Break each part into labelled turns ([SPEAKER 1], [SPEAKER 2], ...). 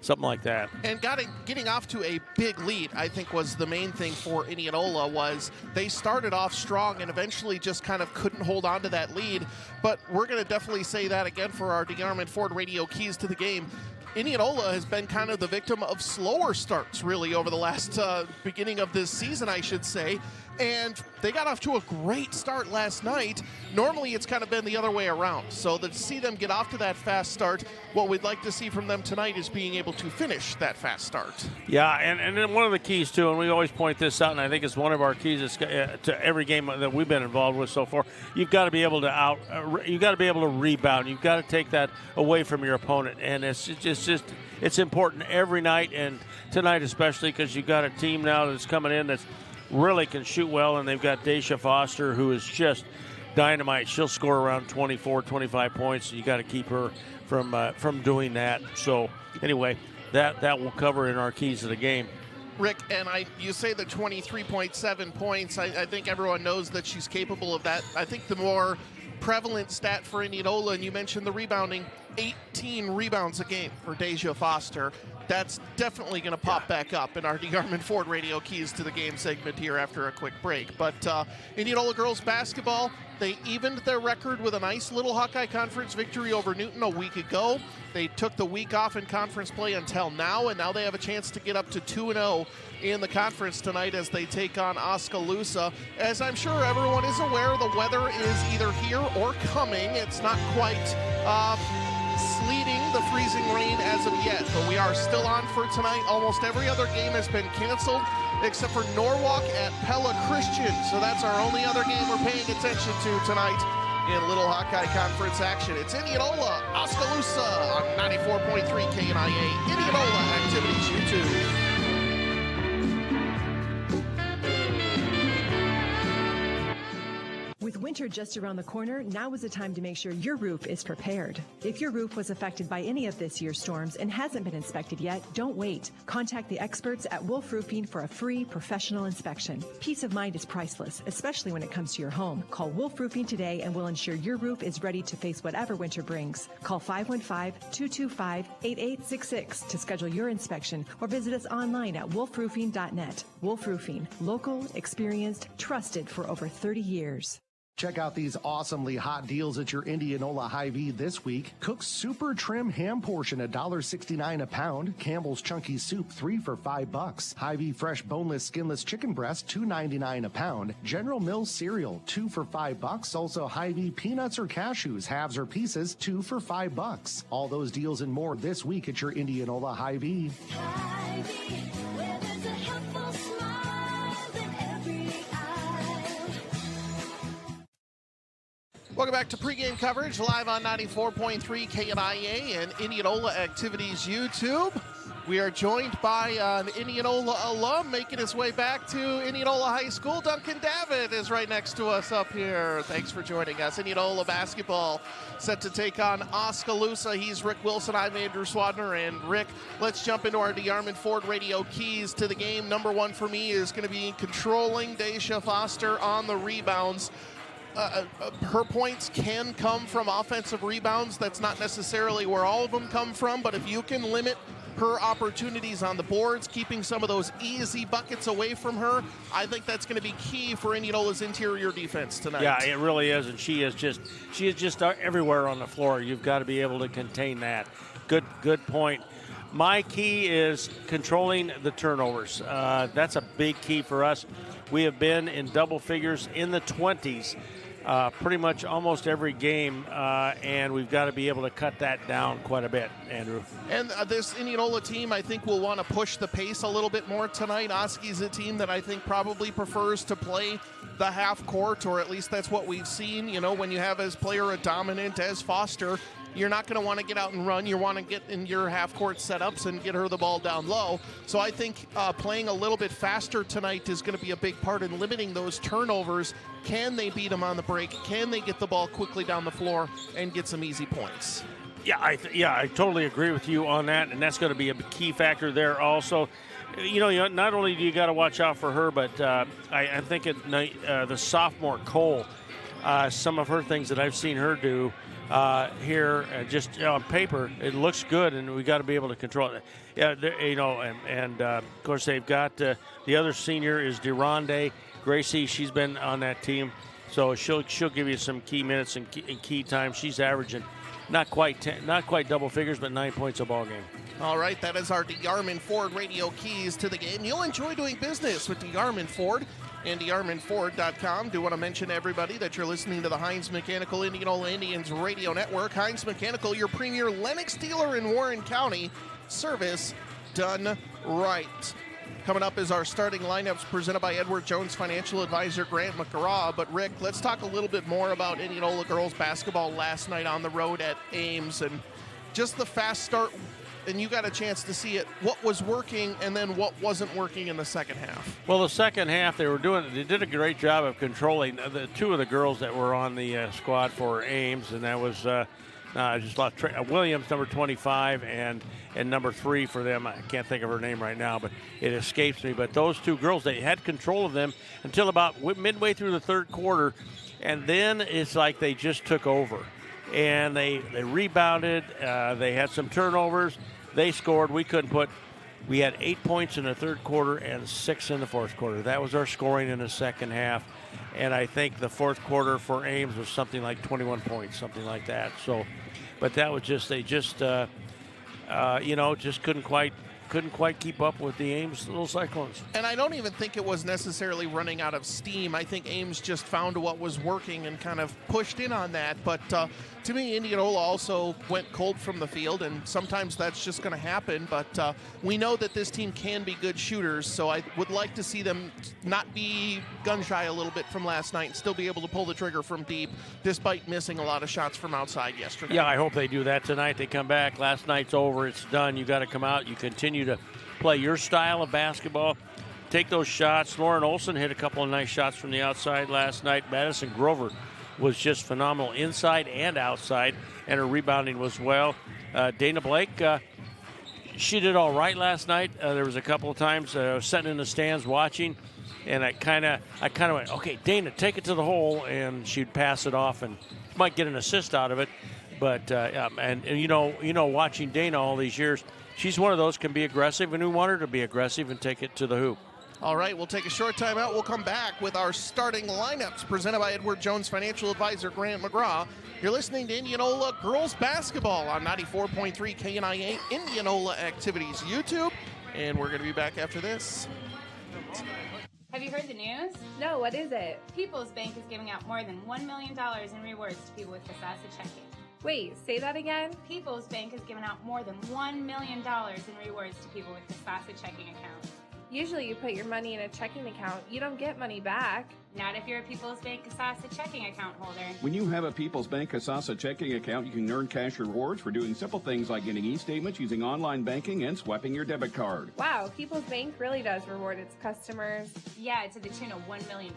[SPEAKER 1] something like that.
[SPEAKER 2] And getting off to a big lead, I think, was the main thing for Indianola. Was they started off strong and eventually just kind of couldn't hold on to that lead. But we're going to definitely say that again for our DeArmond Ford Radio keys to the game. Indianola has been kind of the victim of slower starts, really, over the last beginning of this season, I should say. And they got off to a great start last night. Normally, it's kind of been the other way around. So to see them get off to that fast start, what we'd like to see from them tonight is being able to finish that fast start.
[SPEAKER 1] Yeah, and then one of the keys, too, and we always point this out, and I think it's one of our keys to every game that we've been involved with so far, you've got to be able to rebound. You've got to take that away from your opponent. And it's important every night, and tonight especially, because you've got a team now that's coming in that's really can shoot well, and they've got Daisha Foster, who is just dynamite. She'll score around 24, 25 points. You got to keep her from doing that. So anyway, that will cover in our keys of the game.
[SPEAKER 2] Rick, and you say the 23.7 points. I think everyone knows that she's capable of that. I think the more prevalent stat for Indianola, and you mentioned the rebounding, 18 rebounds a game for Daisha Foster. That's definitely going to pop back up in our DeArmond Ford Radio Keys to the Game segment here after a quick break. But Indianola girls basketball, they evened their record with a nice little Hawkeye Conference victory over Newton a week ago. They took the week off in conference play until now, and now they have a chance to get up to 2-0 in the conference tonight as they take on Oskaloosa. As I'm sure everyone is aware, the weather is either here or coming. It's not quite sleeting, the freezing rain as of yet, but we are still on for tonight. Almost every other game has been canceled except for Norwalk at Pella Christian. So that's our only other game we're paying attention to tonight in Little Hawkeye Conference action. It's Indianola, Oskaloosa on 94.3 KNIA, Indianola Activities YouTube.
[SPEAKER 3] With winter just around the corner, now is the time to make sure your roof is prepared. If your roof was affected by any of this year's storms and hasn't been inspected yet, don't wait. Contact the experts at Wolf Roofing for a free professional inspection. Peace of mind is priceless, especially when it comes to your home. Call Wolf Roofing today and we'll ensure your roof is ready to face whatever winter brings. Call 515-225-8866 to schedule your inspection or visit us online at wolfroofing.net. Wolf Roofing, local, experienced, trusted for over 30 years.
[SPEAKER 4] Check out these awesomely hot deals at your Indianola Hy-Vee this week. Cook's Super Trim Ham Portion, $1.69 a pound. Campbell's Chunky Soup, 3 for $5. Hy-Vee Fresh Boneless Skinless Chicken Breast, $2.99 a pound. General Mills Cereal, 2 for $5. Also Hy-Vee Peanuts or Cashews, halves or pieces, 2 for $5. All those deals and more this week at your Indianola Hy-Vee.
[SPEAKER 5] Hy-Vee, where there's a helpful smile in every aisle.
[SPEAKER 2] Welcome back to pregame coverage live on 94.3 KNIA and Indianola Activities YouTube. We are joined by an Indianola alum making his way back to Indianola High School. Duncan Davitt is right next to us up here. Thanks for joining us. Indianola basketball set to take on Oskaloosa. He's Rick Wilson. I'm Andrew Swadner. And Rick, let's jump into our DeArmond Ford Radio keys to the game. Number one for me is going to be controlling Daisha Foster on the rebounds. Her points can come from offensive rebounds. That's not necessarily where all of them come from, but if you can limit her opportunities on the boards, keeping some of those easy buckets away from her, I think that's going to be key for Indianola's interior defense tonight.
[SPEAKER 1] Yeah, it really is, and she is just everywhere on the floor. You've got to be able to contain that. Good point. My key is controlling the turnovers. That's a big key for us. We have been in double figures in the 20s. Pretty much almost every game, and we've got to be able to cut that down quite a bit, Andrew.
[SPEAKER 2] And this Indianola team, I think, will want to push the pace a little bit more tonight. Oski's a team that I think probably prefers to play the half court, or at least that's what we've seen. You know, when you have as player a dominant as Foster, you're not going to want to get out and run. You want to get in your half-court setups and get her the ball down low. So I think playing a little bit faster tonight is going to be a big part in limiting those turnovers. Can they beat them on the break? Can they get the ball quickly down the floor and get some easy points?
[SPEAKER 1] Yeah, I totally agree with you on that, and that's going to be a key factor there also. You know, not only do you got to watch out for her, but I'm thinking the sophomore Cole, some of her things that I've seen her do here. Just on paper, it looks good, and we got to be able to control it. Yeah, and of course they've got the other senior is DeRonde Gracie. She's been on that team, so she'll give you some key minutes and key time. She's averaging not quite double figures, but 9 points a ball game.
[SPEAKER 2] All right, that is our DeArmond Ford radio keys to the game. You'll enjoy doing business with DeArmond Ford and DeArmondFord.com. Do want to mention to everybody that you're listening to the Heinz Mechanical Indianola Indians radio network. Heinz Mechanical, your premier Lennox dealer in Warren County. Service done right. Coming up is our starting lineups presented by Edward Jones Financial Advisor Grant McGraw. But Rick, let's talk a little bit more about Indianola girls basketball last night on the road at Ames and just the fast start. And you got a chance to see it, what was working and then what wasn't working in the second half.
[SPEAKER 1] Well, the second half, they did a great job of controlling the two of the girls that were on the squad for Ames, and that was Williams, number 25, and number 3 for them. I can't think of her name right now, but it escapes me. But those two girls, they had control of them until about midway through the third quarter, and then it's like they just took over. And they rebounded. They had some turnovers. They scored. We had 8 points in the third quarter and 6 in the fourth quarter. That was our scoring in the second half. And I think the fourth quarter for Ames was something like 21 points, something like that. So, but that was just, just couldn't quite keep up with the Ames little Cyclones.
[SPEAKER 2] And I don't even think it was necessarily running out of steam. I think Ames just found what was working and kind of pushed in on that. But to me, Indianola also went cold from the field, and sometimes that's just going to happen. But we know that this team can be good shooters, so I would like to see them not be gun-shy a little bit from last night and still be able to pull the trigger from deep, despite missing a lot of shots from outside yesterday.
[SPEAKER 1] Yeah, I hope they do that tonight. They come back. Last night's over. It's done. You got to come out. You continue to play your style of basketball. Take those shots. Lauren Olson hit a couple of nice shots from the outside last night. Madison Grover was just phenomenal inside and outside, and her rebounding was well. Dana Blake, she did all right last night. There was a couple of times I was sitting in the stands watching, and I kind of went, okay, Dana, take it to the hole, and she'd pass it off and might get an assist out of it. But watching Dana all these years, she's one of those can be aggressive, and we want her to be aggressive and take it to the hoop.
[SPEAKER 2] All right, we'll take a short time out. We'll come back with our starting lineups presented by Edward Jones Financial Advisor Grant McGraw. You're listening to Indianola Girls Basketball on 94.3 KNIA Indianola Activities YouTube, and we're going to be back after this.
[SPEAKER 6] Have you heard the news?
[SPEAKER 7] No, what is it?
[SPEAKER 6] People's Bank is giving out more than $1 million in rewards to people with Kasasa checking.
[SPEAKER 7] Wait, say that again?
[SPEAKER 6] People's Bank is giving out more than $1 million in rewards to people with Kasasa checking accounts.
[SPEAKER 7] Usually you put your money in a checking account. You don't get money back.
[SPEAKER 6] Not if you're a People's Bank Kasasa checking account holder.
[SPEAKER 8] When you have a People's Bank Kasasa checking account, you can earn cash rewards for doing simple things like getting e-statements, using online banking, and swiping your debit card.
[SPEAKER 7] Wow, People's Bank really does reward its customers.
[SPEAKER 6] Yeah, to the tune of $1 million.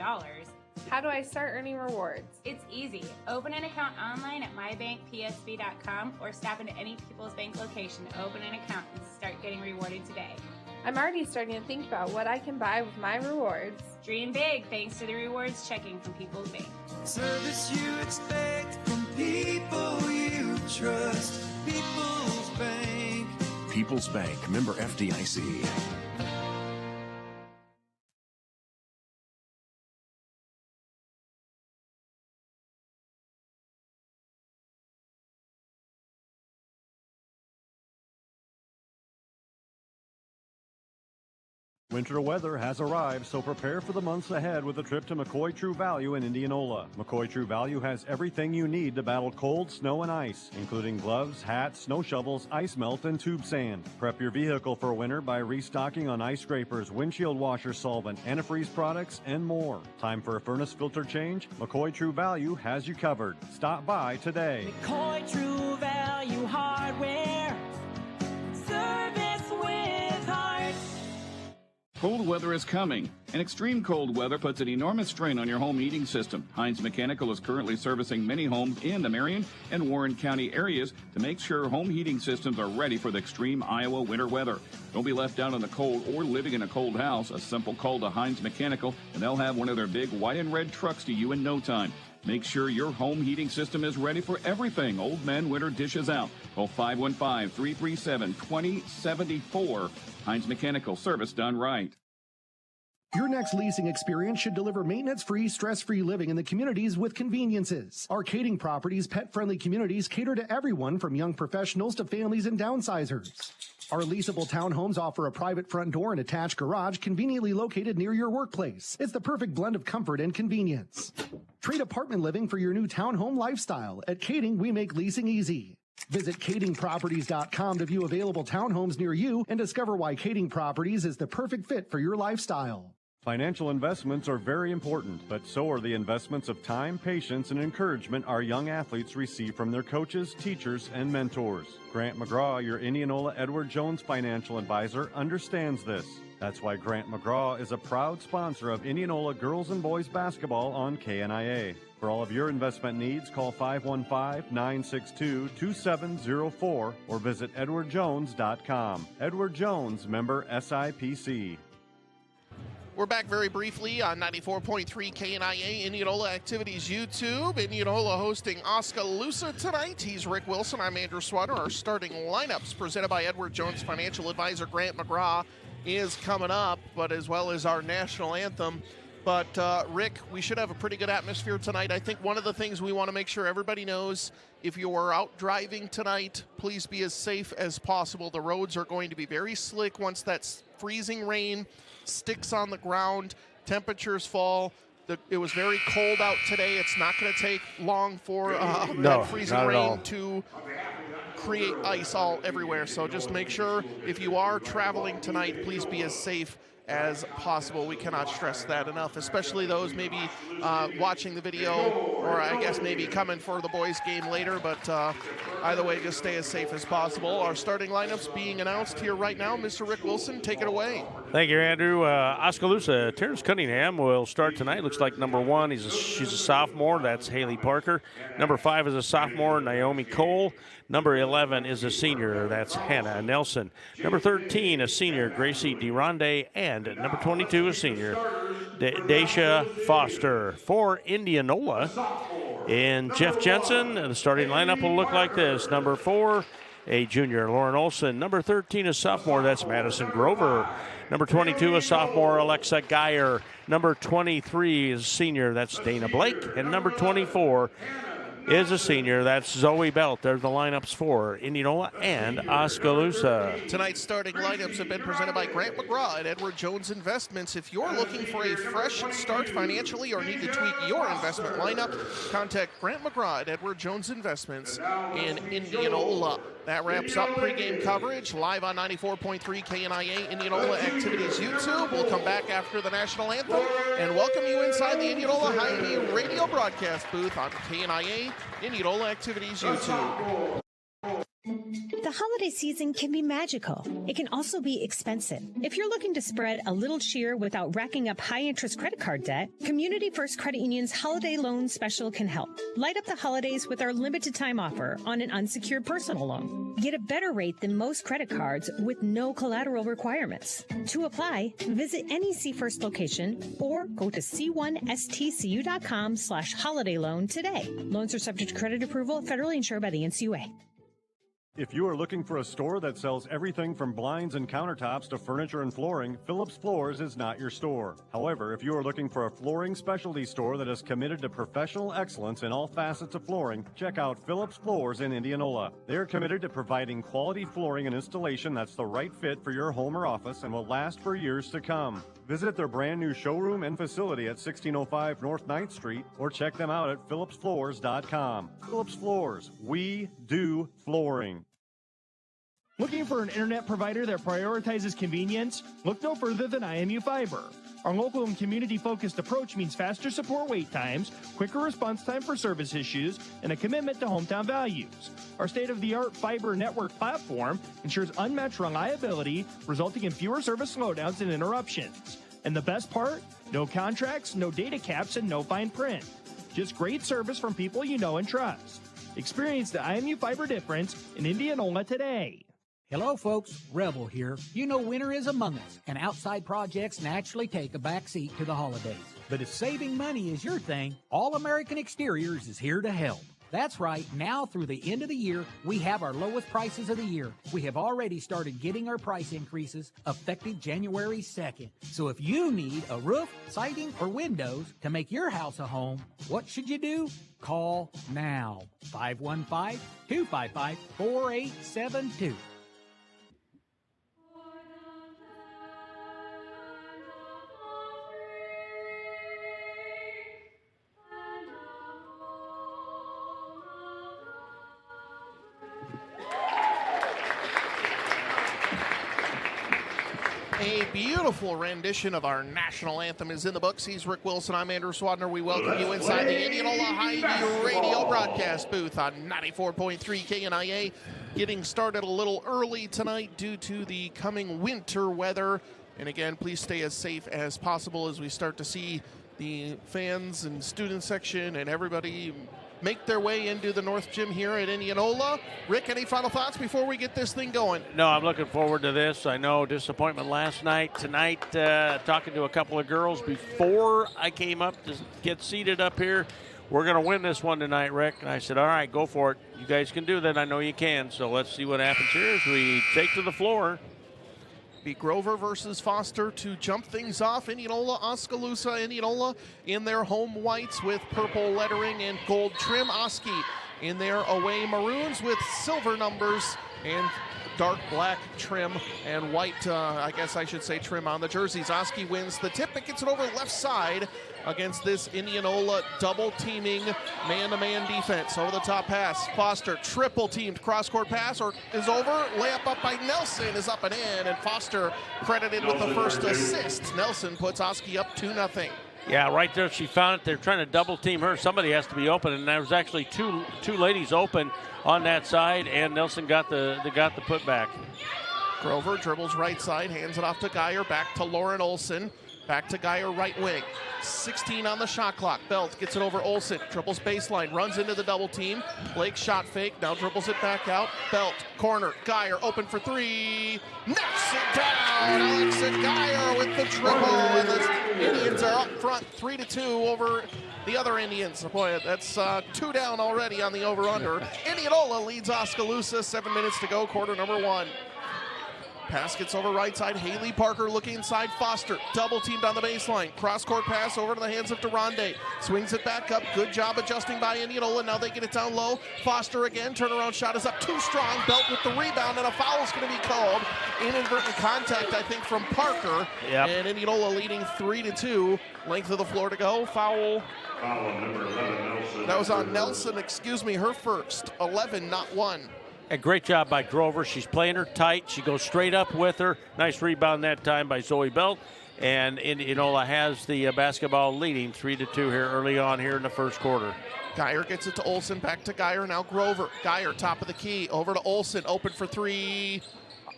[SPEAKER 7] How do I start earning rewards?
[SPEAKER 6] It's easy. Open an account online at mybankpsb.com or stop into any People's Bank location to open an account and start getting rewarded today.
[SPEAKER 7] I'm already starting to think about what I can buy with my rewards.
[SPEAKER 6] Dream big thanks to the rewards checking from People's Bank.
[SPEAKER 9] Service you expect from people you trust. People's Bank.
[SPEAKER 10] People's Bank, member FDIC.
[SPEAKER 11] Winter weather has arrived, so prepare for the months ahead with a trip to McCoy True Value in Indianola. McCoy True Value has everything you need to battle cold, snow, and ice, including gloves, hats, snow shovels, ice melt, and tube sand. Prep your vehicle for winter by restocking on ice scrapers, windshield washer solvent, antifreeze products, and more. Time for a furnace filter change? McCoy True Value has you covered. Stop by today.
[SPEAKER 9] McCoy True Value Hardware. Service with heart.
[SPEAKER 8] Cold weather is coming, and extreme cold weather puts an enormous strain on your home heating system. Heinz Mechanical is currently servicing many homes in the Marion and Warren County areas to make sure home heating systems are ready for the extreme Iowa winter weather. Don't be left out in the cold or living in a cold house. A simple call to Heinz Mechanical, and they'll have one of their big white and red trucks to you in no time. Make sure your home heating system is ready for everything. Old Man Winter dishes out. Call 515-337-2074. Heinz Mechanical, service done right.
[SPEAKER 4] Your next leasing experience should deliver maintenance-free, stress-free living in the communities with conveniences. Our Arcading Properties pet-friendly communities cater to everyone from young professionals to families and downsizers. Our leasable townhomes offer a private front door and attached garage conveniently located near your workplace. It's the perfect blend of comfort and convenience. Trade apartment living for your new townhome lifestyle. At Kading, we make leasing easy. Visit kadingproperties.com to view available townhomes near you and discover why Kading Properties is the perfect fit for your lifestyle.
[SPEAKER 11] Financial investments are very important, but so are the investments of time, patience, and encouragement our young athletes receive from their coaches, teachers, and mentors. Grant McGraw, your Indianola Edward Jones financial advisor, understands this. That's why Grant McGraw is a proud sponsor of Indianola girls and boys basketball on KNIA. For all of your investment needs, call 515-962-2704 or visit edwardjones.com. Edward Jones, member SIPC.
[SPEAKER 2] We're back very briefly on 94.3 KNIA, Indianola Activities YouTube. Indianola hosting Oskaloosa tonight. He's Rick Wilson. I'm Andrew Swatter. Our starting lineups presented by Edward Jones financial advisor Grant McGraw is coming up, but as well as our national anthem. But Rick, we should have a pretty good atmosphere tonight. I think one of the things we want to make sure everybody knows, if you are out driving tonight, please be as safe as possible. The roads are going to be very slick once that freezing rain sticks on the ground, temperatures fall. It was very cold out today. It's not going to take long for that freezing rain to create ice all everywhere. So just make sure if you are traveling tonight, please be as safe as possible. We cannot stress that enough, especially those maybe watching the video or I guess maybe coming for the boys game later, but either way, just stay as safe as possible. Our starting lineups being announced here right now. Mr. Rick Wilson, take it away.
[SPEAKER 1] Thank you, Andrew. Oskaloosa, Terrence Cunningham will start tonight. Looks like number 1, she's a sophomore. That's Haley Parker. Number 5 is a sophomore, Naomi Cole. Number 11 is a senior. That's Hannah Nelson. Number 13, a senior, Gracie DeRonde. And number 22, a senior, Daisha Foster. For Indianola, and Jeff Jensen, the starting lineup will look like this. Number 4, a junior, Lauren Olson. Number 13, a sophomore, that's Madison Grover. Number 22, a sophomore, Alexa Geyer. Number 23 is a senior, that's Dana Blake. And number 24 is a senior, that's Zoe Belt. There's the lineups for Indianola and Oskaloosa.
[SPEAKER 2] Tonight's starting lineups have been presented by Grant McGraw at Edward Jones Investments. If you're looking for a fresh start financially or need to tweak your investment lineup, contact Grant McGraw at Edward Jones Investments in Indianola. That wraps up pregame coverage live on 94.3 KNIA Indianola Activities YouTube. We'll come back after the national anthem and welcome you inside the Indianola Hy-Vee radio broadcast booth on KNIA Indianola Activities YouTube.
[SPEAKER 12] The holiday season can be magical. It can also be expensive. If you're looking to spread a little cheer without racking up high-interest credit card debt, Community First Credit Union's Holiday Loan Special can help. Light up the holidays with our limited-time offer on an unsecured personal loan. Get a better rate than most credit cards with no collateral requirements. To apply, visit any C First location or go to c1stcu.com/holiday loan today. Loans are subject to credit approval, federally insured by the NCUA.
[SPEAKER 11] If you are looking for a store that sells everything from blinds and countertops to furniture and flooring, Phillips Floors is not your store. However, if you are looking for a flooring specialty store that is committed to professional excellence in all facets of flooring, check out Phillips Floors in Indianola. They are committed to providing quality flooring and installation that's the right fit for your home or office and will last for years to come. Visit their brand new showroom and facility at 1605 North 9th Street or check them out at phillipsfloors.com. Phillips Floors, we do flooring.
[SPEAKER 13] Looking for an internet provider that prioritizes convenience? Look no further than IMU Fiber. Our local and community-focused approach means faster support wait times, quicker response time for service issues, and a commitment to hometown values. Our state-of-the-art fiber network platform ensures unmatched reliability, resulting in fewer service slowdowns and interruptions. And the best part? No contracts, no data caps, and no fine print. Just great service from people you know and trust. Experience the IMU Fiber difference in Indianola today.
[SPEAKER 14] Hello, folks. Rebel here. You know winter is among us, and outside projects naturally take a back seat to the holidays. But if saving money is your thing, All American Exteriors is here to help. That's right. Now through the end of the year, we have our lowest prices of the year. We have already started getting our price increases effective January 2nd. So if you need a roof, siding, or windows to make your house a home, what should you do? Call now. 515-255-4872.
[SPEAKER 2] A beautiful rendition of our national anthem is in the books. He's Rick Wilson. I'm Andrew Swadner. We welcome you inside the Indianola High-View radio broadcast booth on 94.3 KNIA. Getting started a little early tonight due to the coming winter weather. And again, please stay as safe as possible as we start to see the fans and student section and everybody make their way into the North Gym here at Indianola. Rick, any final thoughts before we get this thing going?
[SPEAKER 1] No, I'm looking forward to this. I know disappointment last night. Tonight, talking to a couple of girls before I came up to get seated up here. We're going to win this one tonight, Rick. And I said, all right, go for it. You guys can do that. I know you can. So let's see what happens here as we take to the floor.
[SPEAKER 2] Be Grover versus Foster to jump things off. Indianola, Oskaloosa, Indianola in their home whites with purple lettering and gold trim. Oski in their away maroons with silver numbers and dark black trim and white, I guess I should say trim on the jerseys. Oski wins the tip and gets it over left side against this Indianola double-teaming man-to-man defense. Over the top pass, Foster triple-teamed cross-court pass or is over. Layup up by Nelson is up and in, and Foster credited with the first assist. Nelson puts Oski up 2-0.
[SPEAKER 1] Yeah, right there she found it. They're trying to double-team her. Somebody has to be open, and there was actually two ladies open on that side, and Nelson got the putback.
[SPEAKER 2] Grover dribbles right side, hands it off to Geyer, back to Lauren Olson. Back to Geyer, right wing. 16 on the shot clock. Belt gets it over Olsen. Triples baseline. Runs into the double team. Blake shot fake. Now dribbles it back out. Belt, corner. Geyer open for three. Knocks it down. Alexa Geyer with the triple. And the Indians are up front 3-2 over the other Indians. Boy, that's 2 down already on the over-under. Indianola leads Oskaloosa. 7 minutes to go. Quarter number 1. Pass gets over right side. Haley Parker looking inside Foster. Double teamed on the baseline. Cross-court pass over to the hands of Durande. Swings it back up. Good job adjusting by Indianola. Now they get it down low. Foster again. Turnaround shot is up too strong. Belt with the rebound, and a foul is going to be called. Inadvertent contact, I think, from Parker.
[SPEAKER 1] Yep.
[SPEAKER 2] And Indianola leading 3-2. Length of the floor to go. Foul.
[SPEAKER 15] Number 11, Nelson.
[SPEAKER 2] That was on Nelson. Excuse me. Her first. 11, not 1.
[SPEAKER 1] A great job by Grover. She's playing her tight. She goes straight up with her. Nice rebound that time by Zoe Belt. And Indianola has the basketball leading 3-2 here early on here in the first quarter.
[SPEAKER 2] Geyer gets it to Olsen. Back to Geyer. Now Grover. Geyer, top of the key. Over to Olsen. Open for three.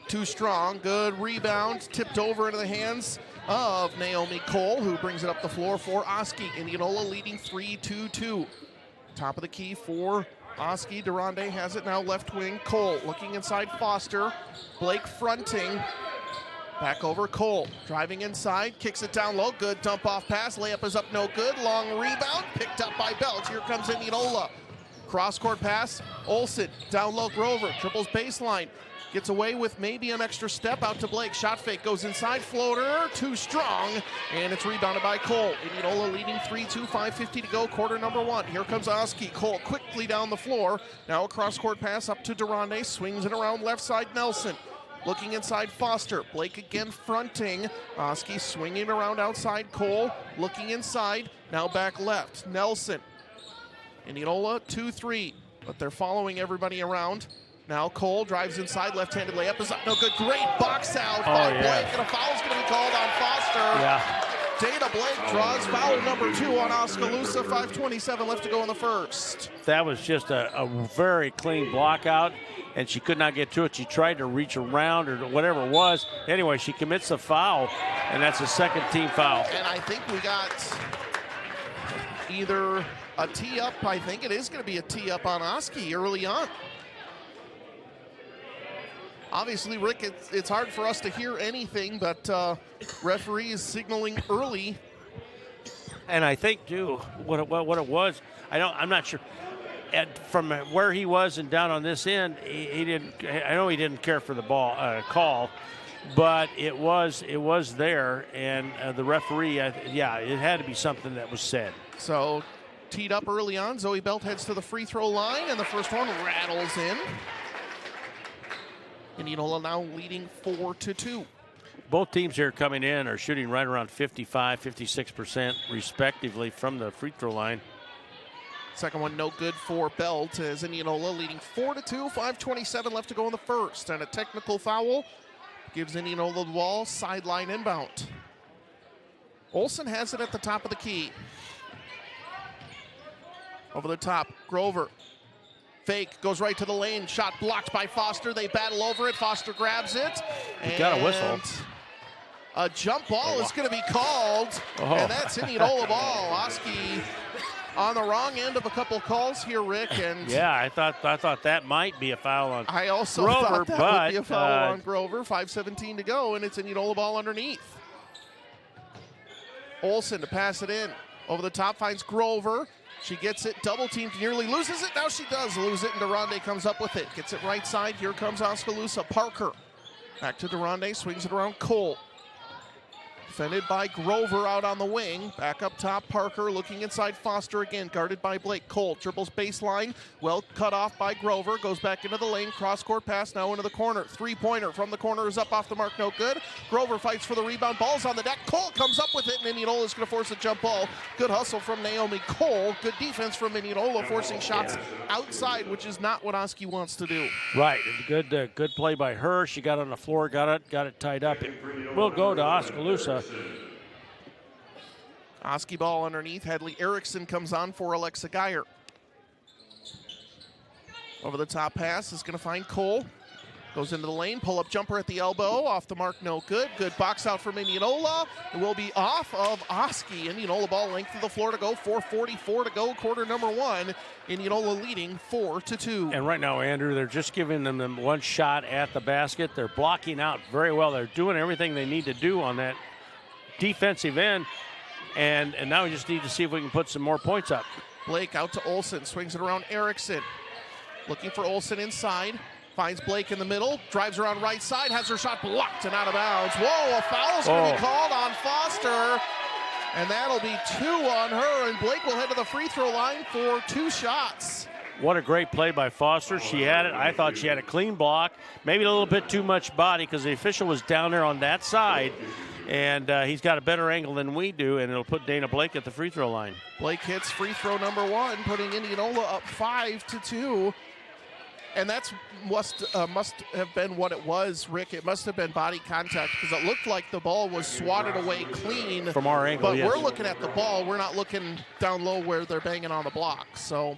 [SPEAKER 2] Too strong. Good rebound. Tipped over into the hands of Naomi Cole, who brings it up the floor for Oski. Indianola leading 3-2. Top of the key for Oski. Durande has it now left wing. Cole looking inside Foster. Blake fronting. Back over Cole. Driving inside. Kicks it down low. Good dump off pass. Layup is up no good. Long rebound. Picked up by Belt. Here comes Indianola. Cross court pass. Olsen. Down low Grover. Triples baseline. Gets away with maybe an extra step out to Blake. Shot fake goes inside. Floater. Too strong. And it's rebounded by Cole. Indianola leading 3-2. 5:50 to go. Quarter number 1. Here comes Oski. Cole quickly down the floor. Now a cross court pass up to Durande. Swings it around left side Nelson. Looking inside Foster. Blake again fronting. Oski swinging around outside Cole. Looking inside. Now back left. Nelson. Indianola 2-3. But they're following everybody around. Now Cole drives inside, left-handed layup is up, no good. Great box out by Blake, and a foul's going to be called on Foster.
[SPEAKER 1] Yeah.
[SPEAKER 2] Dana Blake draws foul number 2 on Oskaloosa. 5:27 left to go in the first.
[SPEAKER 1] That was just a very clean block out, and she could not get to it. She tried to reach around or whatever it was. Anyway, she commits a foul, and that's a second team foul.
[SPEAKER 2] And I think we got either a tee-up. I think it is going to be a tee-up on Oski early on. Obviously, Rick, it's hard for us to hear anything, but referee is signaling early.
[SPEAKER 1] And I think, too, what it was, I'm not sure. From where he was and down on this end, he didn't. I know he didn't care for the ball call, but it was there, and the referee, it had to be something that was said.
[SPEAKER 2] So, teed up early on, Zoe Belt heads to the free throw line, and the first one rattles in. Indianola now leading 4-2.
[SPEAKER 1] Both teams here coming in are shooting right around 55-56% respectively from the free throw line.
[SPEAKER 2] Second one no good for Belt as Indianola leading 4-2, 5:27 left to go in the first. And a technical foul gives Indianola the ball, sideline inbound. Olsen has it at the top of the key. Over the top, Grover. Fake, goes right to the lane, shot blocked by Foster. They battle over it, Foster grabs it.
[SPEAKER 1] He got a whistle.
[SPEAKER 2] A jump ball is going to be called, and that's Indianola ball. Oski on the wrong end of a couple calls here, Rick. And
[SPEAKER 1] yeah, I thought that might be a foul on
[SPEAKER 2] I also
[SPEAKER 1] Grover,
[SPEAKER 2] thought that
[SPEAKER 1] but
[SPEAKER 2] would be a foul on Grover. 5:17 to go, and it's Indianola ball underneath. Olsen to pass it in. Over the top finds Grover. She gets it, double teamed, nearly loses it. Now she does lose it, and Durande comes up with it. Gets it right side. Here comes Oskaloosa. Parker. Back to Durande, swings it around Cole. Defended by Grover out on the wing. Back up top, Parker looking inside Foster again, guarded by Blake. Cole dribbles baseline, well cut off by Grover, goes back into the lane, cross-court pass now into the corner. Three-pointer from the corner is up off the mark, no good. Grover fights for the rebound, ball's on the deck. Cole comes up with it, and Indianola is going to force a jump ball. Good hustle from Naomi Cole. Good defense from Indianola, forcing shots outside, which is not what Oski wants to do.
[SPEAKER 1] Right, good play by her. She got on the floor, got it tied up. It will go to Oskaloosa.
[SPEAKER 2] Oski ball underneath. Hadley Erickson comes on for Alexa Geyer. Over the top pass is going to find Cole. Goes into the lane, pull-up jumper at the elbow. Off the mark, no good. Good box out from Indianola. It will be off of Oski. Indianola ball length of the floor to go. 4:44 to go, quarter number one. Indianola leading 4-2.
[SPEAKER 1] And right now, Andrew, they're just giving them one shot at the basket. They're blocking out very well. They're doing everything they need to do on that defensive end. And now we just need to see if we can put some more points up.
[SPEAKER 2] Blake out to Olsen, swings it around Erickson. Looking for Olsen inside. Finds Blake in the middle, drives around right side, has her shot blocked and out of bounds. Whoa, a foul's going to be called on Foster. And that'll be 2 on her, and Blake will head to the free throw line for 2 shots.
[SPEAKER 1] What a great play by Foster. She had it. I thought she had a clean block. Maybe a little bit too much body because the official was down there on that side. And he's got a better angle than we do, and it'll put Dana Blake at the free throw line.
[SPEAKER 2] Blake hits free throw number 1, putting Indianola up 5-2. And that's must have been what it was, Rick. It must have been body contact because it looked like the ball was swatted away clean.
[SPEAKER 1] From our angle,
[SPEAKER 2] but
[SPEAKER 1] yes.
[SPEAKER 2] We're looking at the ball. We're not looking down low where they're banging on the block. So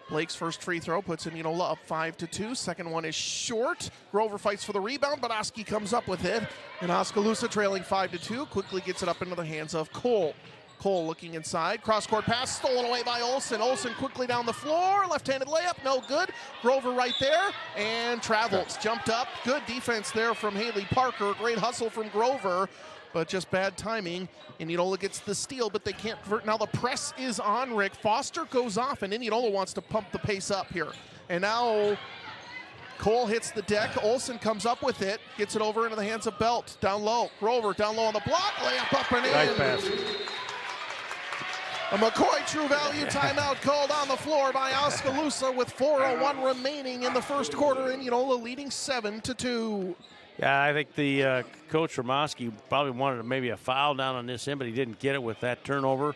[SPEAKER 2] Blake's first free throw puts Indianola up 5-2. Second one is short. Grover fights for the rebound, but Oski comes up with it. And Oskaloosa trailing 5-2 quickly gets it up into the hands of Cole. Cole looking inside. Cross-court pass stolen away by Olsen. Olsen quickly down the floor. Left-handed layup, no good. Grover right there and travels. Jumped up. Good defense there from Haley Parker. Great hustle from Grover, but just bad timing. Indianola gets the steal, but they can't convert. Now the press is on, Rick. Foster goes off, and Indianola wants to pump the pace up here. And now Cole hits the deck. Olsen comes up with it. Gets it over into the hands of Belt. Down low. Grover down low on the block. Layup up and in.
[SPEAKER 1] Nice pass.
[SPEAKER 2] A McCoy True Value timeout called on the floor by Oskaloosa with 4:01 remaining in the first quarter. Indianola leading 7-2.
[SPEAKER 1] Yeah, I think the coach from Oski probably wanted maybe a foul down on this end, but he didn't get it with that turnover.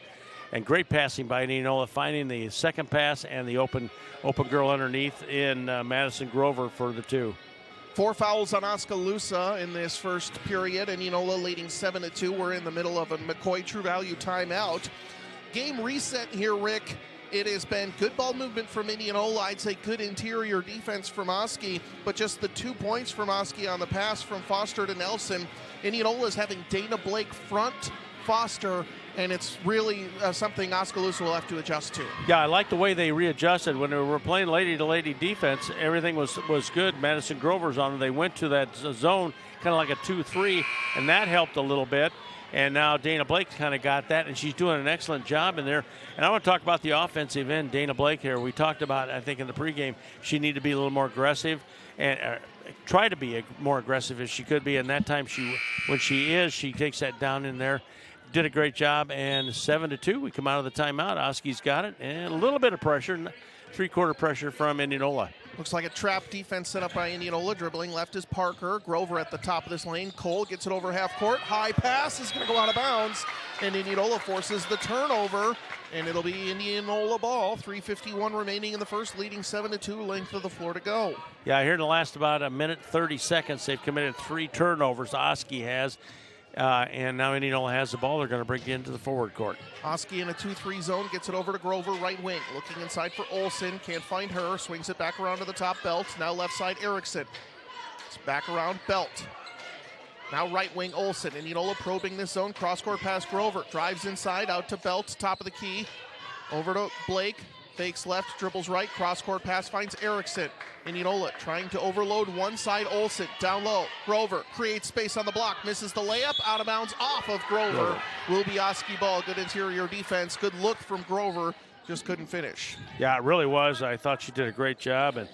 [SPEAKER 1] And great passing by Indianola, finding the second pass and the open girl underneath in Madison Grover for the 2.
[SPEAKER 2] 4 fouls on Oskaloosa in this first period. Indianola leading 7-2. We're in the middle of a McCoy True Value timeout. Game reset here, Rick. It has been good ball movement from Indianola. I'd say good interior defense from Oski, but just the 2 points from Oski on the pass from Foster to Nelson. Indianola is having Dana Blake front Foster, and it's really something Oskaloosa will have to adjust to.
[SPEAKER 1] Yeah, I like the way they readjusted. When they were playing lady-to-lady defense, everything was good. Madison Grover's on them. They went to that zone, kind of like a 2-3, and that helped a little bit. And now Dana Blake kind of got that, and she's doing an excellent job in there. And I want to talk about the offensive end, Dana Blake here. We talked about, I think, in the pregame, she needed to be a little more aggressive and try to be more aggressive as she could be. And that time, when she takes that down in there. Did a great job, and 7-2. We come out of the timeout. Oski's got it, and a little bit of pressure, three-quarter pressure from Indianola.
[SPEAKER 2] Looks like a trap defense set up by Indianola. Dribbling left is Parker. Grover at the top of this lane. Cole gets it over half court. High pass is going to go out of bounds, and Indianola forces the turnover, and it'll be Indianola ball. 3:51 remaining in the first, leading 7-2. Length of the floor to go.
[SPEAKER 1] Yeah, here in the last about a minute 30 seconds, they've committed 3 turnovers. Oski has. And now Indianola has the ball. They're going to bring it into the forward court.
[SPEAKER 2] Oski in a 2-3 zone, gets it over to Grover, right wing. Looking inside for Olsen, can't find her. Swings it back around to the top, Belt. Now left side, Erickson. It's back around, Belt. Now right wing, Olsen. Indianola probing this zone. Cross-court pass, Grover. Drives inside, out to Belt, top of the key. Over to Blake. Fakes left, dribbles right. Cross-court pass finds Erickson. Indianola trying to overload one side. Olsen down low. Grover creates space on the block. Misses the layup. Out of bounds off of Grover. Will be Oski ball. Good interior defense. Good look from Grover. Just couldn't finish.
[SPEAKER 1] Yeah, it really was. I thought she did a great job. And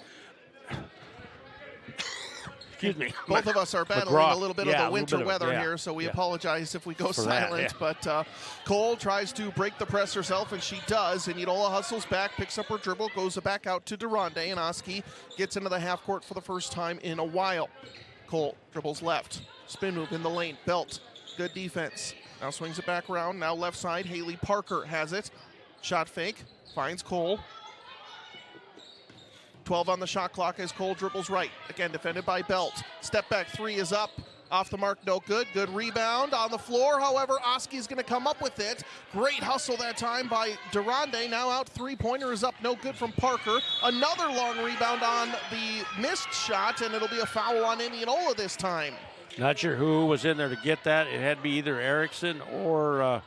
[SPEAKER 1] excuse me.
[SPEAKER 2] Both of us are battling a little bit of the winter weather here, so we apologize if we go silent. But Cole tries to break the press herself, and she does. And Indianola hustles back, picks up her dribble, goes back out to Durande, and Oski gets into the half court for the first time in a while. Cole dribbles left, spin move in the lane, Belt, good defense. Now swings it back around, now left side, Haley Parker has it. Shot fake, finds Cole. 12 on the shot clock as Cole dribbles right. Again, defended by Belt. Step back 3 is up. Off the mark, no good. Good rebound on the floor. However, Oski is going to come up with it. Great hustle that time by Durande. Now out, three-pointer is up, no good from Parker. Another long rebound on the missed shot, and it'll be a foul on Indianola this time.
[SPEAKER 1] Not sure who was in there to get that. It had to be either Erickson or...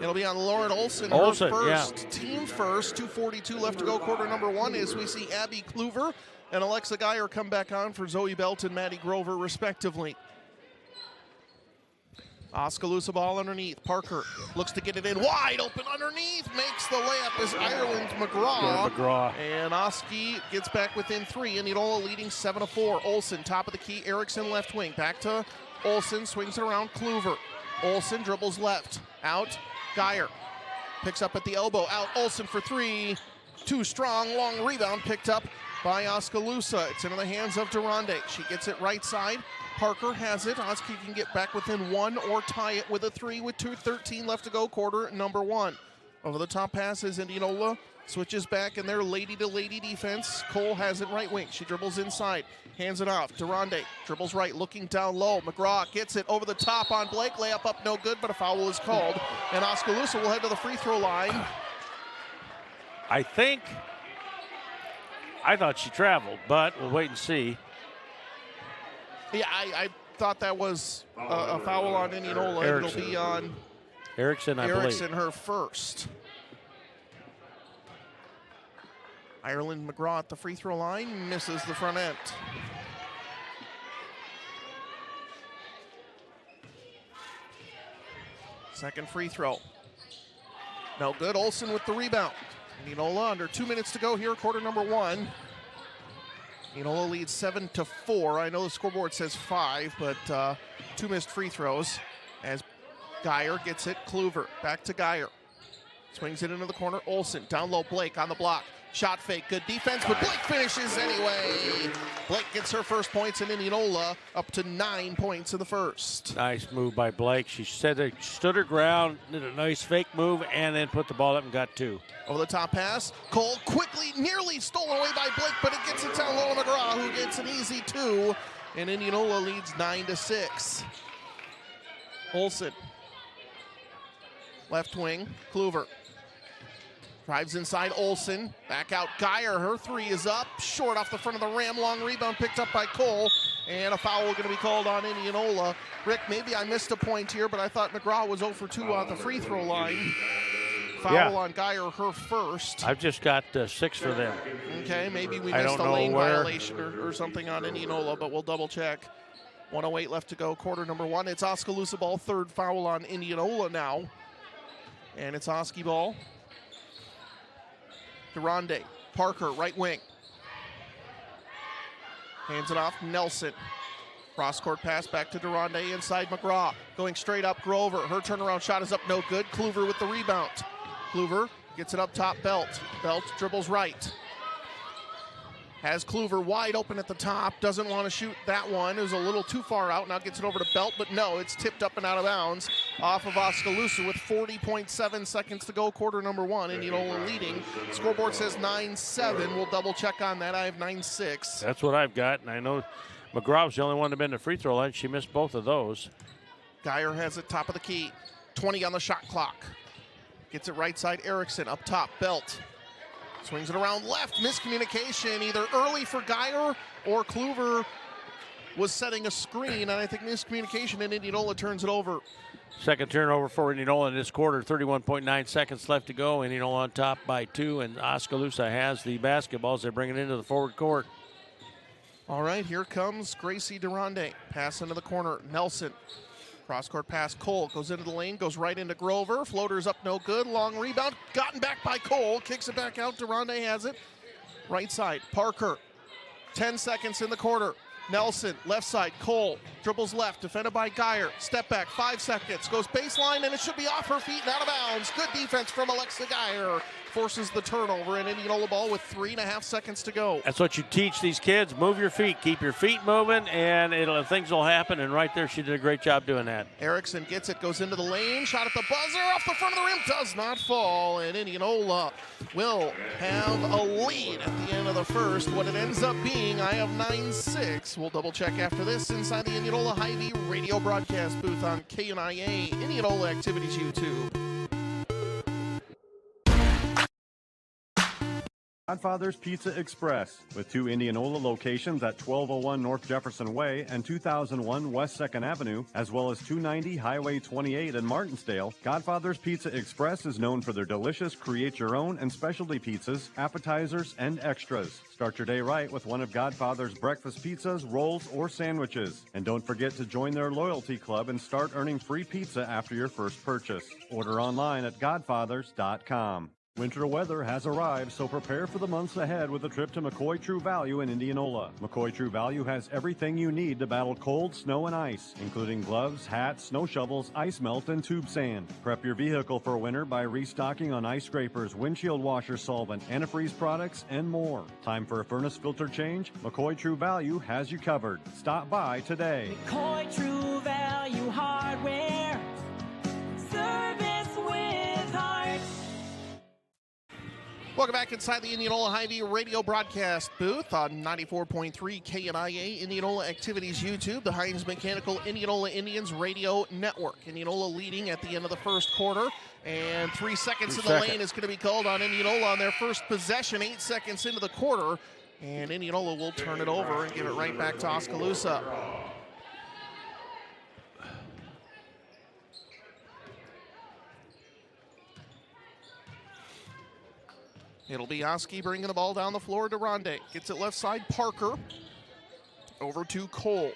[SPEAKER 2] It'll be on Lauren Olsen, her first, team first. 2:42 left to go, quarter number 1, as we see Abby Kluver and Alexa Geyer come back on for Zoe Belt and Maddie Grover, respectively. Oskaloosa ball underneath. Parker looks to get it in wide open underneath. Makes the layup as Ireland McGraw. And Oski gets back within 3. Indianola leading 7-4. Olsen, top of the key. Erickson, left wing. Back to Olsen. Swings it around Kluver. Olsen dribbles left. Out. Geyer picks up at the elbow. Out. Olsen for 3. Too strong. Long rebound picked up by Oskaloosa. It's into the hands of Durande. She gets it right side. Parker has it. Oski can get back within 1 or tie it with a 3 with 2:13 left to go, quarter number 1. Over the top passes, Indianola switches back in their lady-to-lady defense. Cole has it right wing. She dribbles inside, hands it off. Durande dribbles right, looking down low. McGraw gets it over the top on Blake. Layup up, no good, but a foul is called. And Oskaloosa will head to the free throw line.
[SPEAKER 1] I thought she traveled, but we'll wait and see.
[SPEAKER 2] Yeah, I thought that was a foul on Indianola. It'll be on
[SPEAKER 1] Erickson, I believe.
[SPEAKER 2] Erickson, her first. Ireland McGraw at the free throw line, misses the front end. Second free throw. No good. Olsen with the rebound. Indianola under 2 minutes to go here, quarter number 1. Indianola leads 7-4. I know the scoreboard says 5, but 2 missed free throws as Geyer gets it. Kluver back to Geyer. Swings it into the corner. Olsen down low. Blake on the block. Shot fake. Good defense, but Blake finishes anyway. Blake gets her first points in Indianola, up to 9 points in the first.
[SPEAKER 1] Nice move by Blake. She stood her ground, did a nice fake move, and then put the ball up and got 2.
[SPEAKER 2] Over the top pass. Cole quickly, nearly stolen away by Blake, but it gets it down low to McGraw, who gets an easy 2. And Indianola leads 9-6. Olsen. Left wing, Kluver. Drives inside Olsen. Back out Geyer. Her three is up. Short off the front of the rim. Long rebound picked up by Cole. And a foul going to be called on Indianola. Rick, maybe I missed a point here, but I thought McGraw was 0 for 2 on the free throw line. Foul on Geyer, her first.
[SPEAKER 1] I've just got 6 for them.
[SPEAKER 2] Okay, maybe we missed a lane violation or something on Indianola, but we'll double check. 1:08 left to go, quarter number 1. It's Oskaloosa ball, third foul on Indianola now. And it's Oski ball. Durande, Parker, right wing. Hands it off, Nelson. Cross-court pass back to Durande inside McGraw. Going straight up, Grover. Her turnaround shot is up, no good. Kluver with the rebound. Kluver gets it up top, Belt. Belt dribbles right. Has Kluver wide open at the top. Doesn't want to shoot that one. It was a little too far out. Now gets it over to Belt, but no, it's tipped up and out of bounds off of Oskaloosa with 40.7 seconds to go, quarter number 1. Indianola leading. Scoreboard says 9-7. We'll double check on that. I have 9-6.
[SPEAKER 1] That's what I've got, and I know McGraw's the only one to been to free throw line. She missed both of those.
[SPEAKER 2] Geyer has it top of the key. 20 on the shot clock. Gets it right side, Erickson up top, Belt. Swings it around left, miscommunication, either early for Geyer or Kluver was setting a screen, and I think miscommunication, and Indianola turns it over.
[SPEAKER 1] Second turnover for Indianola in this quarter, 31.9 seconds left to go. Indianola on top by 2, and Oskaloosa has the basketballs. They bring it into the forward court.
[SPEAKER 2] All right, here comes Gracie Durande. Pass into the corner, Nelson. Cross-court pass, Cole goes into the lane, goes right into Grover. Floater's up, no good. Long rebound, gotten back by Cole. Kicks it back out, Durande has it. Right side, Parker. 10 seconds in the quarter. Nelson, left side, Cole. Dribbles left, defended by Geyer. Step back, 5 seconds. Goes baseline, and it should be off her feet and out of bounds. Good defense from Alexa Geyer. Forces the turnover, and Indianola ball with 3.5 seconds to go.
[SPEAKER 1] That's what you teach these kids. Move your feet. Keep your feet moving, and things will happen. And right there, she did a great job doing that.
[SPEAKER 2] Erickson gets it, goes into the lane. Shot at the buzzer, off the front of the rim. Does not fall, and Indianola will have a lead at the end of the first. What it ends up being, I have 9-6. We'll double check after this inside the Indianola Hy-Vee radio broadcast booth on KNIA, Indianola Activities YouTube.
[SPEAKER 11] Godfather's Pizza Express, with 2 Indianola locations at 1201 North Jefferson Way and 2001 West 2nd Avenue, as well as 290 Highway 28 in Martinsdale. Godfather's Pizza Express is known for their delicious create-your-own and specialty pizzas, appetizers, and extras. Start your day right with one of Godfather's breakfast pizzas, rolls, or sandwiches. And don't forget to join their loyalty club and start earning free pizza after your first purchase. Order online at godfathers.com. Winter weather has arrived, so prepare for the months ahead with a trip to McCoy True Value in Indianola. McCoy True Value has everything you need to battle cold, snow, and ice, including gloves, hats, snow shovels, ice melt, and tube sand. Prep your vehicle for winter by restocking on ice scrapers, windshield washer solvent, antifreeze products, and more. Time for a furnace filter change? McCoy True Value has you covered. Stop by today.
[SPEAKER 9] McCoy True Value Hardware. Service with heart.
[SPEAKER 2] Welcome back inside the Indianola Hy-Vee radio broadcast booth on 94.3 KNIA, Indianola Activities YouTube, the Heinz Mechanical Indianola Indians radio network. Indianola leading at the end of the first quarter, and 3 seconds in the lane is going to be called on Indianola on their first possession, 8 seconds into the quarter, and Indianola will turn it over and give it right back to Oskaloosa. It'll be Oski bringing the ball down the floor to Ronde. Gets it left side, Parker. Over to Cole.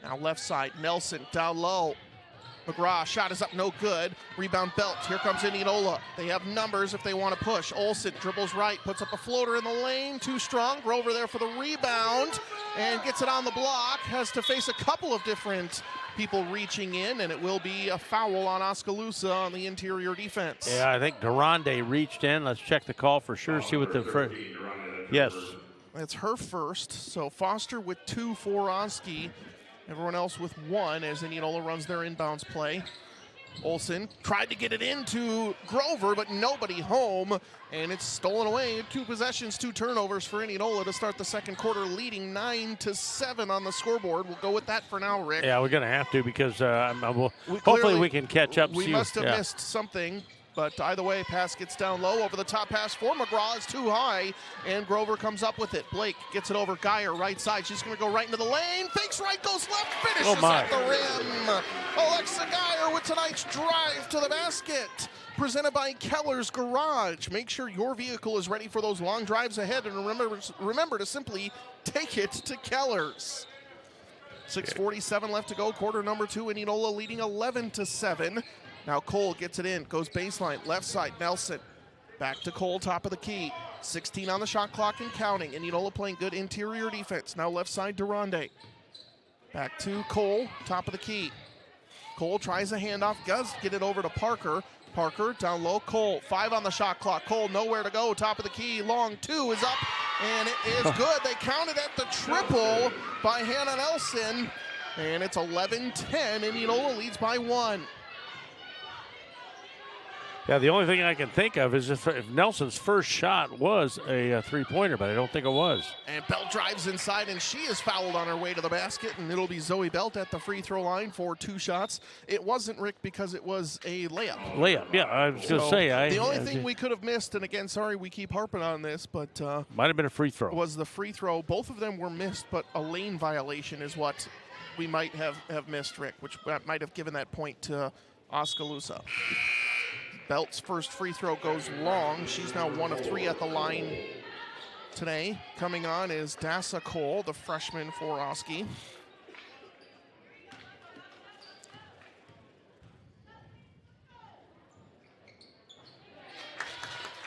[SPEAKER 2] Now left side, Nelson down low. McGraw, shot is up, no good. Rebound Belt, here comes Indianola. They have numbers if they want to push. Olsen dribbles right, puts up a floater in the lane, too strong. Grover there for the rebound, and gets it on the block. Has to face a couple of different people reaching in, and it will be a foul on Oskaloosa on the interior defense.
[SPEAKER 1] Yeah, I think Durande reached in. Let's check the call for sure, see what the yes.
[SPEAKER 2] It's her first, so Foster with 2 for Oski. Everyone else with 1 as Indianola runs their inbounds play. Olsen tried to get it into Grover, but nobody home, and it's stolen away. 2 possessions, 2 turnovers for Indianola to start the second quarter, leading 9-7 on the scoreboard. We'll go with that for now, Rick.
[SPEAKER 1] Yeah, we're going to have to because hopefully we can catch up.
[SPEAKER 2] We must have missed something. But either way, pass gets down low. Over the top pass for McGraw is too high, and Grover comes up with it. Blake gets it over Geyer, right side. She's going to go right into the lane. Fakes right, goes left, finishes at the rim. Alexa Geyer with tonight's drive to the basket. Presented by Keller's Garage. Make sure your vehicle is ready for those long drives ahead, and remember to simply take it to Keller's. 6:47 left to go, quarter number 2, Indianola leading 11-7. Now Cole gets it in, goes baseline, left side, Nelson. Back to Cole, top of the key. 16 on the shot clock and counting. Indianola playing good interior defense. Now left side, Durande. Back to Cole, top of the key. Cole tries a handoff, does get it over to Parker. Parker down low, Cole, 5 on the shot clock. Cole nowhere to go, top of the key, long 2 is up, and it is good. They counted at the triple by Hannah Nelson, and it's 11-10. Indianola leads by 1.
[SPEAKER 1] Yeah, the only thing I can think of is if Nelson's first shot was a three-pointer, but I don't think it was.
[SPEAKER 2] And Belt drives inside, and she is fouled on her way to the basket, and it'll be Zoe Belt at the free throw line for 2 shots. It wasn't, Rick, because it was a layup.
[SPEAKER 1] Layup, yeah, I was going to say.
[SPEAKER 2] The only thing we could have missed, and again, sorry we keep harping on this, but
[SPEAKER 1] might have been a free throw.
[SPEAKER 2] Was the free throw. Both of them were missed, but a lane violation is what we might have missed, Rick, which might have given that point to Oskaloosa. Belt's first free throw goes long. She's now 1 of 3 at the line today. Coming on is Dassa Cole, the freshman for Oski.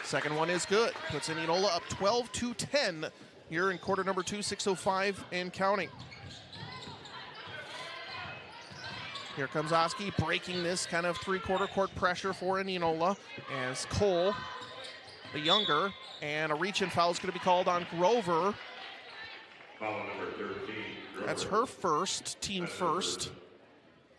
[SPEAKER 2] Second one is good. Puts Indianola up 12-10 here in quarter number 2, 6:05 and counting. Here comes Oski breaking this kind of three-quarter court pressure for Indianola as Cole, the younger, and a reach-in foul is going to be called on Grover.
[SPEAKER 15] Foul number 13.
[SPEAKER 2] That's her first, team first.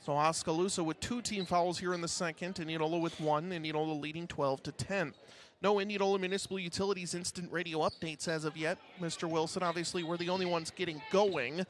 [SPEAKER 2] So Oskaloosa with 2 team fouls here in the second, Indianola with 1, Indianola leading 12-10. No Indianola Municipal Utilities instant radio updates as of yet. Mr. Wilson, obviously, we're the only ones getting going.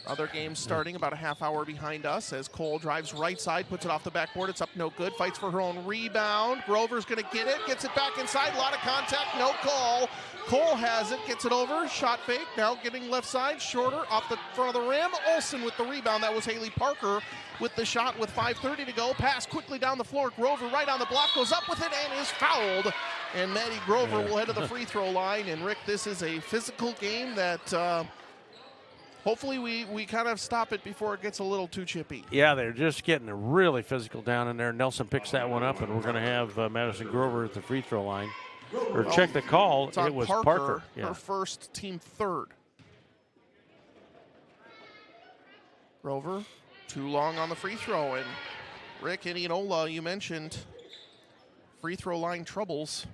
[SPEAKER 2] Other games starting about a half hour behind us as Cole drives right side, puts it off the backboard. It's up no good, fights for her own rebound. Grover's going to get it, gets it back inside. A lot of contact, no call. Cole has it, gets it over, shot fake. Now getting left side, shorter, off the front of the rim. Olsen with the rebound. That was Haley Parker with the shot with 5:30 to go. Pass quickly down the floor. Grover right on the block, goes up with it and is fouled. And Maddie Grover will head to the free throw line. And Rick, this is a physical game that hopefully we kind of stop it before it gets a little too chippy.
[SPEAKER 1] Yeah, they're just getting really physical down in there. Nelson picks that one up, and we're going to have Madison Grover at the free throw line. Or check the call. It was Parker. Yeah.
[SPEAKER 2] Her first, team third. Grover, too long on the free throw. And Rick, Indianola, you mentioned free throw line troubles.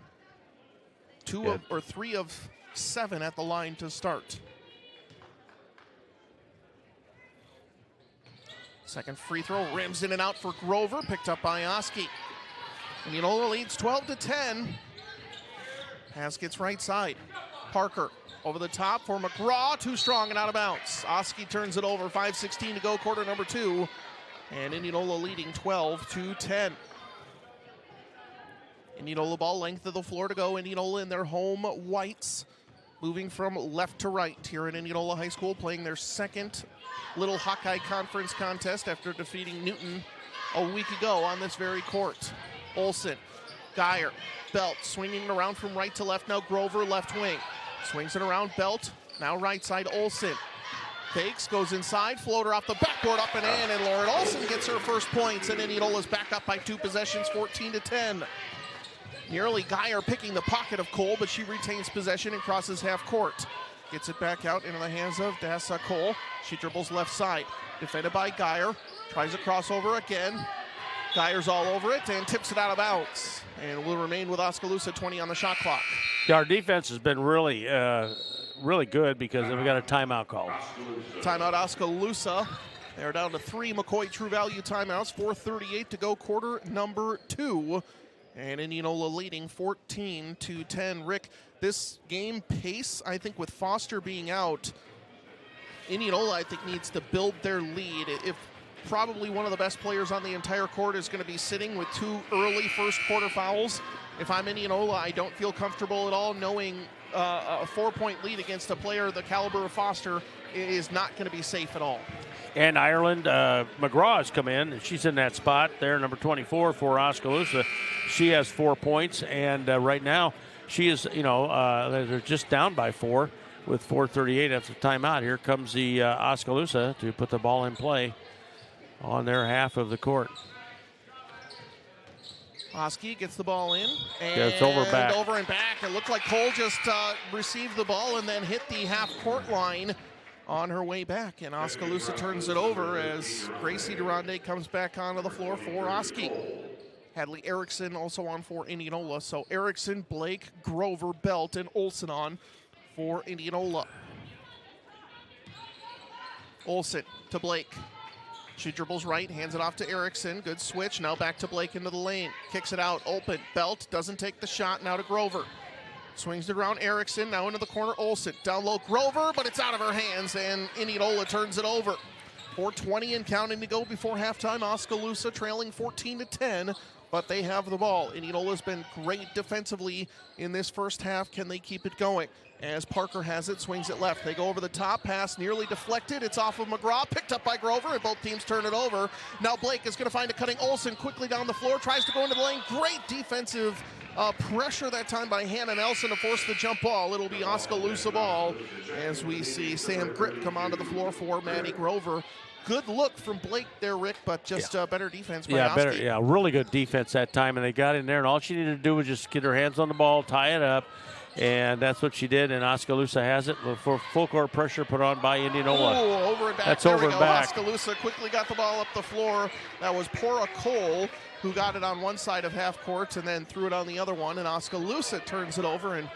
[SPEAKER 2] 3 of 7 at the line to start. Second free throw, rims in and out for Grover, picked up by Oski. Indianola leads 12-10. Pass gets right side. Parker over the top for McGraw, too strong and out of bounds. Oski turns it over, 5:16 to go, quarter number 2. And Indianola leading 12-10. Indianola ball, length of the floor to go. Indianola in their home whites, moving from left to right here in Indianola High School, playing their second Little Hawkeye Conference contest after defeating Newton a week ago on this very court. Olsen, Geyer, Belt swinging it around from right to left. Now Grover, left wing. Swings it around, Belt. Now right side, Olsen. Fakes, goes inside, floater off the backboard, up and in, and Lauren Olsen gets her first points, and Indianola's back up by 2 possessions, 14-10. Nearly Geyer picking the pocket of Cole, but she retains possession and crosses half court. Gets it back out into the hands of Dassa Cole. She dribbles left side. Defended by Geyer. Tries a crossover again. Geyer's all over it and tips it out of bounds. And will remain with Oskaloosa, 20 on the shot clock.
[SPEAKER 1] Yeah, our defense has been really good because we got a timeout call.
[SPEAKER 2] Timeout Oskaloosa. They're down to 3 McCoy True Value timeouts. 4:38 to go, quarter number 2. And Indianola leading 14-10. Rick, this game pace, I think with Foster being out, Indianola, I think, needs to build their lead. If probably one of the best players on the entire court, is going to be sitting with 2 early first quarter fouls. If I'm Indianola, I don't feel comfortable at all knowing a 4-point lead against a player the caliber of Foster is not going to be safe at all.
[SPEAKER 1] And Ireland, McGraw has come in, and she's in that spot there, number 24 for Oskaloosa. She has 4 points, and right now she is, they're just down by 4 with 4:38 after timeout. Here comes the Oskaloosa to put the ball in play on their half of the court.
[SPEAKER 2] Oski gets the ball in, and
[SPEAKER 1] it's over
[SPEAKER 2] and back. It looked like Cole just received the ball and then hit the half-court line on her way back, and Oskaloosa turns it over as Gracie Durande comes back onto the floor for Oski. Hadley Erickson also on for Indianola. So Erickson, Blake, Grover, Belt, and Olsen on for Indianola. Olsen to Blake. She dribbles right, hands it off to Erickson. Good switch. Now back to Blake into the lane. Kicks it out. Open. Belt doesn't take the shot. Now to Grover. Swings it around Erickson. Now into the corner. Olsen. Down low. Grover, but it's out of her hands, and Indianola turns it over. 4:20 and counting to go before halftime. Oskaloosa trailing 14-10, but they have the ball. Indianola's been great defensively in this first half. Can they keep it going? As Parker has it, swings it left. They go over the top, pass nearly deflected. It's off of McGraw, picked up by Grover, and both teams turn it over. Now Blake is going to find a cutting Olsen quickly down the floor, tries to go into the lane. Great defensive pressure that time by Hannah Nelson to force the jump ball. It'll be Oskaloosa ball as we see Sam Grip come onto the floor for Maddie Grover. Good look from Blake there, Rick, but just better defense by Oski.
[SPEAKER 1] Really good defense that time, and they got in there, and all she needed to do was just get her hands on the ball, tie it up, and that's what she did, and Oskaloosa has it for full court pressure put on by Indianola.
[SPEAKER 2] Oh, over and back.
[SPEAKER 1] That's
[SPEAKER 2] there
[SPEAKER 1] over
[SPEAKER 2] we
[SPEAKER 1] and
[SPEAKER 2] go.
[SPEAKER 1] back.
[SPEAKER 2] Oskaloosa quickly got the ball up the floor. That was Pora Cole, who got it on one side of half court and then threw it on the other one, and Oskaloosa turns it over. And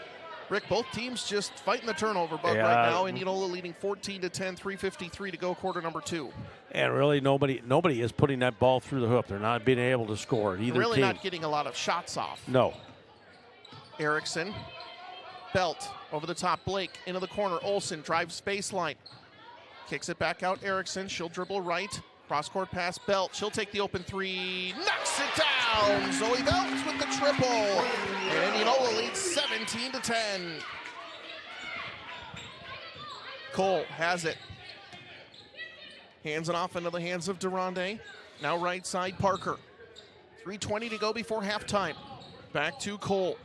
[SPEAKER 2] Rick, both teams just fighting the turnover bug right now. Indianola leading 14-10, 3:53 to go, quarter number 2.
[SPEAKER 1] And really, nobody is putting that ball through the hoop. They're not being able to score. Either
[SPEAKER 2] really
[SPEAKER 1] team.
[SPEAKER 2] Not getting a lot of shots off.
[SPEAKER 1] No.
[SPEAKER 2] Erickson, Belt over the top. Blake into the corner. Olsen drives baseline, kicks it back out. Erickson, she'll dribble right. Cross-court pass, Belt. She'll take the open three. Knocks it down. Zoe Belt with the triple. And Indianola leads 17-10. Cole has it. Hands it off into the hands of Durande. Now right side, Parker. 3:20 to go before halftime. Back to Cole.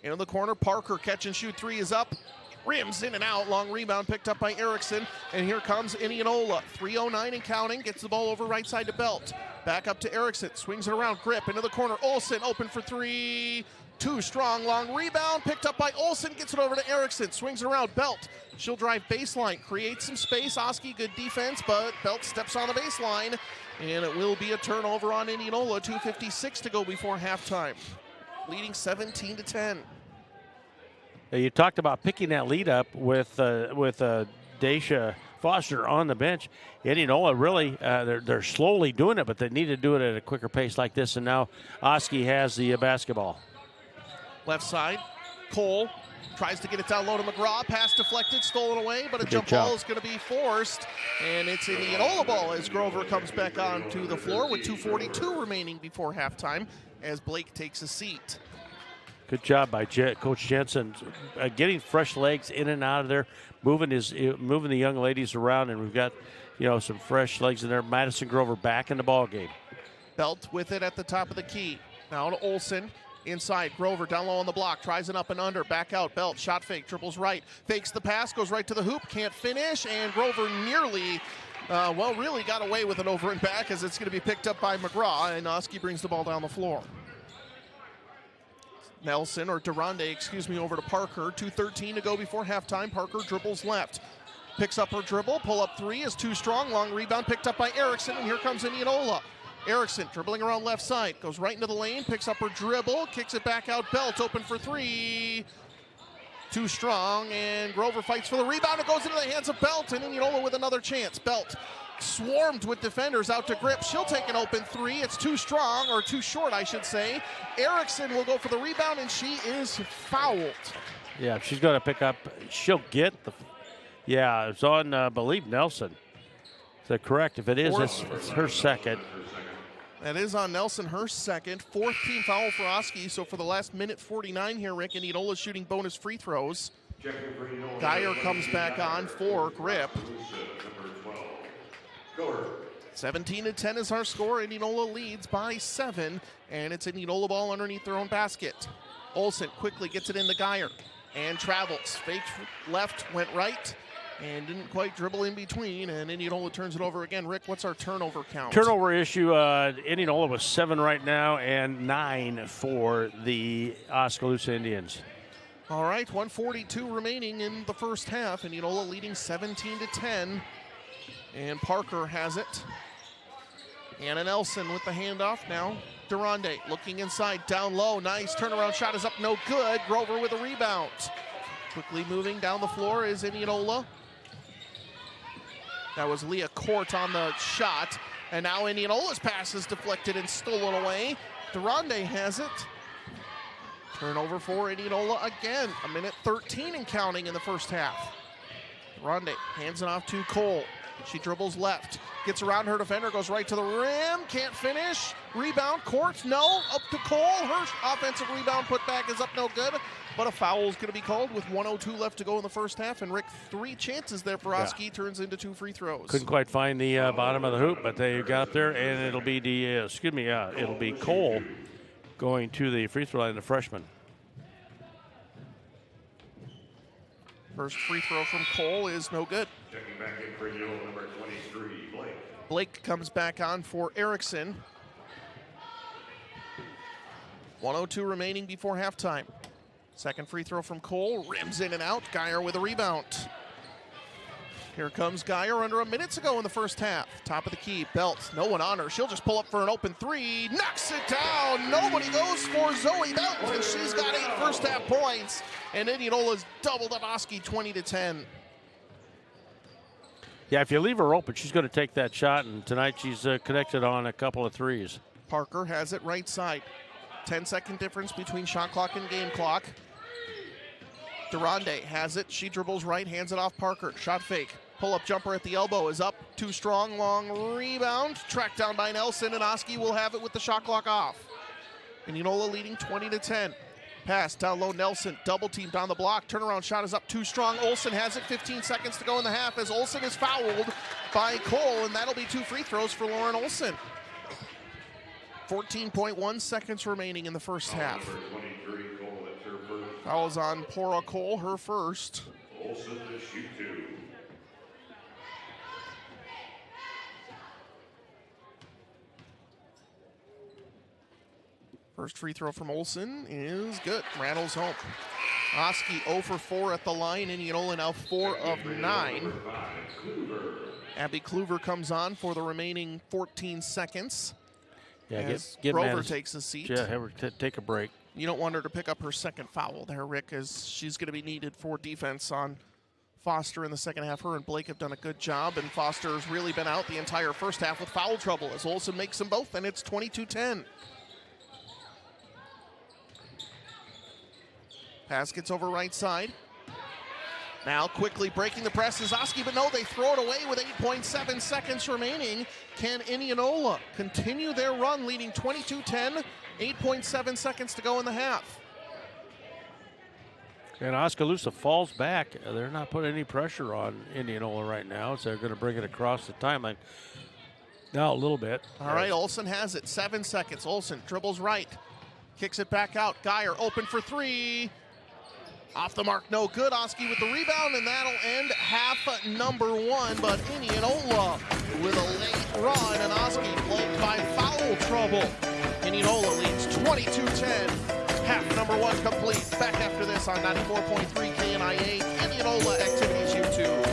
[SPEAKER 2] Into the corner, Parker, catch and shoot three is up. Rims in and out, long rebound picked up by Erickson. And here comes Indianola, 3:09 and counting, gets the ball over right side to Belt. Back up to Erickson, swings it around, Grip into the corner. Olsen open for three. Too strong, long rebound, picked up by Olsen, gets it over to Erickson, swings it around, Belt. She'll drive baseline, creates some space. Oski, good defense, but Belt steps on the baseline. And it will be a turnover on Indianola, 2:56 to go before halftime. Leading 17-10.
[SPEAKER 1] You talked about picking that lead up with Daisha Foster on the bench. Indianola really, they're slowly doing it, but they need to do it at a quicker pace like this. And now Oski has the basketball.
[SPEAKER 2] Left side, Cole tries to get it down low to McGraw. Pass deflected, stolen away, but a jump ball is going to be forced. And it's Indianola ball as Grover comes back onto the floor with 2:42 remaining before halftime as Blake takes a seat.
[SPEAKER 1] Good job by Coach Jensen, getting fresh legs in and out of there, moving the young ladies around, and we've got some fresh legs in there. Madison Grover back in the ball game.
[SPEAKER 2] Belt with it at the top of the key. Now to Olsen. Inside, Grover down low on the block, tries it up and under, back out, Belt, shot fake, dribbles right, fakes the pass, goes right to the hoop, can't finish, and Grover nearly, really got away with it over and back as it's going to be picked up by McGraw, and Oski brings the ball down the floor. Nelson, or Durande, over to Parker, 2:13 to go before halftime. Parker dribbles left, picks up her dribble, pull up three is too strong, long rebound picked up by Erickson, and here comes Indianola. Erickson dribbling around left side, goes right into the lane, picks up her dribble, kicks it back out. Belt open for three. Too strong, and Grover fights for the rebound. It goes into the hands of Belt, and Indianola with another chance. Belt swarmed with defenders out to Grip. She'll take an open three. It's too strong, or too short, I should say. Erickson will go for the rebound, and she is fouled.
[SPEAKER 1] Yeah, she's going to pick up. She'll get the. Yeah, it's on, I believe, Nelson. Is that correct? If it is, it's her second.
[SPEAKER 2] That is on Nelson, her second. Fourth team foul for Oski. So for the last minute 49 here, Rick, Indianola shooting bonus free throws. Geyer comes back on for Grip. 17-10 is our score. Indianola leads by 7, and it's Indianola ball underneath their own basket. Olsen quickly gets it into Geyer and travels. Fake left, went right, and didn't quite dribble in between, and Indianola turns it over again. Rick, what's our turnover count?
[SPEAKER 1] Turnover issue, Indianola was 7 right now and 9 for the Oskaloosa Indians.
[SPEAKER 2] All right, 1:42 remaining in the first half. Indianola leading 17-10, and Parker has it. Anna Nelson with the handoff now. Durande looking inside, down low, nice turnaround shot is up, no good. Grover with a rebound. Quickly moving down the floor is Indianola. That was Leah Court on the shot, and now Indianola's pass is deflected and stolen away. Durande has it. Turnover for Indianola again. A minute 13 and counting in the first half. Durande hands it off to Cole. She dribbles left, gets around her defender, goes right to the rim, can't finish. Rebound, Court, no, up to Cole. Her offensive rebound put back is up, no good. But a foul is going to be called with 1:02 left to go in the first half. And Rick, 3 chances there for Oski, turns into 2 free throws.
[SPEAKER 1] Couldn't quite find the bottom of the hoop, but they got up there, and it'll be it'll be Cole going to the free throw line, the freshman.
[SPEAKER 2] First free throw from Cole is no good.
[SPEAKER 15] Checking back in for Indianola, number 23, Blake.
[SPEAKER 2] Blake comes back on for Erickson. 1:02 remaining before halftime. Second free throw from Cole, rims in and out. Geyer with a rebound. Here comes Geyer under a minute to go in the first half. Top of the key, Belt, no one on her. She'll just pull up for an open 3, knocks it down. Nobody goes for Zoe Belt, and she's got 8 first half points. And Indianola's doubled up Oski 20-10.
[SPEAKER 1] Yeah, if you leave her open, she's going to take that shot, and tonight she's connected on a couple of threes.
[SPEAKER 2] Parker has it right side. 10-second difference between shot clock and game clock. Durande has it. She dribbles right, hands it off Parker. Shot fake. Pull-up jumper at the elbow is up. Too strong, long rebound. Tracked down by Nelson, and Oski will have it with the shot clock off. Indianola leading 20-10. Pass down low, Nelson, double teamed on the block. Turnaround shot is up, too strong. Olsen has it, 15 seconds to go in the half as Olsen is fouled by Cole, and that'll be 2 free throws for Lauren Olsen. 14.1 seconds remaining in the first half. Fouls on Pora Cole, her first.
[SPEAKER 15] Olsen to shoot 2.
[SPEAKER 2] First free throw from Olsen is good. Rattles home. Oski 0 for 4 at the line. Indianola now 4 of 9. Abby Kluver comes on for the remaining 14 seconds.
[SPEAKER 1] Yeah,
[SPEAKER 2] get Grover takes a seat.
[SPEAKER 1] Yeah, have her take a break.
[SPEAKER 2] You don't want her to pick up her second foul there, Rick, as she's going to be needed for defense on Foster in the second half. Her and Blake have done a good job, and Foster's really been out the entire first half with foul trouble as Olsen makes them both, and it's 22-10. Pass gets over right side. Now quickly breaking the press is Oski, but no, they throw it away with 8.7 seconds remaining. Can Indianola continue their run leading 22-10? 8.7 seconds to go in the half.
[SPEAKER 1] And Oskaloosa falls back. They're not putting any pressure on Indianola right now, so they're going to bring it across the timeline. Now a little bit.
[SPEAKER 2] All right, Olsen has it. 7 seconds. Olsen dribbles right. Kicks it back out. Geyer open for 3. Off the mark, no good. Oski with the rebound, and that'll end half number 1. But Indianola with a late run, and Oski plagued by foul trouble. Indianola leads 22-10. Half number 1 complete. Back after this on 94.3 KNIA, Indianola Activities YouTube.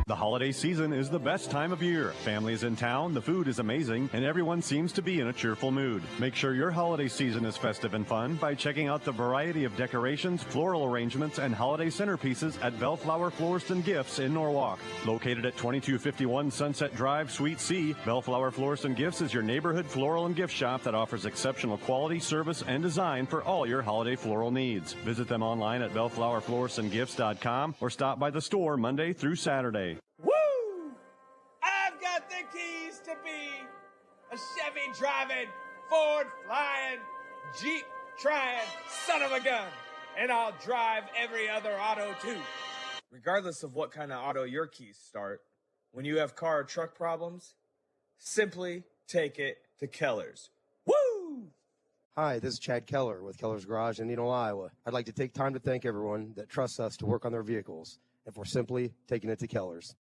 [SPEAKER 11] The holiday season is the best time of year. Families in town, the food is amazing, and everyone seems to be in a cheerful mood. Make sure your holiday season is festive and fun by checking out the variety of decorations, floral arrangements, and holiday centerpieces at Bellflower Florist and Gifts in Norwalk. Located at 2251 Sunset Drive, Suite C, Bellflower Florist and Gifts is your neighborhood floral and gift shop that offers exceptional quality, service, and design for all your holiday floral needs. Visit them online at bellflowerfloristandgifts.com or stop by the store Monday through Saturday.
[SPEAKER 16] Woo! I've got the keys to be a Chevy driving, Ford flying, Jeep trying son of a gun. And I'll drive every other auto too. Regardless of what kind of auto your keys start, when you have car or truck problems, simply take it to Keller's. Woo!
[SPEAKER 17] Hi, this is Chad Keller with Keller's Garage in Indianola, Iowa. I'd like to take time to thank everyone that trusts us to work on their vehicles, and for simply taking it to Keller's.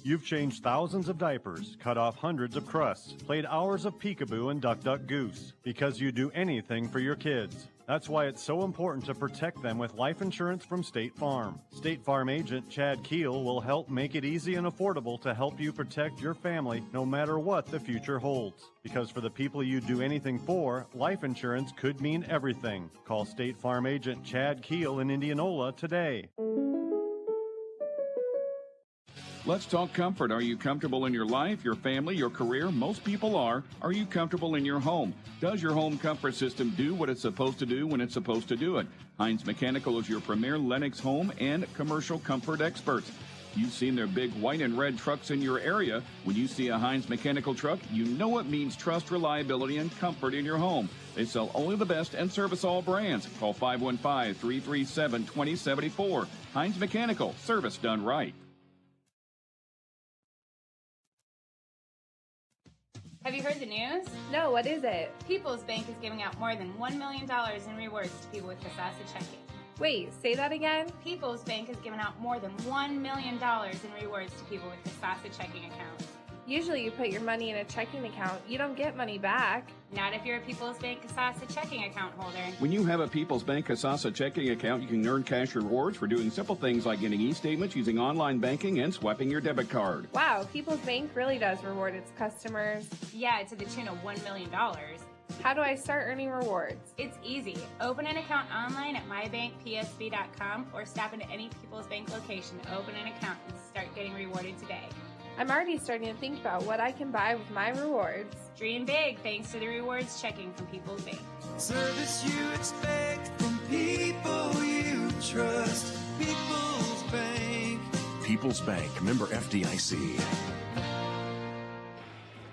[SPEAKER 11] You've changed thousands of diapers, cut off hundreds of crusts, played hours of peekaboo and duck duck goose, because you do anything for your kids. That's why it's so important to protect them with life insurance from State Farm. State Farm agent Chad Keel will help make it easy and affordable to help you protect your family no matter what the future holds. Because for the people you do anything for, life insurance could mean everything. Call State Farm agent Chad Keel in Indianola today.
[SPEAKER 8] Let's talk comfort. Are you comfortable in your life, your family, your career? Most people are. Are you comfortable in your home? Does your home comfort system do what it's supposed to do when it's supposed to do it? Heinz Mechanical is your premier Lennox home and commercial comfort experts. You've seen their big white and red trucks in your area. When you see a Heinz Mechanical truck, you know it means trust, reliability, and comfort in your home. They sell only the best and service all brands. Call 515-337-2074. Heinz Mechanical, service done right.
[SPEAKER 6] Have you heard the news?
[SPEAKER 7] No, what is it?
[SPEAKER 6] People's Bank is giving out more than $1 million in rewards to people with Kasasa checking.
[SPEAKER 7] Wait, say that again?
[SPEAKER 6] People's Bank is giving out more than $1 million in rewards to people with Kasasa checking accounts.
[SPEAKER 7] Usually you put your money in a checking account. You don't get money back.
[SPEAKER 6] Not if you're a People's Bank Kasasa checking account holder.
[SPEAKER 8] When you have a People's Bank Kasasa checking account, you can earn cash rewards for doing simple things like getting e-statements, using online banking, and swiping your debit card.
[SPEAKER 7] Wow, People's Bank really does reward its customers.
[SPEAKER 6] Yeah, to the tune of $1 million.
[SPEAKER 7] How do I start earning rewards?
[SPEAKER 6] It's easy. Open an account online at mybankpsb.com or stop into any People's Bank location to open an account and start getting rewarded today.
[SPEAKER 7] I'm already starting to think about what I can buy with my rewards.
[SPEAKER 6] Dream big thanks to the rewards checking from People's Bank.
[SPEAKER 18] Service you expect from people you trust. People's Bank.
[SPEAKER 10] People's Bank, member FDIC.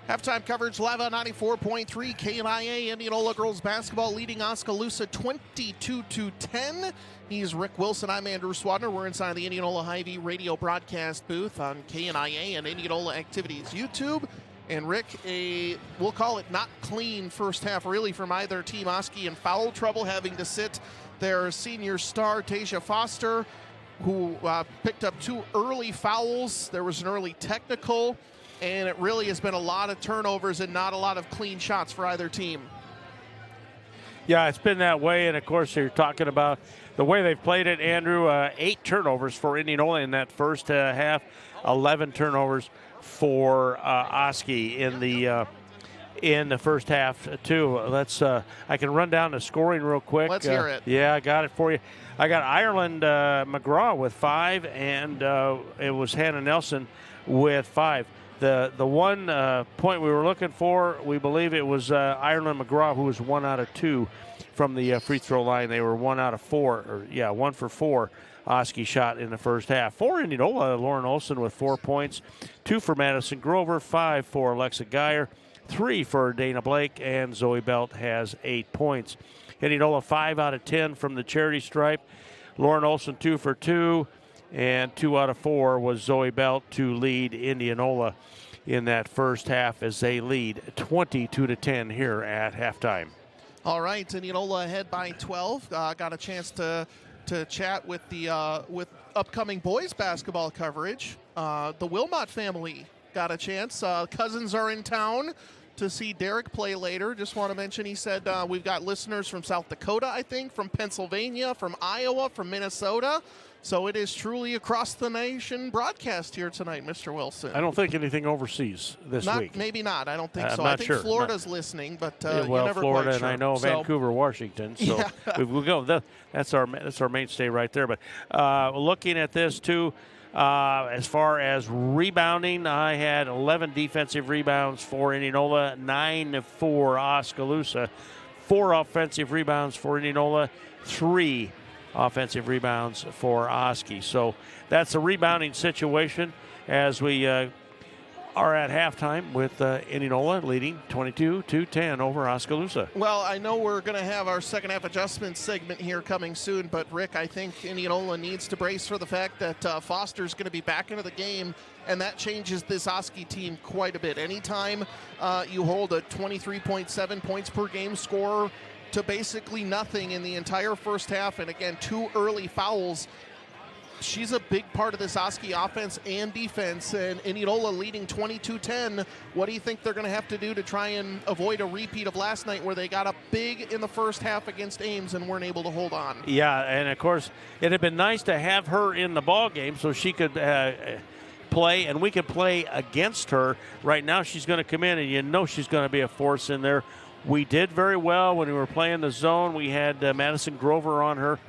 [SPEAKER 2] Halftime coverage live on 94.3 KNIA. Indianola girls basketball leading Oskaloosa 22-10. He's Rick Wilson. I'm Andrew Swadner. We're inside the Indianola Hy-Vee radio broadcast booth on KNIA and Indianola Activities YouTube. And Rick, we'll call it not clean first half really from either team. Oski in foul trouble, having to sit their senior star, Tasia Foster, who picked up 2 early fouls. There was an early technical. And it really has been a lot of turnovers and not a lot of clean shots for either team.
[SPEAKER 1] Yeah, it's been that way. And, of course, you're talking about the way they've played it, Andrew. 8 turnovers for Indianola in that first half, 11 turnovers for Oski in the first half, too. I can run down the scoring real quick.
[SPEAKER 2] Let's hear it.
[SPEAKER 1] Yeah, I got it for you. I got Ireland McGraw with 5, and it was Hannah Nelson with 5. The one point we were looking for, we believe it was Ireland McGraw, who was 1 out of 2 from the free throw line. They were 1 out of 4, 1 for 4. Oski shot in the first half. For Indianola, Lauren Olson with 4 points, 2 for Madison Grover, 5 for Alexa Geyer, 3 for Dana Blake, and Zoe Belt has 8 points. Indianola 5 out of 10 from the charity stripe. Lauren Olson 2 for 2. And 2 out of 4 was Zoe Belt to lead Indianola in that first half as they lead 22-10 here at halftime.
[SPEAKER 2] All right, Indianola ahead by 12. Got a chance to chat with the with upcoming boys basketball coverage. The Wilmot family got a chance. Cousins are in town. to see Derek play later. Just want to mention, he said we've got listeners from South Dakota, I think, from Pennsylvania, from Iowa, from Minnesota. So it is truly across the nation broadcast here tonight, Mr. Wilson.
[SPEAKER 1] I don't think anything overseas this week.
[SPEAKER 2] Maybe not. I don't think so.
[SPEAKER 1] I'm not
[SPEAKER 2] I think
[SPEAKER 1] sure.
[SPEAKER 2] Florida's listening, but
[SPEAKER 1] well,
[SPEAKER 2] you're never
[SPEAKER 1] Florida,
[SPEAKER 2] quite sure.
[SPEAKER 1] and I know Vancouver, Washington. So
[SPEAKER 2] Yeah.
[SPEAKER 1] we go. That's our mainstay right there. But looking at this too, as far as rebounding, I had 11 defensive rebounds for Indianola, 9 for Oskaloosa, 4 offensive rebounds for Indianola, 3 offensive rebounds for Oski. So that's a rebounding situation as we are at halftime with Indianola leading 22-10 over Oskaloosa.
[SPEAKER 2] Well, I know we're going to have our second half adjustment segment here coming soon, but Rick, I think Indianola needs to brace for the fact that Foster's going to be back into the game, and that changes this Oski team quite a bit. Anytime you hold a 23.7 points per game score to basically nothing in the entire first half, and again, 2 early fouls, she's a big part of this Oski offense and defense, and Indianola leading 22-10. What do you think they're going to have to do to try and avoid a repeat of last night where they got up big in the first half against Ames and weren't able to hold on?
[SPEAKER 1] Yeah, and of course, it had been nice to have her in the ball game so she could play, and we could play against her. Right now, she's going to come in, and you know she's going to be a force in there. We did very well when we were playing the zone. We had Madison Grover on her,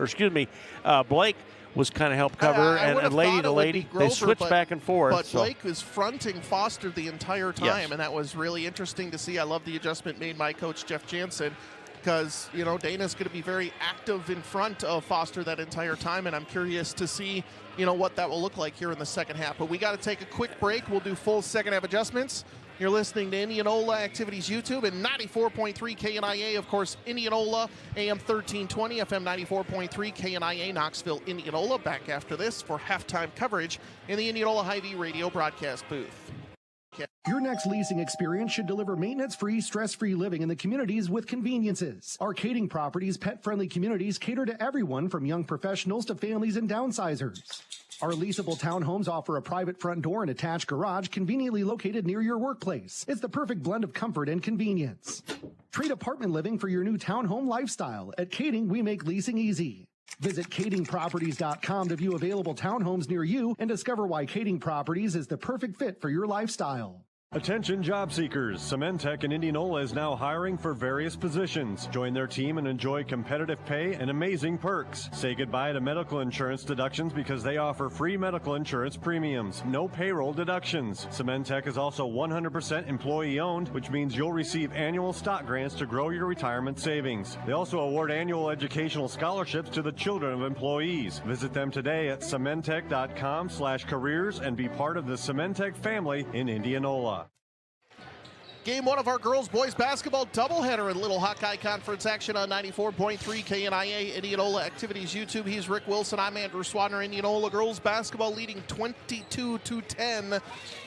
[SPEAKER 1] Blake was kind of help cover, and lady to lady. They switched back and forth.
[SPEAKER 2] But Blake was fronting Foster the entire time,
[SPEAKER 1] Yes.
[SPEAKER 2] and that was really interesting to see. I love the adjustment made by Coach Jeff Jansen because, you know, Dana's going to be very active in front of Foster that entire time, and I'm curious to see, you know, what that will look like here in the second half. But we got to take a quick break. We'll do full second half adjustments. You're listening to Indianola Activities YouTube and 94.3 KNIA, of course, Indianola, AM 1320, FM 94.3 KNIA, Knoxville, Indianola. Back after this for halftime coverage in the Indianola Hy-Vee radio broadcast booth.
[SPEAKER 4] Your next leasing experience should deliver maintenance-free, stress-free living in the communities with conveniences. Arcading Properties' pet-friendly communities cater to everyone from young professionals to families and downsizers. Our leasable townhomes offer a private front door and attached garage conveniently located near your workplace. It's the perfect blend of comfort and convenience. Trade apartment living for your new townhome lifestyle. At Kading, we make leasing easy. Visit kadingproperties.com to view available townhomes near you and discover why Kading Properties is the perfect fit for your lifestyle.
[SPEAKER 11] Attention job seekers, Cementech in Indianola is now hiring for various positions. Join their team and enjoy competitive pay and amazing perks. Say goodbye to medical insurance deductions because they offer free medical insurance premiums. No payroll deductions. Cementech is also 100% employee owned, which means you'll receive annual stock grants to grow your retirement savings. They also award annual educational scholarships to the children of employees. Visit them today at cementech.com/careers and be part of the Cementech family in Indianola.
[SPEAKER 2] Game 1 of our girls-boys basketball doubleheader in Little Hawkeye Conference action on 94.3 KNIA Indianola Activities YouTube. He's Rick Wilson. I'm Andrew Swadner. Indianola girls basketball leading 22-10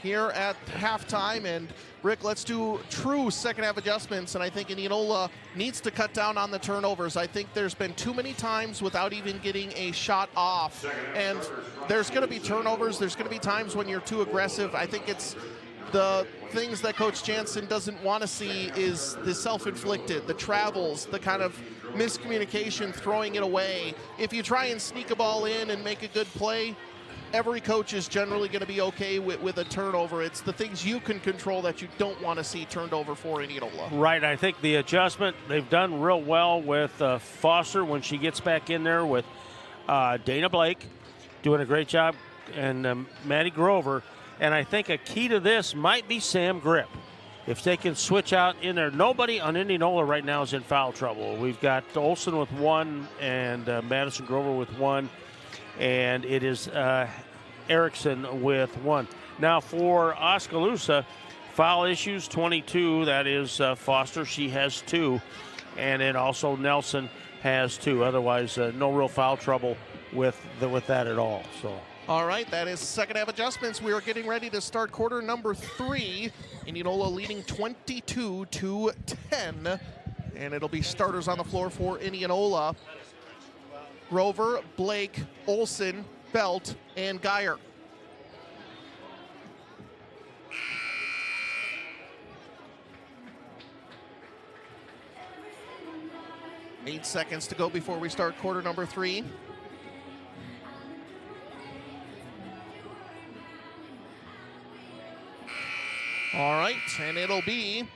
[SPEAKER 2] here at halftime. And Rick, let's do true second half adjustments, and I think Indianola needs to cut down on the turnovers. I think there's been too many times without even getting a shot off, and there's going to be turnovers. There's going to be times when you're too aggressive. I think it's the things that Coach Jansen doesn't want to see is the self-inflicted, the travels, the kind of miscommunication, throwing it away. If you try and sneak a ball in and make a good play, every coach is generally going to be okay with a turnover. It's the things you can control that you don't want to see turned over for Indianola.
[SPEAKER 1] Right. I think the adjustment, they've done real well with Foster when she gets back in there with Dana Blake doing a great job, and Maddie Grover. And I think a key to this might be Sam Grip. If they can switch out in there. Nobody on Indianola right now is in foul trouble. We've got Olsen with 1 and Madison Grover with 1. And it is Erickson with 1. Now for Oskaloosa, foul issues 22. That is Foster. She has 2. And then also Nelson has 2. Otherwise, no real foul trouble with that at all. So.
[SPEAKER 2] All right, that is second half adjustments. We are getting ready to start quarter number 3. Indianola leading 22-10. And it'll be starters on the floor for Indianola. Grover, Blake, Olsen, Belt, and Geyer. 8 seconds to go before we start quarter number 3. All right, and it'll be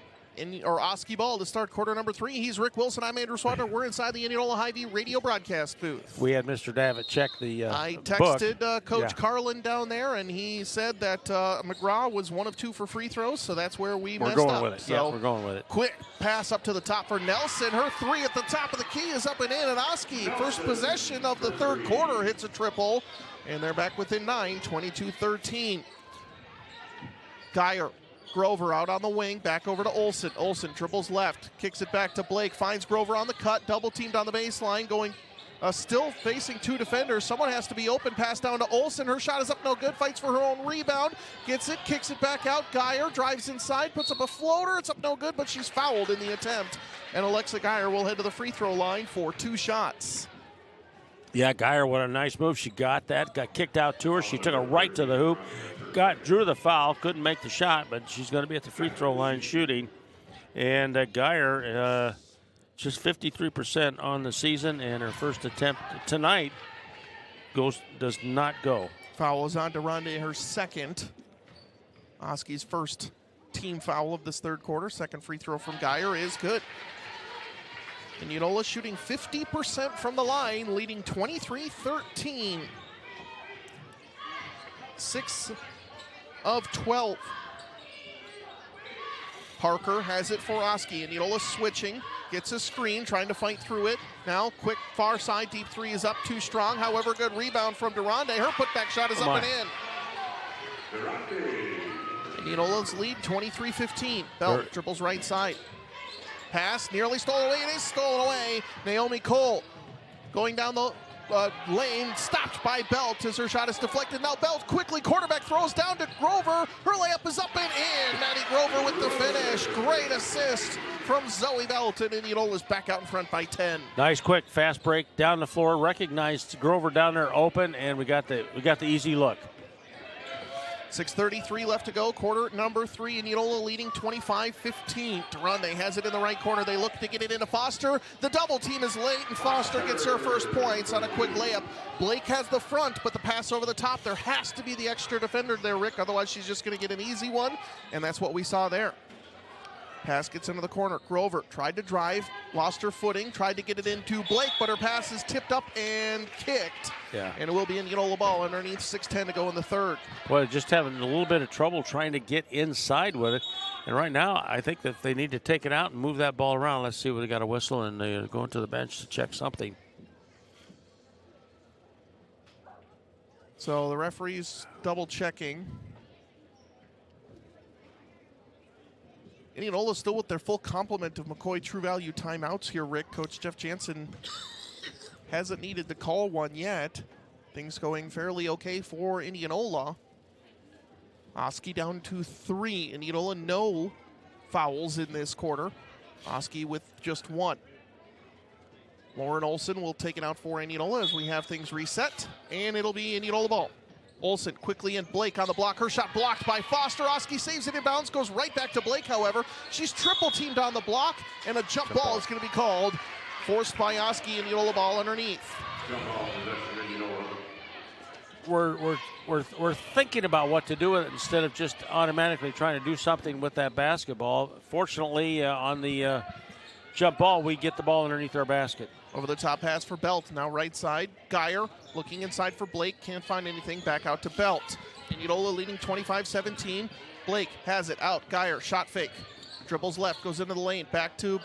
[SPEAKER 2] Oski ball to start quarter number 3. He's Rick Wilson. I'm Andrew Swatter. We're inside the Indianola Hy-Vee radio broadcast booth.
[SPEAKER 1] We had Mr. Davitt check the
[SPEAKER 2] I texted
[SPEAKER 1] book.
[SPEAKER 2] Coach Carlin down there, and he said that McGraw was 1 of 2 for free throws, so that's where we're
[SPEAKER 1] going
[SPEAKER 2] up.
[SPEAKER 1] with it.
[SPEAKER 2] So
[SPEAKER 1] yeah, we're going with it.
[SPEAKER 2] Quick pass up to the top for Nelson. Her 3 at the top of the key is up and in, and Oski, first possession of the third quarter, hits a triple, and they're back within 9, 22-13. Geyer. Grover out on the wing, back over to Olsen. Olsen dribbles left, kicks it back to Blake, finds Grover on the cut, double teamed on the baseline, going still facing 2 defenders. Someone has to be open, pass down to Olsen. Her shot is up, no good, fights for her own rebound, gets it, kicks it back out. Geyer drives inside, puts up a floater, it's up no good, but she's fouled in the attempt. And Alexa Geyer will head to the free throw line for 2 shots.
[SPEAKER 1] Yeah, Geyer, what a nice move. She got that, got kicked out to her. She took it right to the hoop, drew the foul, couldn't make the shot, but she's going to be at the free throw line shooting. And Geyer, just 53% on the season, and her first attempt tonight does not go.
[SPEAKER 2] Foul is on to Ronde, her second. Oski's first team foul of this third quarter. Second free throw from Geyer is good. And Indianola shooting 50% from the line, leading 23-13. 6 of 12. Parker has it for Oski. Indianola switching, gets a screen, trying to fight through it. Now, quick far side, deep 3 is up too strong. However, good rebound from Durande. Her putback shot is up and in. Indianola's lead, 23-15. Belt dribbles right side. Pass nearly stolen away. It is stolen away. Naomi Cole going down the lane, stopped by Belt as her shot is deflected. Now Belt quickly, quarterback throws down to Grover. Her layup is up and in. Maddie Grover with the finish. Great assist from Zoe Belt, and Indianola's back out in front by 10.
[SPEAKER 1] Nice, quick, fast break down the floor. Recognized Grover down there open, and we got the easy look.
[SPEAKER 2] 6:33 left to go, quarter number 3, Indianola leading 25-15. Durande has it in the right corner. They look to get it into Foster. The double team is late, and Foster gets her first points on a quick layup. Blake has the front, but the pass over the top. There has to be the extra defender there, Rick. Otherwise, she's just going to get an easy one, and that's what we saw there. Pass gets into the corner. Grover tried to drive, lost her footing, tried to get it into Blake, but her pass is tipped up and kicked.
[SPEAKER 1] Yeah.
[SPEAKER 2] And it will be Indianola ball underneath, 6:10 to go in the third.
[SPEAKER 1] Well, just having a little bit of trouble trying to get inside with it. And right now, I think that they need to take it out and move that ball around. Let's see what they got a whistle, and they're going to the bench to check something.
[SPEAKER 2] So the referee's double checking. Indianola still with their full complement of McCoy True Value timeouts here, Rick. Coach Jeff Jansen hasn't needed to call one yet. Things going fairly okay for Indianola. Oski down to 3. Indianola no fouls in this quarter. Oski with just 1. Lauren Olsen will take it out for Indianola as we have things reset, and it'll be Indianola ball. Olsen quickly and Blake on the block. Her shot blocked by Foster. Oski saves it in bounds, goes right back to Blake, however. She's triple teamed on the block, and a jump ball is going to be called. Forced by Oski, and Indianola ball underneath.
[SPEAKER 1] We're thinking about what to do with it instead of just automatically trying to do something with that basketball. Fortunately, on the jump ball, we get the ball underneath our basket.
[SPEAKER 2] Over the top pass for Belt. Now right side. Geyer looking inside for Blake. Can't find anything. Back out to Belt. Indianola leading 25-17. Blake has it out. Geyer, shot fake. Dribbles left, goes into the lane. Back to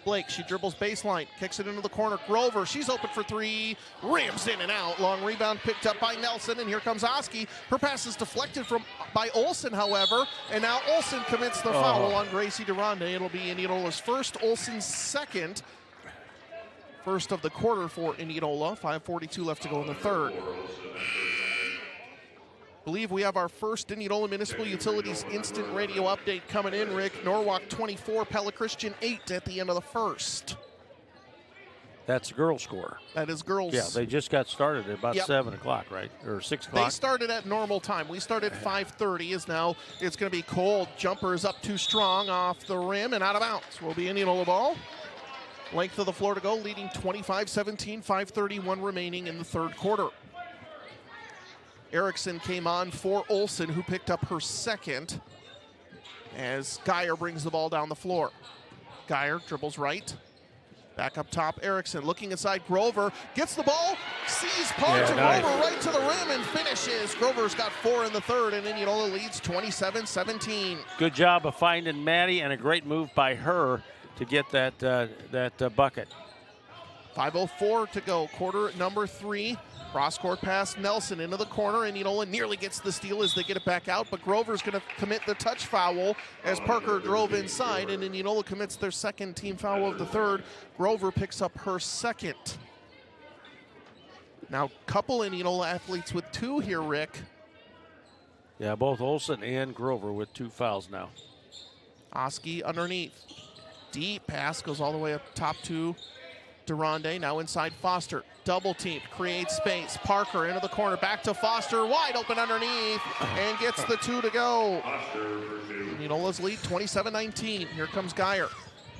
[SPEAKER 2] Blake. She dribbles baseline. Kicks it into the corner. Grover, she's open for 3. Rims in and out. Long rebound picked up by Nelson. And here comes Oski. Her pass is deflected by Olsen, however. And now Olsen commits the foul on Gracie Durande. It'll be Indianola's first, Olsen's second. First of the quarter for Indianola. 5:42 left to go in the third. Believe we have our first Indianola Municipal Utilities instant radio update coming in, Rick. Norwalk 24, Pella Christian 8 at the end of the first.
[SPEAKER 1] That's a girls' score.
[SPEAKER 2] That is girls.
[SPEAKER 1] Yeah, they just got started at about 7 o'clock, right? Or 6 o'clock.
[SPEAKER 2] They started at normal time. We started at 5:30. Is now it's going to be cold. Jumper is up too strong off the rim and out of bounds. Will be Indianola ball. Length of the floor to go, leading 25-17, 5:31 remaining in the third quarter. Erickson came on for Olsen, who picked up her second, as Geyer brings the ball down the floor. Geyer dribbles right. Back up top, Erickson looking inside. Grover gets the ball, sees Parks, and
[SPEAKER 1] nice.
[SPEAKER 2] Grover right to the rim and finishes. Grover's got 4 in the third, and Indianola leads 27-17.
[SPEAKER 1] Good job of finding Maddie, and a great move by her to get that bucket.
[SPEAKER 2] 5:04 to go, quarter number 3. Cross-court pass, Nelson into the corner, and Indianola nearly gets the steal as they get it back out, but Grover's going to commit the touch foul as Parker drove inside, and Indianola commits their second team foul of the third. Grover picks up her second. Now, couple Indianola athletes with 2 here, Rick.
[SPEAKER 1] Yeah, both Olsen and Grover with 2 fouls now.
[SPEAKER 2] Oski underneath. Deep pass goes all the way up top to Durande, now inside Foster. Double teamed, creates space. Parker into the corner, back to Foster, wide open underneath, and gets the 2 to go. Indianola's lead 27-19. Here comes Geyer.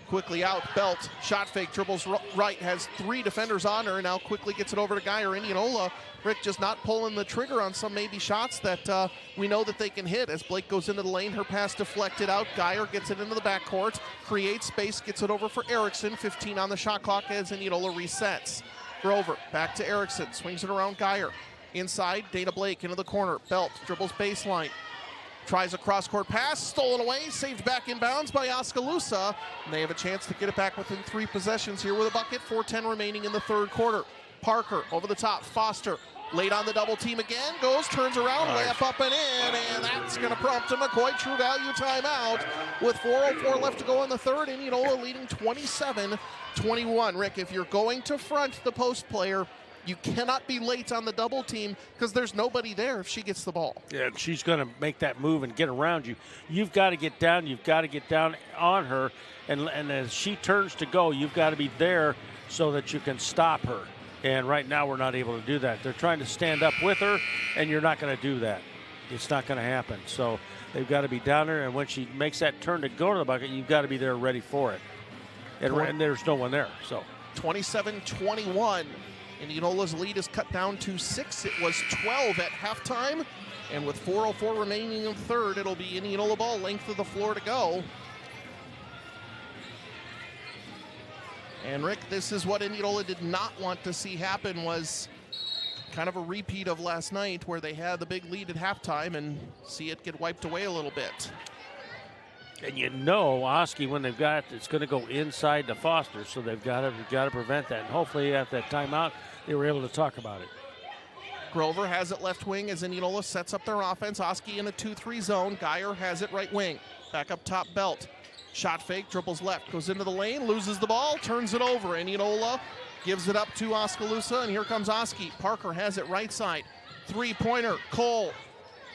[SPEAKER 2] Quickly out, Belt, shot fake, dribbles right, has 3 defenders on her, now quickly gets it over to Geyer. Indianola, Rick, just not pulling the trigger on some maybe shots that we know that they can hit. As Blake goes into the lane, her pass deflected out. Geyer gets it into the backcourt, creates space, gets it over for Erickson. 15 on the shot clock as Indianola resets. Grover back to Erickson, swings it around Geyer. Inside, Dana Blake into the corner. Belt dribbles baseline. Tries a cross-court pass, stolen away, saved back in bounds by Oskaloosa. And they have a chance to get it back within 3 possessions here with a bucket. 4:10 remaining in the third quarter. Parker over the top, Foster late on the double team again, goes, turns around, layup up and in, and that's going to prompt a McCoy True Value timeout with 4:04 left to go in the third. Indianola leading 27-21. Rick, if you're going to front the post player, you cannot be late on the double team because there's nobody there if she gets the ball.
[SPEAKER 1] Yeah, she's going to make that move and get around you. You've got to get down. You've got to get down on her. And as she turns to go, you've got to be there so that you can stop her. And right now we're not able to do that. They're trying to stand up with her, and you're not going to do that. It's not going to happen. So they've got to be down there, and when she makes that turn to go to the bucket, you've got to be there ready for it. And there's no one there. So
[SPEAKER 2] 27-21. Indianola's lead is cut down to 6. It was 12 at halftime. And with 4:04 remaining in the third, it'll be Indianola ball, length of the floor to go. And Rick, this is what Indianola did not want to see happen, was kind of a repeat of last night where they had the big lead at halftime and see it get wiped away a little bit.
[SPEAKER 1] And you know, Oski, when they've got it, it's going to go inside to Foster, so they've got to prevent that. And hopefully at that timeout, they were able to talk about it.
[SPEAKER 2] Grover has it left wing as Indianola sets up their offense. Oski in a 2-3 zone. Geyer has it right wing. Back up top, Belt. Shot fake, dribbles left, goes into the lane, loses the ball, turns it over. Indianola gives it up to Oskaloosa, and here comes Oski. Parker has it right side. 3-pointer, Cole.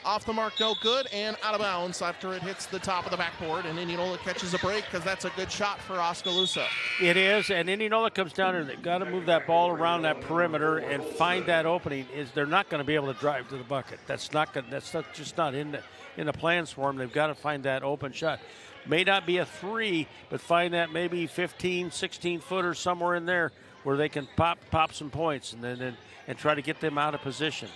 [SPEAKER 2] Off the mark, no good, and out of bounds after it hits the top of the backboard, and Indianola catches a break because that's a good shot for Oskaloosa.
[SPEAKER 1] It is, and Indianola comes down here. They've got to move that ball around that perimeter and find that opening. They're not going to be able to drive to the bucket. That's just not in the plans for them. They've got to find that open shot. May not be a 3, but find that maybe 15, 16-footer somewhere in there where they can pop some points and try to get them out of position.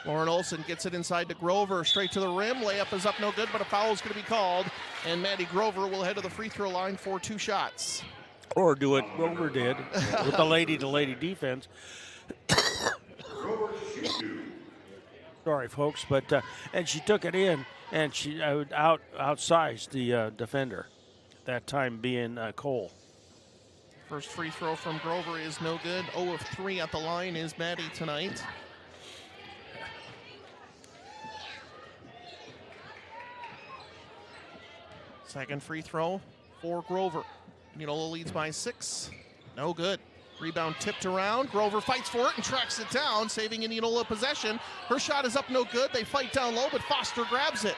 [SPEAKER 2] Lauren Olsen gets it inside to Grover, straight to the rim. Layup is up no good, but a foul is going to be called. And Maddie Grover will head to the free throw line for 2 shots.
[SPEAKER 1] Or do what Grover did with the lady-to-lady defense. Sorry, folks, but and she took it in, and she outsized the defender, that time being Cole.
[SPEAKER 2] First free throw from Grover is no good. 0 of 3 at the line is Maddie tonight. Second free throw for Grover. Indianola leads by 6. No good. Rebound tipped around. Grover fights for it and tracks it down, saving Indianola possession. Her shot is up no good. They fight down low, but Foster grabs it.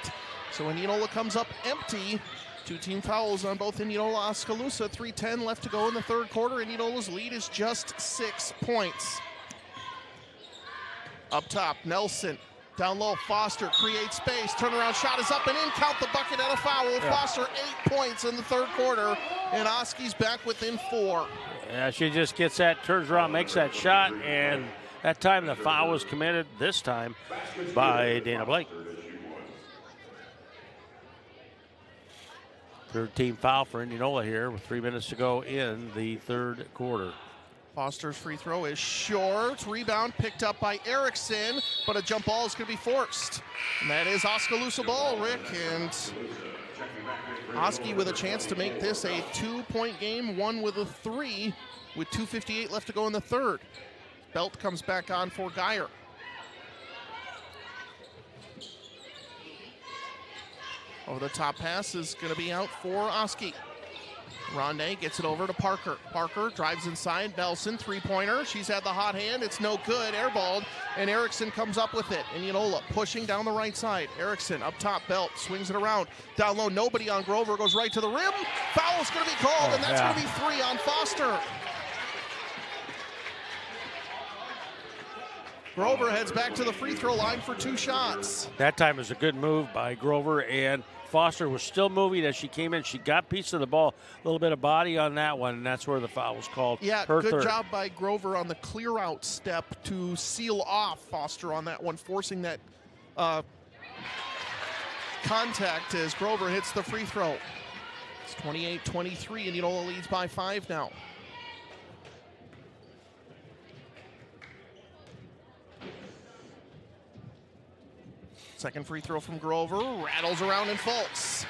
[SPEAKER 2] So Indianola comes up empty. 2 team fouls on both Indianola and Oskaloosa. 3:10 left to go in the third quarter. Indianola's lead is just 6 points. Up top, Nelson Down low, Foster creates space. Turnaround shot is up and in. Count the bucket and a foul.
[SPEAKER 1] Yeah.
[SPEAKER 2] Foster 8 points in the third quarter, and Oski's back within 4.
[SPEAKER 1] Yeah, she just gets that, turns around, makes that shot, and that time the foul was committed, this time by Dana Blake. Third team foul for Indianola here with 3 minutes to go in the third quarter.
[SPEAKER 2] Foster's free throw is short. Rebound picked up by Erickson, but a jump ball is going to be forced. And that is Oskaloosa ball, Rick. And Oski with a chance to make this a 2-point game, one with a 3, with 2:58 left to go in the third. Belt comes back on for Geyer. Over the top pass is going to be out for Oski. Ronde gets it over to Parker. Parker drives inside. Nelson, three-pointer. She's had the hot hand. It's no good. Airballed, and Erickson comes up with it. Indianola pushing down the right side. Erickson up top. Belt swings it around. Down low, nobody on Grover. Goes right to the rim. Foul's going to be called, and that's going to be 3 on Foster. Grover heads back to the free throw line for 2 shots.
[SPEAKER 1] That time was a good move by Grover, and Foster was still moving as she came in. She got a piece of the ball, a little bit of body on that one, and that's where the foul was called.
[SPEAKER 2] Yeah,
[SPEAKER 1] Her
[SPEAKER 2] good
[SPEAKER 1] third.
[SPEAKER 2] job by Grover on the clear-out step to seal off Foster on that one, forcing that contact as Grover hits the free throw. It's 28-23, and Indianola leads by 5 now. Second free throw from Grover, rattles around and falls.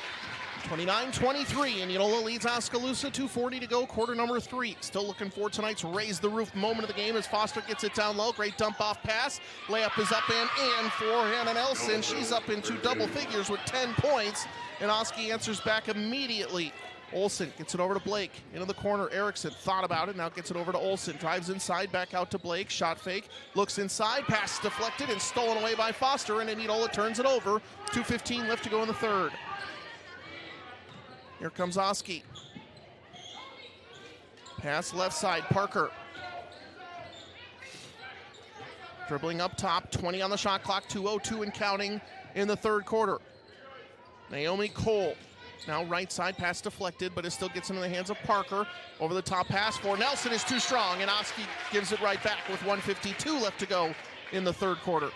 [SPEAKER 2] 29-23, Indianola leads Oskaloosa, 2:40 to go, quarter number 3. Still looking for tonight's raise the roof moment of the game as Foster gets it down low. Great dump off pass. Layup is up and in for Hannah Nelson. She's up into double figures with 10 points, and Oski answers back immediately. Olsen gets it over to Blake. Into the corner, Erickson thought about it, now gets it over to Olsen. Drives inside, back out to Blake. Shot fake, looks inside, pass deflected and stolen away by Foster, and Indianola turns it over. 2:15 left to go in the third. Here comes Oski. Pass left side, Parker. Dribbling up top, 20 on the shot clock, 2:02 and counting in the third quarter. Naomi Cole. Now right side, pass deflected, but it still gets into the hands of Parker. Over the top pass for Nelson is too strong, and Oski gives it right back with 1:52 left to go in the third quarter.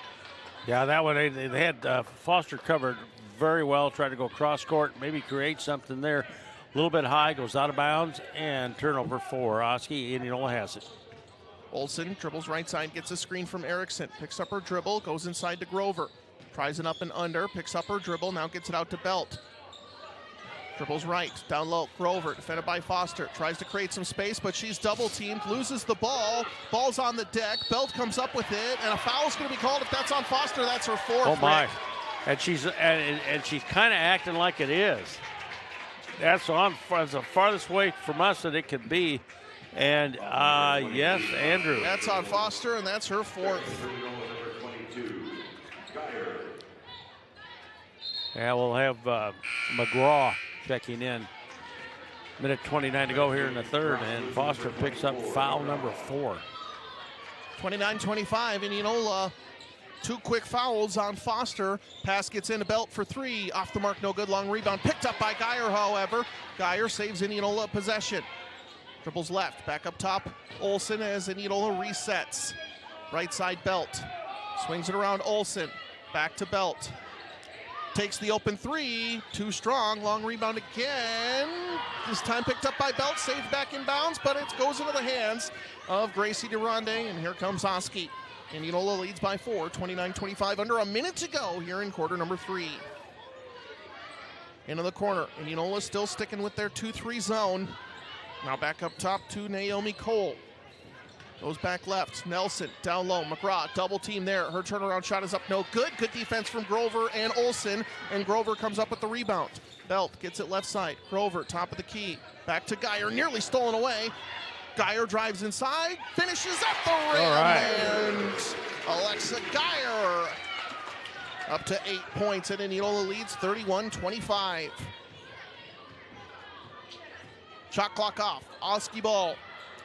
[SPEAKER 1] Yeah, that one, they had Foster covered very well, tried to go cross court, maybe create something there. A little bit high, goes out of bounds, and turnover for Oski. Indianola has it.
[SPEAKER 2] Olsen dribbles right side, gets a screen from Erickson, picks up her dribble, goes inside to Grover. Tries it up and under, picks up her dribble, now gets it out to Belt. Dribbles right, down low, Grover, defended by Foster. Tries to create some space, but she's double-teamed, loses the ball. Ball's on the deck, Belt comes up with it, and a foul's going to be called. If that's on Foster, that's her 4th.
[SPEAKER 1] Oh, my.
[SPEAKER 2] Rick.
[SPEAKER 1] And she's kind of acting like it is. That's the farthest way from us that it could be. And, yes, Andrew.
[SPEAKER 2] That's on Foster, and that's her 4th.
[SPEAKER 1] Yeah, we'll have McGraw checking in. Minute 29 to go here in the third, and Foster picks up foul number 4.
[SPEAKER 2] 29-25, Indianola. 2 quick fouls on Foster. Pass gets into Belt for 3. Off the mark, no good. Long rebound. Picked up by Geyer, however. Geyer saves Indianola possession. Dribbles left. Back up top. Olsen as Indianola resets. Right side, Belt. Swings it around Olsen. Back to Belt. Takes the open 3. Too strong. Long rebound again. This time picked up by Belt. Saved back in bounds, but it goes into the hands of Gracie DeRonde. And here comes Oski. Indianola leads by 4, 29-25, under a minute to go here in quarter number 3. Into the corner, Indianola still sticking with their 2-3 zone. Now back up top to Naomi Cole. Goes back left, Nelson down low, McGraw double team there. Her turnaround shot is up, no good. Good defense from Grover and Olsen, and Grover comes up with the rebound. Belt gets it left side, Grover top of the key. Back to Geyer, nearly stolen away. Geyer drives inside, finishes at the rim, and Alexa Geyer up to 8 points, and Indianola leads 31-25. Shot clock off, Oski ball,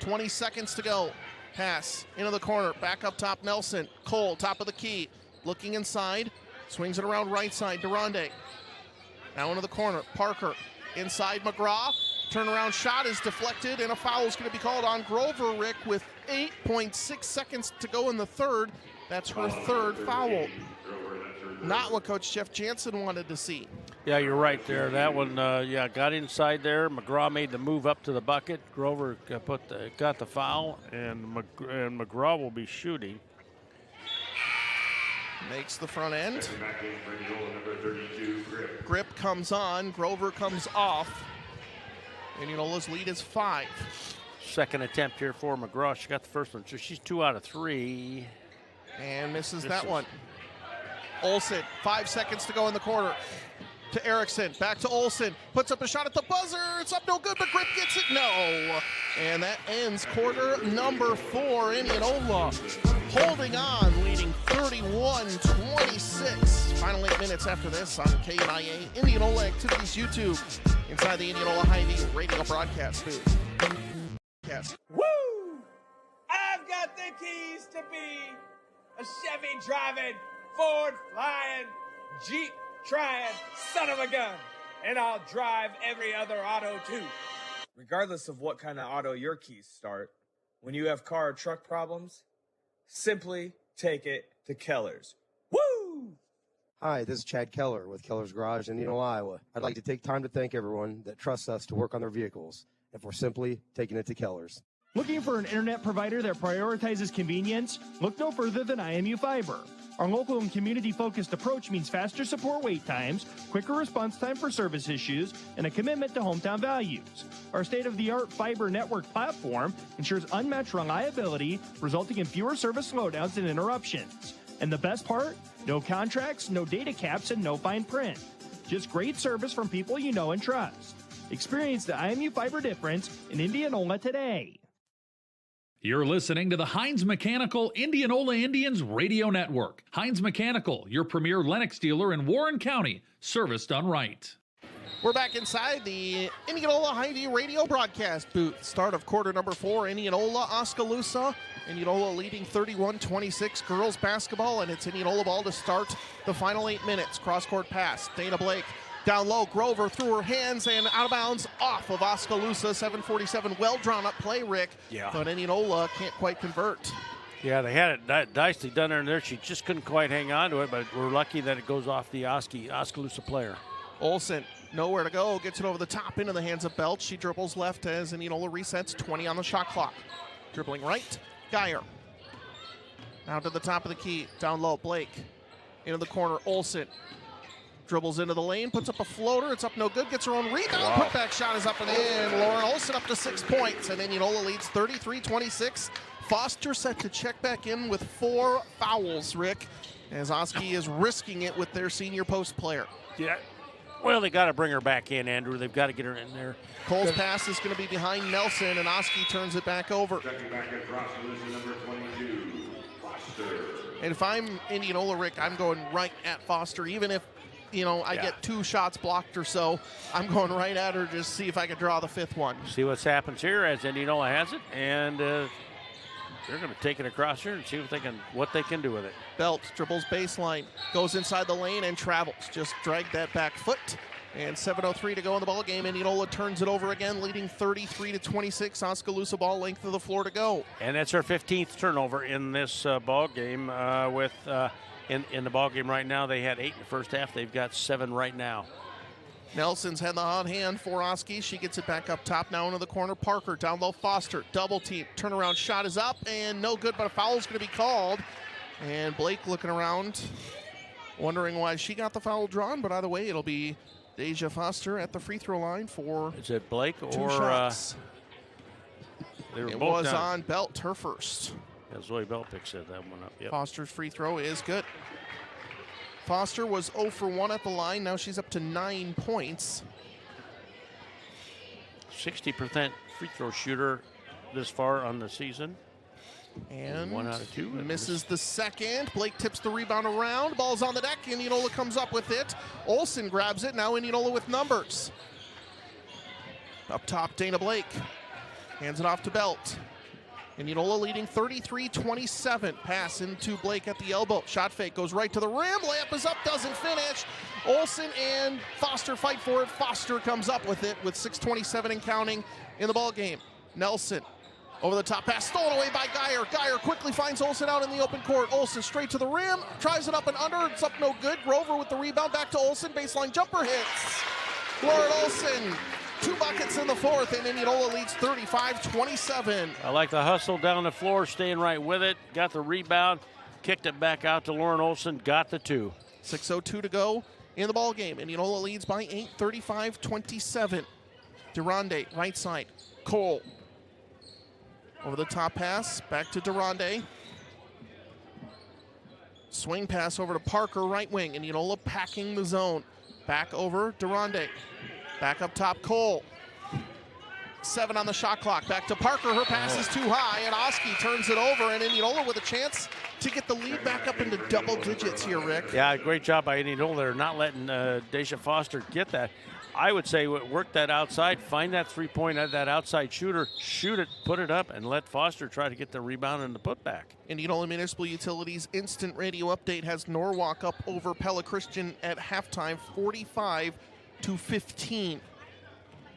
[SPEAKER 2] 20 seconds to go. Pass into the corner, back up top Nelson, Cole top of the key, looking inside, swings it around right side. Durande now into the corner. Parker inside McGraw. Turnaround shot is deflected, and a foul is going to be called on Grover, Rick, with 8.6 seconds to go in the third. That's her third foul. Not what Coach Jeff Jansen wanted to see.
[SPEAKER 1] Yeah, you're right there. That one, got inside there. McGraw made the move up to the bucket. Grover got the foul, and McGraw will be shooting.
[SPEAKER 2] Makes the front end. Grip comes on. Grover comes off. Indianola's lead is 5.
[SPEAKER 1] Second attempt here for McGraw. She got the first one, so she's 2 out of 3.
[SPEAKER 2] And misses that one. Olsen, 5 seconds to go in the quarter. To Erickson, back to Olsen. Puts up a shot at the buzzer. It's up no good, but Grip gets it. No. And that ends quarter number 4. Indianola holding on, leading 31-26. Final 8 minutes after this on KNIA Indianola Activities YouTube inside the Indianola Hy-Vee radio broadcast booth.
[SPEAKER 16] Woo! I've got the keys to be a Chevy driving, Ford flying, Jeep trying, son of a gun. And I'll drive every other auto too.
[SPEAKER 19] Regardless of what kind of auto your keys start, when you have car or truck problems, simply take it to Keller's. Woo!
[SPEAKER 17] Hi, this is Chad Keller with Keller's Garage in Indianola, Iowa. I'd like to take time to thank everyone that trusts us to work on their vehicles, and for simply taking it to Keller's.
[SPEAKER 13] Looking for an internet provider that prioritizes convenience? Look no further than IMU Fiber. Our local and community-focused approach means faster support wait times, quicker response time for service issues, and a commitment to hometown values. Our state-of-the-art fiber network platform ensures unmatched reliability, resulting in fewer service slowdowns and interruptions. And the best part? No contracts, no data caps, and no fine print. Just great service from people you know and trust. Experience the IMU Fiber difference in Indianola today.
[SPEAKER 20] You're listening to the Heinz Mechanical Indianola Indians Radio Network. Heinz Mechanical, your premier Lennox dealer in Warren County, service done right.
[SPEAKER 2] We're back inside the Indianola Hy-Vee radio broadcast booth. Start of quarter number 4, Indianola, Oskaloosa. Indianola leading 31-26 girls basketball, and it's Indianola ball to start the final 8 minutes. Cross-court pass, Dana Blake. Down low, Grover through her hands and out of bounds off of Oskaloosa. 7:47, well drawn up play, Rick.
[SPEAKER 1] Yeah.
[SPEAKER 2] But Indianola can't quite convert.
[SPEAKER 1] Yeah, they had it dicey done in there. She just couldn't quite hang on to it, but we're lucky that it goes off the Oskaloosa player.
[SPEAKER 2] Olsen, nowhere to go, gets it over the top into the hands of Belt. She dribbles left as Indianola resets, 20 on the shot clock. Dribbling right, Geyer. Now to the top of the key, down low, Blake. Into the corner, Olsen. Dribbles into the lane, puts up a floater. It's up no good, gets her own rebound.
[SPEAKER 1] Wow.
[SPEAKER 2] Putback shot is up and in. Lauren Olsen up to 6 points, and Indianola leads 33-26. Foster set to check back in with 4 fouls, Rick, as Oski is risking it with their senior post player.
[SPEAKER 1] Yeah. Well, they got to bring her back in, Andrew. They've got to get her in there.
[SPEAKER 2] Cole's pass is going to be behind Nelson, and Oski turns it back over.
[SPEAKER 15] Checking back across the number 22, Foster.
[SPEAKER 2] And if I'm Indianola, Rick, I'm going right at Foster, even if I get 2 shots blocked or so. I'm going right at her just see if I can draw the 5th one.
[SPEAKER 1] See what happens here as Indianola has it, and they're going to take it across here and see what they can do with it.
[SPEAKER 2] Belt dribbles baseline, goes inside the lane and travels. Just dragged that back foot. And 7:03 to go in the ball game. Indianola turns it over again, leading 33-26. Oskaloosa ball, length of the floor to go.
[SPEAKER 1] And that's her 15th turnover in this ball game. In the ball game right now, they had 8 in the first half. They've got 7 right now.
[SPEAKER 2] Nelson's had the hot hand for Oski. She gets it back up top now into the corner. Parker down low, Foster double team. Turnaround shot is up and no good, but a foul is going to be called. And Blake looking around, wondering why she got the foul drawn. But either way, it'll be Deja Foster at the free throw line for
[SPEAKER 1] Is it Blake
[SPEAKER 2] 2
[SPEAKER 1] or
[SPEAKER 2] shots. It was
[SPEAKER 1] down.
[SPEAKER 2] on Belt, her first.
[SPEAKER 1] Yeah, Zoe Belpick set that one up. Yep.
[SPEAKER 2] Foster's free throw is good. Foster was 0 for 1 at the line. Now she's up to 9 points.
[SPEAKER 1] 60% free throw shooter this far on the season.
[SPEAKER 2] And
[SPEAKER 1] 1 out of 2.
[SPEAKER 2] Misses the second. Blake tips the rebound around. Ball's on the deck. Indianola comes up with it. Olsen grabs it. Now Indianola with numbers. Up top, Dana Blake. Hands it off to Belt. Indianola leading 33-27. Pass into Blake at the elbow. Shot fake goes right to the rim. Layup is up, doesn't finish. Olsen and Foster fight for it. Foster comes up with it with 6:27 and counting in the ball game. Nelson over the top pass, stolen away by Geyer. Geyer quickly finds Olsen out in the open court. Olsen straight to the rim, tries it up and under. It's up no good. Grover with the rebound, back to Olsen. Baseline jumper hits. Lauren Olsen, 2 buckets in the fourth, and Indianola leads 35-27.
[SPEAKER 1] I like the hustle down the floor, staying right with it. Got the rebound, kicked it back out to Lauren Olsen, got the 2.
[SPEAKER 2] 6:02 to go in the ball game. Indianola leads by 8, 35-27. Durande, right side. Cole. Over the top pass, back to Durande. Swing pass over to Parker, right wing. Indianola packing the zone. Back over Durande. Back up top, Cole. 7 on the shot clock. Back to Parker. Her pass is too high, and Oski turns it over, and Indianola with a chance to get the lead back up into double digits here, Rick.
[SPEAKER 1] Yeah, great job by Indianola. They're not letting Daisha Foster get that. I would say work that outside, find that three-point, that outside shooter, shoot it, put it up, and let Foster try to get the rebound and the putback.
[SPEAKER 2] Indianola Municipal Utilities instant radio update has Norwalk up over Pella Christian at halftime, 45-15.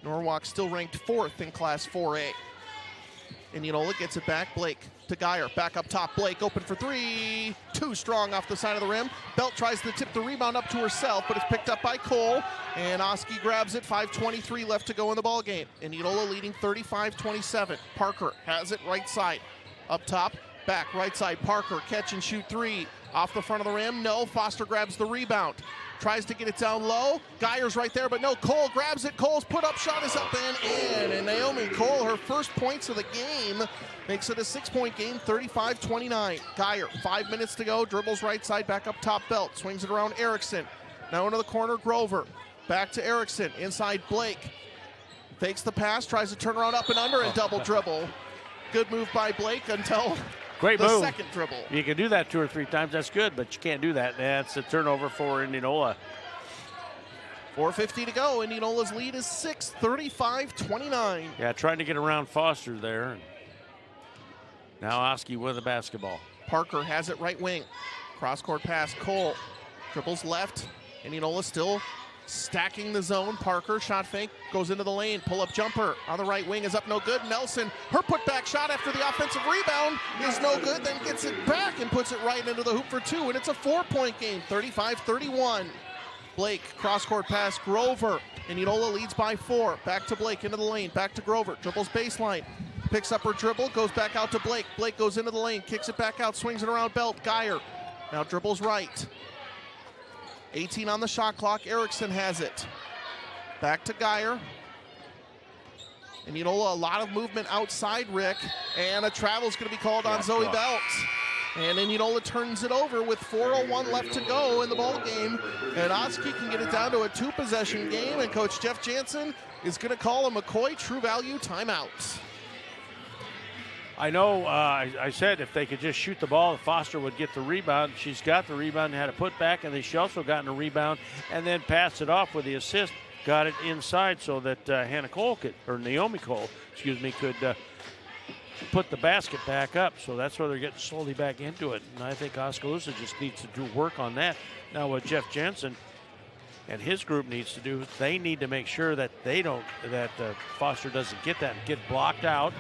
[SPEAKER 2] Norwalk still ranked 4th in Class 4A. Indianola gets it back. Blake to Geyer. Back up top. Blake open for 3. Too strong off the side of the rim. Belt tries to tip the rebound up to herself, but it's picked up by Cole. And Oski grabs it. 5:23 left to go in the ball game. Indianola leading 35-27. Parker has it right side. Up top. Back right side. Parker catch and shoot 3. Off the front of the rim. No. Foster grabs the rebound. Tries to get it down low. Geyer's right there, but no. Cole grabs it. Cole's put-up shot is up and in. And Naomi Cole, her first points of the game, makes it a 6-point game, 35-29. Geyer, 5 minutes to go. Dribbles right side, back up top. Belt. Swings it around Erickson. Now into the corner, Grover. Back to Erickson. Inside Blake. Fakes the pass. Tries to turn around up and under and double dribble. Good move by Blake until
[SPEAKER 1] Great
[SPEAKER 2] the
[SPEAKER 1] move.
[SPEAKER 2] second dribble.
[SPEAKER 1] You can do that 2 or 3 times. That's good, but you can't do that. That's a turnover for Indianola.
[SPEAKER 2] 4:50 to go. Indianola's lead is 6, 35-29.
[SPEAKER 1] Yeah, trying to get around Foster there. Now Oski with the basketball.
[SPEAKER 2] Parker has it right wing. Cross-court pass. Cole dribbles left. Indianola still stacking the zone. Parker, shot fake, goes into the lane. Pull-up jumper on the right wing is up no good. Nelson, her put-back shot after the offensive rebound is no good, then gets it back and puts it right into the hoop for 2, and it's a 4-point game, 35-31. Blake, cross-court pass, Grover. Indianola leads by 4. Back to Blake, into the lane, back to Grover. Dribbles baseline, picks up her dribble, goes back out to Blake. Blake goes into the lane, kicks it back out, swings it around Belt. Geyer now dribbles right. 18 on the shot clock. Erickson has it. Back to Geyer. And Indianola, a lot of movement outside, Rick. And a travel's going to be called on Zoe Belt. And Indianola turns it over with 4:01 left to go in the ball game. And Oski can get it down to a 2-possession game. And Coach Jeff Jansen is going to call a McCoy True Value timeout.
[SPEAKER 1] I know I said if they could just shoot the ball, Foster would get the rebound. She's got the rebound and had a putback, and then she also gotten a rebound and then passed it off with the assist. Got it inside so that Hannah Cole could, or Naomi Cole, excuse me, could put the basket back up. So that's where they're getting slowly back into it. And I think Oskaloosa just needs to do work on that. Now what Jeff Jensen and his group needs to do, they need to make sure that Foster doesn't get that and get blocked out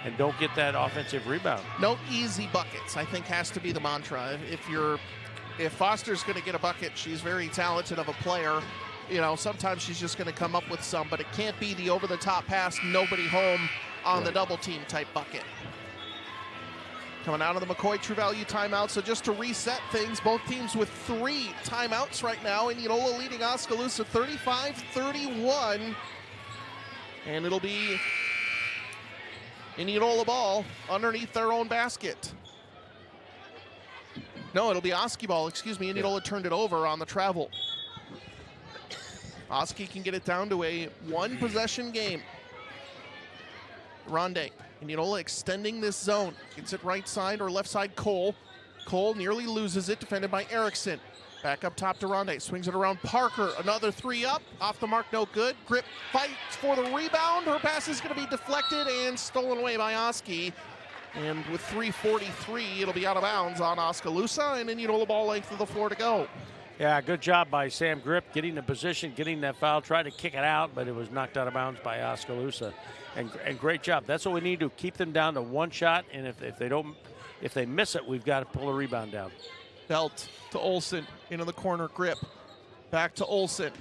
[SPEAKER 1] and don't get that offensive rebound.
[SPEAKER 2] No easy buckets, I think, has to be the mantra. If Foster's going to get a bucket, she's very talented of a player. You know, sometimes she's just going to come up with some, but it can't be the over-the-top pass, nobody home on the double team type bucket. Coming out of the McCoy True Value timeout. So just to reset things, both teams with 3 timeouts right now. Indianola leading Oskaloosa 35-31. And it'll be Indianola ball underneath their own basket. No, it'll be Oski ball, excuse me. Indianola turned it over on the travel. Oski can get it down to a 1-possession game. Ronde. Indianola extending this zone. Gets it right side or left side, Cole. Cole nearly loses it, defended by Erickson. Back up top to Ronde. Swings it around Parker. Another 3 up. Off the mark, no good. Grip fights for the rebound. Her pass is going to be deflected and stolen away by Oski. And with 3:43, it'll be out of bounds on Oskaloosa, and Indianola ball length of the floor to go.
[SPEAKER 1] Yeah, good job by Sam Grip getting the position, getting that foul, tried to kick it out, but it was knocked out of bounds by Oskaloosa. And great job. That's what we need to keep them down to one shot, and if they miss it, we've got to pull a rebound down.
[SPEAKER 2] Belt to Olsen, into the corner, Grip. Back to Olsen.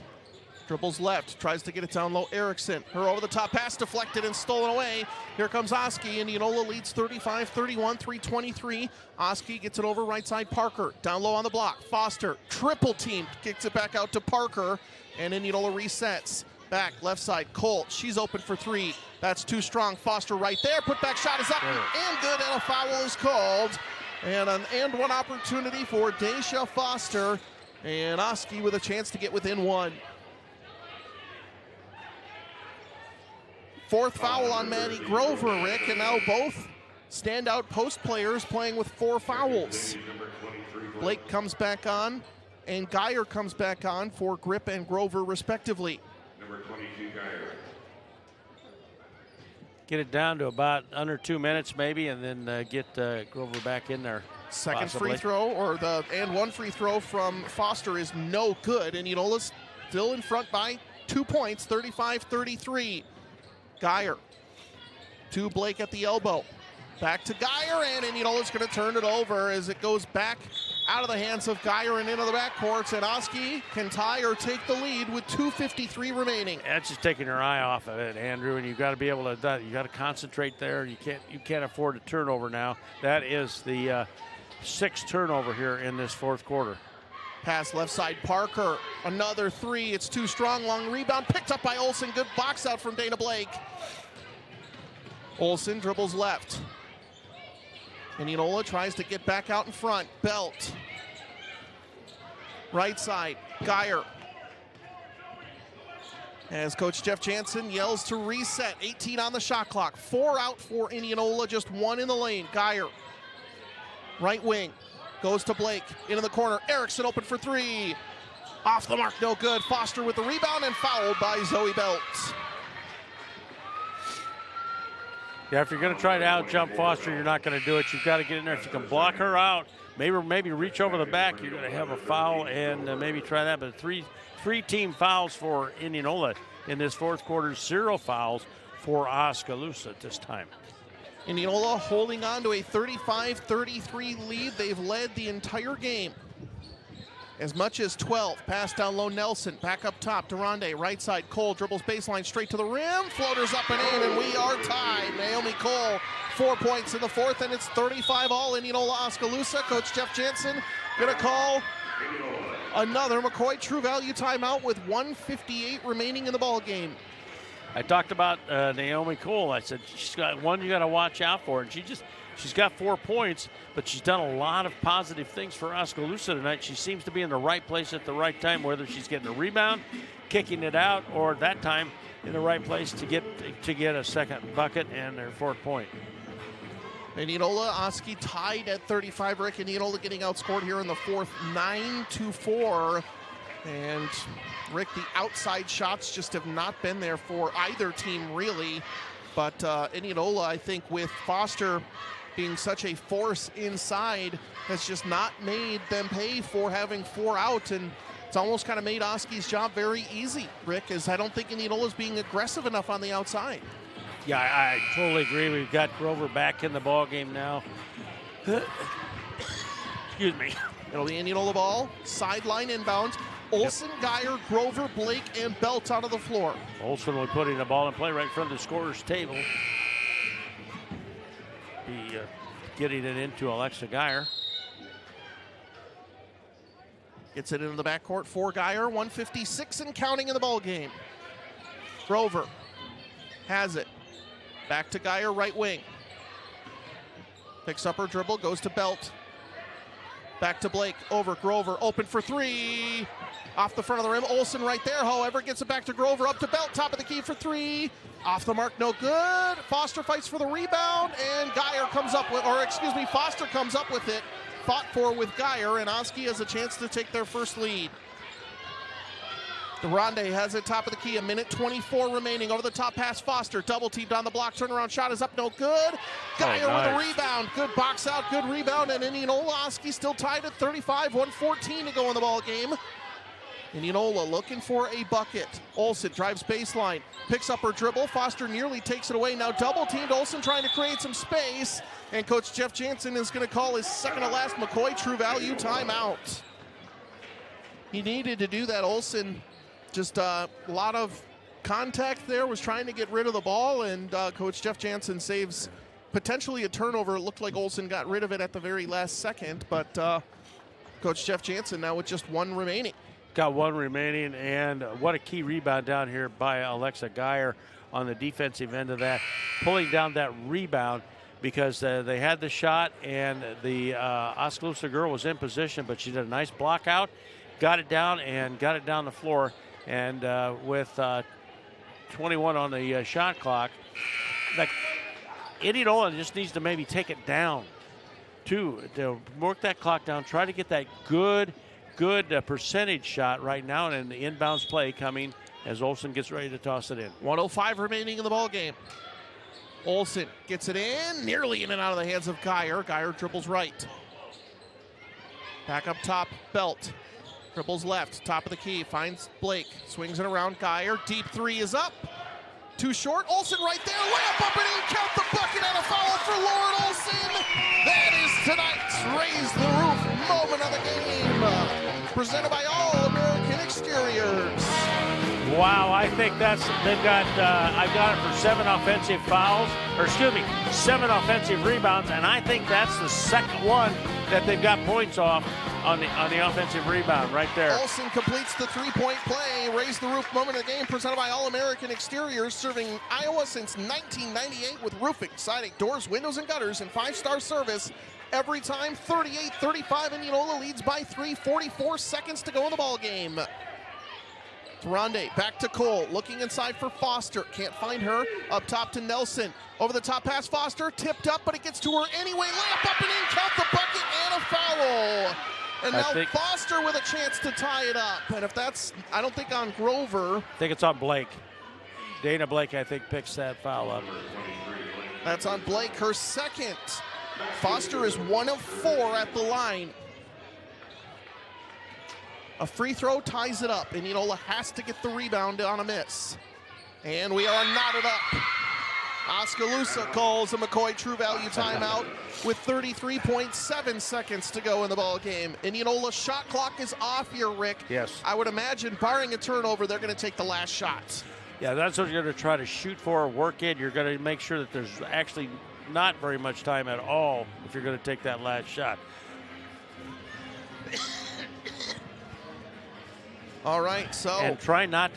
[SPEAKER 2] Dribbles left, tries to get it down low. Erickson, her over the top pass deflected and stolen away. Here comes Oski. Indianola leads 35-31, 3:23. Oski gets it over right side. Parker down low on the block. Foster triple teamed, kicks it back out to Parker, and Indianola resets. Back left side, Colt. She's open for three. That's too strong. Foster right there. Put back shot is up and good, and a foul is called. And an and one opportunity for Daisha Foster, and Oski with a chance to get within one. Fourth foul on Maddie Grover, Rick, and now both standout post players playing with 4 fouls. Blake comes back on, and Geyer comes back on for Grip and Grover, respectively.
[SPEAKER 15] Number 22, Geyer.
[SPEAKER 1] Get it down to about under 2 minutes, maybe, and then get Grover back in there.
[SPEAKER 2] Second
[SPEAKER 1] possibly.
[SPEAKER 2] free throw, or the and one free throw from Foster is no good, and Indianola's still in front by 2 points, 35-33. Geyer to Blake at the elbow. Back to Geyer, and Indianola's going to turn it over as it goes back out of the hands of Geyer and into the backcourt. And Oski can tie or take the lead with 2:53 remaining.
[SPEAKER 1] That's just taking your eye off of it, Andrew, and you've got to be able to you got to concentrate there. You can't afford a turnover now. That is the 6th turnover here in this fourth quarter.
[SPEAKER 2] Pass left side, Parker. Another three. It's too strong. Long rebound picked up by Olsen. Good box out from Dana Blake. Olsen dribbles left. Indianola tries to get back out in front. Belt. Right side, Geyer. As Coach Jeff Jansen yells to reset. 18 on the shot clock. 4 out for Indianola, just 1 in the lane. Geyer. Right wing. Goes to Blake, into the corner. Erickson open for 3. Off the mark, no good. Foster with the rebound and fouled by Zoe Belt.
[SPEAKER 1] Yeah, if you're going to try to out-jump Foster, you're not going to do it. You've got to get in there. If you can block her out, maybe reach over the back, you're going to have a foul and maybe try that. But three team fouls for Indianola in this fourth quarter. 0 fouls for Oskaloosa at this time.
[SPEAKER 2] Indianola holding on to a 35-33 lead. They've led the entire game. As much as 12. Pass down low, Nelson. Back up top, Durande. Right side, Cole dribbles baseline straight to the rim. Floaters up and in, and we are tied. Naomi Cole, 4 points in the fourth, and it's 35 all. Indianola Oskaloosa. Coach Jeff Jansen going to call another McCoy True Value timeout with 1:58 remaining in the ball game.
[SPEAKER 1] I talked about Naomi Cole. I said she's got one you got to watch out for, and she's got 4 points, but she's done a lot of positive things for Oskaloosa tonight. She seems to be in the right place at the right time, whether she's getting a rebound, kicking it out, or that time in the right place to get a second bucket and their 4th point.
[SPEAKER 2] Indianola, Oski tied at 35. Rick, Indianola getting outscored here in the fourth, 9-4. And Rick, the outside shots just have not been there for either team, really. But Indianola, I think, with Foster being such a force inside, has just not made them pay for having 4 out. And it's almost kind of made Oski's job very easy, Rick, as I don't think Indianola's being aggressive enough on the outside.
[SPEAKER 1] Yeah, I totally agree. We've got Grover back in the ball game now. Excuse me.
[SPEAKER 2] It'll be Indianola ball, sideline inbound. Olsen, Geyer, Grover, Blake, and Belt out of the floor.
[SPEAKER 1] Olsen will be putting the ball in play right in front of the scorer's table. Be getting it into Alexa Geyer.
[SPEAKER 2] Gets it into the backcourt for Geyer. 1:56 and counting in the ball game. Grover has it. Back to Geyer, right wing. Picks up her dribble, goes to Belt. Back to Blake, over Grover, open for 3. Off the front of the rim, Olsen right there, however, gets it back to Grover, up to Belt, top of the key for 3. Off the mark, no good. Foster fights for the rebound, and Geyer comes up with, Foster comes up with it. Fought for with Geyer, and Oski has a chance to take their first lead. Durande has it top of the key, 1:24 remaining. Over the top pass, Foster, double teamed on the block, turnaround shot is up, no good. Geyer with a rebound, good box out, good rebound, and Indianola Oski still tied at 35, 1:14 to go in the ball game. Indianola looking for a bucket. Olsen drives baseline, picks up her dribble. Foster nearly takes it away. Now double teamed. Olsen trying to create some space. And Coach Jeff Jansen is going to call his second to last McCoy True Value timeout. He needed to do that. Olsen just a lot of contact there, was trying to get rid of the ball, and Coach Jeff Jansen saves potentially a turnover. It looked like Olsen got rid of it at the very last second, but Coach Jeff Jansen now with just one remaining.
[SPEAKER 1] Got one remaining, and what a key rebound down here by Alexa Geyer on the defensive end of that, pulling down that rebound because they had the shot, and the Oskaloosa girl was in position, but she did a nice block out, got it down, and got it down the floor. And with 21 on the shot clock, Indianola just needs to maybe take it down, too. They'll work that clock down, try to get that good percentage shot right now, and the inbounds play coming as Olsen gets ready to toss it in.
[SPEAKER 2] 1:05 remaining in the ball game. Olsen gets it in, nearly in and out of the hands of Geyer. Geyer dribbles right. Back up top, Belt. Dribbles left, top of the key, finds Blake, swings it around Geyer. Deep three is up. Too short. Olsen right there. Layup up and in. Count the bucket and a foul for Lauren Olsen. That is tonight's Raise the Roof moment of the game. Presented by All American Exteriors.
[SPEAKER 1] Wow, I think they've got, I've got it for 7 offensive fouls, or excuse me, 7 offensive rebounds, and I think that's the second one that they've got points off on the offensive rebound right there.
[SPEAKER 2] Olsen completes the three-point play. Raise the Roof moment of the game presented by All American Exteriors, serving Iowa since 1998 with roofing, siding, doors, windows, and gutters, and 5-star service every time. 38-35, Indianola leads by 3, 44 seconds to go in the ball game. Durande back to Cole, looking inside for Foster. Can't find her. Up top to Nelson. Over the top pass, Foster. Tipped up, but it gets to her anyway. Layup up and in. Count the bucket and a foul. And now Foster with a chance to tie it up. And if that's, I don't think on Grover.
[SPEAKER 1] I think it's on Blake. Dana Blake, I think, picks that foul up.
[SPEAKER 2] That's on Blake, her second. Foster is 1 of 4 at the line. A free throw ties it up. Indianola has to get the rebound on a miss. And we are knotted up. Oskaloosa calls a McCoy True Value timeout with 33.7 seconds to go in the ball game. Indianola shot clock is off here, Rick.
[SPEAKER 1] Yes.
[SPEAKER 2] I would imagine, barring a turnover, they're going to take the last shot.
[SPEAKER 1] Yeah, that's what you're going to try to shoot for, work in. You're going to make sure that there's actually not very much time at all if you're going to take that last shot.
[SPEAKER 2] All right, so.
[SPEAKER 1] And try not,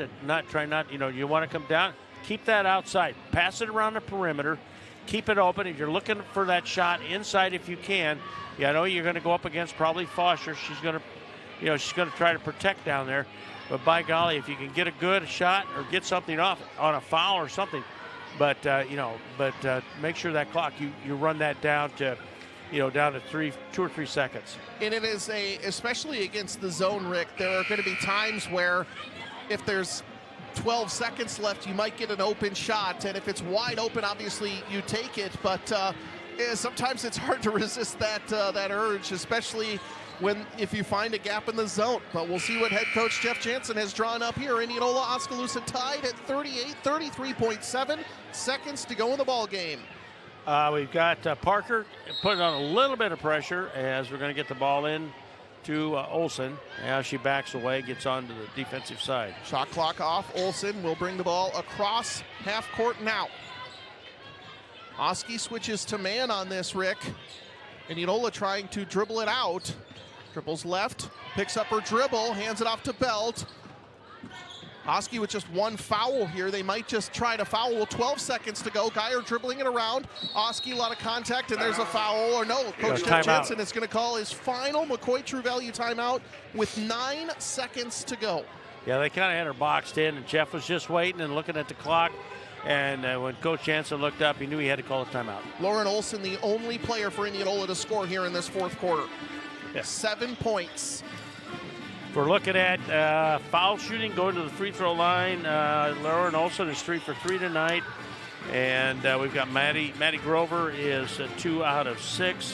[SPEAKER 1] you know, you want to come down, keep that outside, pass it around the perimeter, keep it open. If you're looking for that shot inside if you can, I know you're going to go up against probably Foster. She's going to try to protect down there. But by golly, if you can get a good shot or get something off on a foul or something, but make sure that clock, you run that down to, down to 2 or 3 seconds.
[SPEAKER 2] And it is especially against the zone, Rick, there are going to be times where if there's 12 seconds left, you might get an open shot. And if it's wide open, obviously you take it. But sometimes it's hard to resist that urge, especially if you find a gap in the zone. But we'll see what head coach Jeff Jansen has drawn up here. Indianola Oskaloosa tied at 33.7 seconds to go in the ball game.
[SPEAKER 1] We've got Parker putting on a little bit of pressure as we're going to get the ball in to Olsen. Now she backs away, gets onto the defensive side.
[SPEAKER 2] Shot clock off. Olsen will bring the ball across half court now. Oski switches to man on this, Rick. Indianola trying to dribble it out. Dribbles left, picks up her dribble, hands it off to Belt. Oski with just 1 foul here. They might just try to foul. Well, 12 seconds to go. Geyer dribbling it around. Oski, a lot of contact, and there's a foul. Or no, Coach Jeff Jansen is going to call his final McCoy True Value timeout with 9 seconds to go.
[SPEAKER 1] Yeah, they kind of had her boxed in, and Jeff was just waiting and looking at the clock. And when Coach Jansen looked up, he knew he had to call a timeout.
[SPEAKER 2] Lauren Olsen, the only player for Indianola to score here in this fourth quarter.
[SPEAKER 1] Yes.
[SPEAKER 2] 7 points.
[SPEAKER 1] If we're looking at foul shooting, going to the free throw line, Lauren Olson is 3 for 3 tonight. And we've got Maddie Grover is 2 out of 6.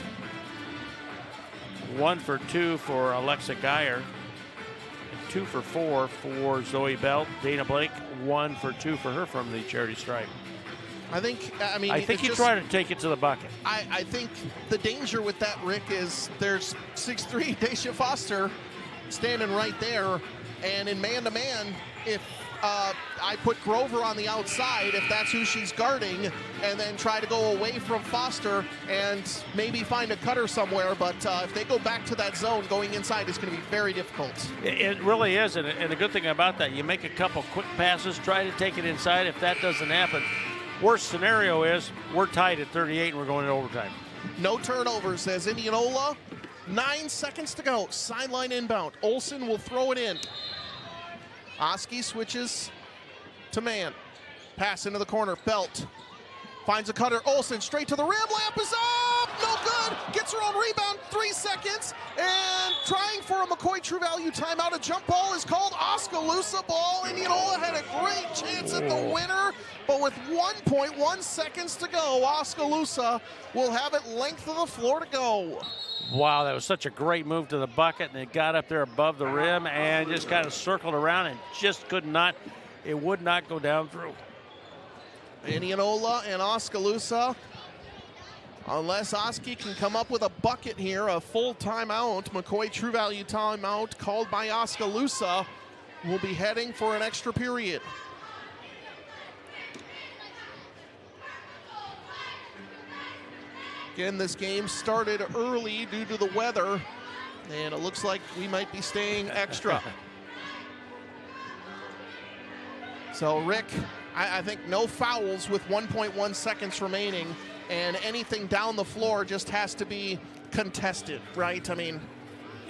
[SPEAKER 1] 1 for 2 for Alexa Geyer. 2 for 4 for Zoe Belt. Dana Blake, 1 for 2 for her from the charity stripe.
[SPEAKER 2] I think
[SPEAKER 1] you try to take it to the bucket.
[SPEAKER 2] I think the danger with that, Rick, is there's 6'3" Daisha Foster standing right there, and in man-to-man, if I put Grover on the outside, if that's who she's guarding, and then try to go away from Foster and maybe find a cutter somewhere, but if they go back to that zone, going inside is going to be very difficult.
[SPEAKER 1] It really is, and the good thing about that, you make a couple quick passes, try to take it inside. If that doesn't happen, worst scenario is we're tied at 38 and we're going to overtime.
[SPEAKER 2] No turnovers, says Indianola. 9 seconds to go. Sideline inbound. Olsen will throw it in. Oski switches to man. Pass into the corner. Belt finds a cutter. Olsen straight to the rim. Layup is up. No good. Gets her own rebound. 3 seconds. And trying for a McCoy True Value timeout. A jump ball is called. Oskaloosa ball. Indianola had a great chance at the winner. But with 1.1 seconds to go, Oskaloosa will have it length of the floor to go.
[SPEAKER 1] Wow, that was such a great move to the bucket, and it got up there above the rim and just kind of circled around and just would not go down through.
[SPEAKER 2] Indianola and Oskaloosa, unless Oski can come up with a bucket here, a full timeout, McCoy True Value timeout called by Oskaloosa, will be heading for an extra period. Again, this game started early due to the weather, and it looks like we might be staying extra. So, Rick, I think no fouls with 1.1 seconds remaining, and anything down the floor just has to be contested, right? I mean,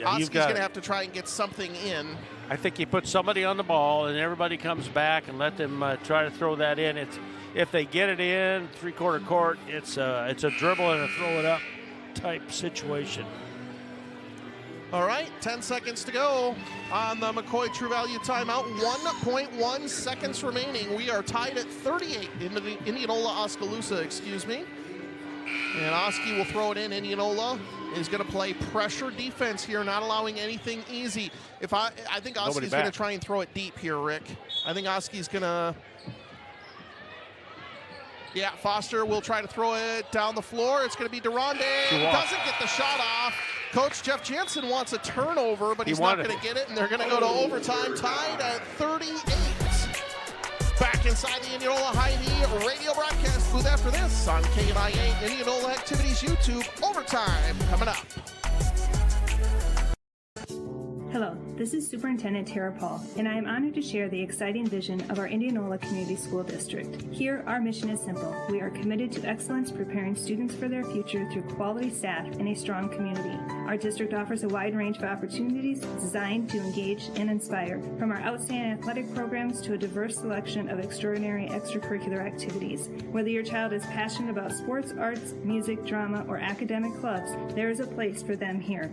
[SPEAKER 2] Oski's going to have to try and get something in.
[SPEAKER 1] I think you put somebody on the ball, and everybody comes back and let them try to throw that in. If they get it in three-quarter court, it's a dribble and a throw it up type situation.
[SPEAKER 2] All right, 10 seconds to go on the McCoy True Value timeout. 1.1 seconds remaining. We are tied at 38 in the Indianola Oskaloosa, excuse me. And Oski will throw it in. Indianola is going to play pressure defense here, not allowing anything easy. I think Oski's going to try and throw it deep here, Rick. I think Oski's going to... Yeah, Foster will try to throw it down the floor. It's going to be Durande. Doesn't get the shot off. Coach Jeff Jansen wants a turnover, but he's not going to get it, and they're going to go to overtime, tied at 38. Back inside the Indianola Hy-Vee radio broadcast booth after this on KNIA Indianola Activities YouTube. Overtime coming up.
[SPEAKER 21] Hello, this is Superintendent Tara Paul, and I am honored to share the exciting vision of our Indianola Community School District. Here, our mission is simple. We are committed to excellence, preparing students for their future through quality staff and a strong community. Our district offers a wide range of opportunities designed to engage and inspire, from our outstanding athletic programs to a diverse selection of extraordinary extracurricular activities. Whether your child is passionate about sports, arts, music, drama, or academic clubs, there is a place for them here.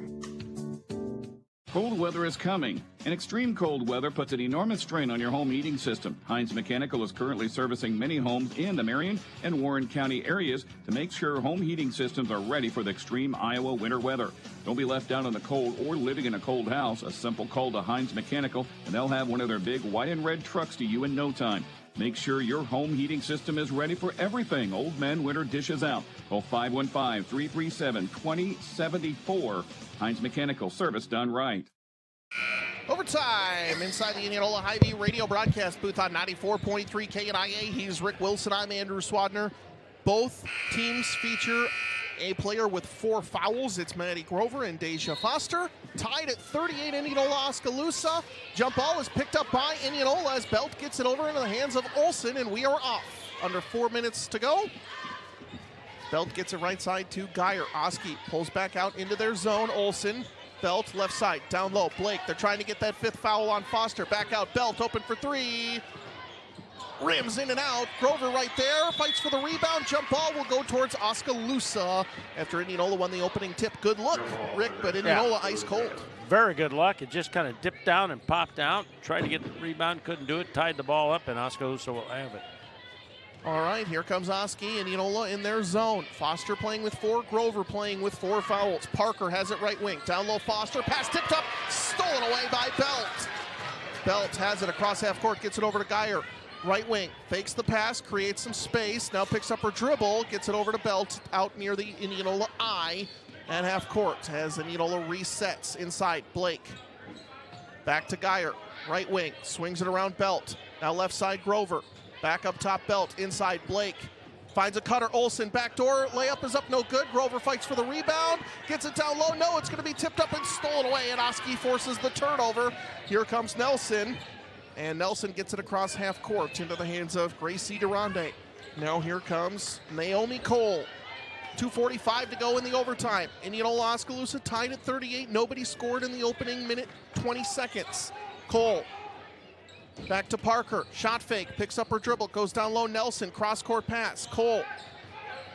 [SPEAKER 8] Cold weather is coming, and extreme cold weather puts an enormous strain on your home heating system. Heinz Mechanical is currently servicing many homes in the Marion and Warren County areas to make sure home heating systems are ready for the extreme Iowa winter weather. Don't be left out in the cold or living in a cold house. A simple call to Heinz Mechanical, and they'll have one of their big white and red trucks to you in no time. Make sure your home heating system is ready for everything. Old Man Winter dishes out. Call 515-337-2074. Heinz Mechanical, service done right.
[SPEAKER 2] Overtime inside the Indianola Hy-Vee radio broadcast booth on 94.3 KNIA. He's Rick Wilson. I'm Andrew Swadner. Both teams feature a player with 4 fouls. It's Maddie Grover and Deja Foster. Tied at 38, Indianola Oskaloosa. Jump ball is picked up by Indianola as Belt gets it over into the hands of Olsen, and we are off. Under 4 minutes to go. Belt gets it right side to Geyer. Oski pulls back out into their zone. Olsen, Belt left side, down low. Blake, they're trying to get that 5th foul on Foster. Back out, Belt open for 3. rims in and out. Grover right there, fights for the rebound. Jump ball will go towards Oskaloosa after Indianola won the opening tip. Good look, Rick, but Indianola ice cold.
[SPEAKER 1] Very good luck. It just kind of dipped down and popped out. Tried to get the rebound, couldn't do it. Tied the ball up, and Oskaloosa will have it.
[SPEAKER 2] All right, here comes Oski and Indianola in their zone. Foster playing with 4, Grover playing with 4 fouls. Parker has it right wing. Down low, Foster. Pass tipped up, stolen away by Belt. Belt has it across half court, gets it over to Geyer. Right wing, fakes the pass, creates some space. Now picks up her dribble, gets it over to Belt out near the Indianola eye. At half court as Indianola resets inside. Blake. Back to Geyer. Right wing, swings it around Belt. Now left side, Grover. Back up top, Belt. Inside, Blake. Finds a cutter, Olsen. Backdoor, layup is up, no good. Grover fights for the rebound. Gets it down low. No, it's going to be tipped up and stolen away. And Oski forces the turnover. Here comes Nelson. And Nelson gets it across half court into the hands of Gracie Durande. Now here comes Naomi Cole. 2:45 to go in the overtime. Indianola Oskaloosa tied at 38. Nobody scored in the opening minute, 20 seconds. Cole. Back to Parker. Shot fake. Picks up her dribble. Goes down low. Nelson. Cross-court pass. Cole.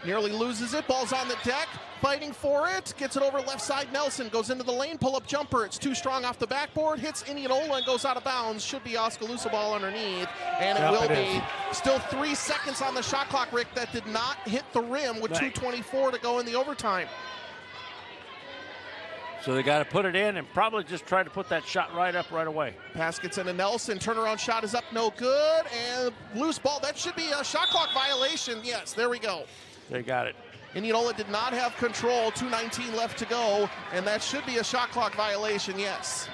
[SPEAKER 2] Nearly loses it. Ball's on the deck. Fighting for it. Gets it over left side. Nelson goes into the lane. Pull-up jumper. It's too strong off the backboard. Hits Indianola and goes out of bounds. Should be Oskaloosa ball underneath. And it will be. Still 3 seconds on the shot clock, Rick. That did not hit the rim with 2:24 to go in the overtime.
[SPEAKER 1] So they got to put it in and probably just try to put that shot right up right away.
[SPEAKER 2] Pass gets into Nelson. Turnaround shot is up, no good. And loose ball. That should be a shot clock violation. Yes, there we go.
[SPEAKER 1] They got it.
[SPEAKER 2] Indianola did not have control. 2:19 left to go. And that should be a shot clock violation, yes.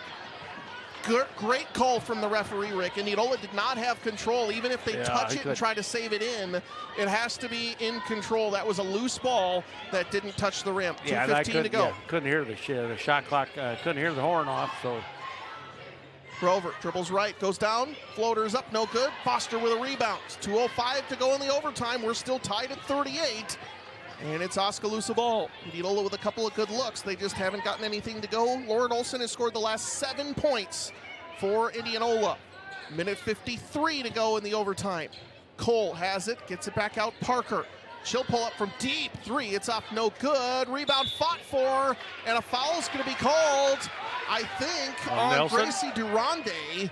[SPEAKER 2] Great call from the referee, Rick. Indianola did not have control. Even if they touch it and try to save it in, it has to be in control. That was a loose ball that didn't touch the rim. 2:15 to go.
[SPEAKER 1] Yeah, couldn't hear the shot clock. Couldn't hear the horn off. So
[SPEAKER 2] Grover dribbles right, goes down, floaters up, no good. Foster with a rebound. 2:05 to go in the overtime. We're still tied at 38. And it's Oskaloosa ball. Indianola with a couple of good looks. They just haven't gotten anything to go. Lauren Olsen has scored the last 7 points for Indianola. Minute 53 to go in the overtime. Cole has it, gets it back out. Parker. She'll pull up from deep. 3, it's up, no good. Rebound fought for, and a foul's going to be called, I think, on Gracie Durande,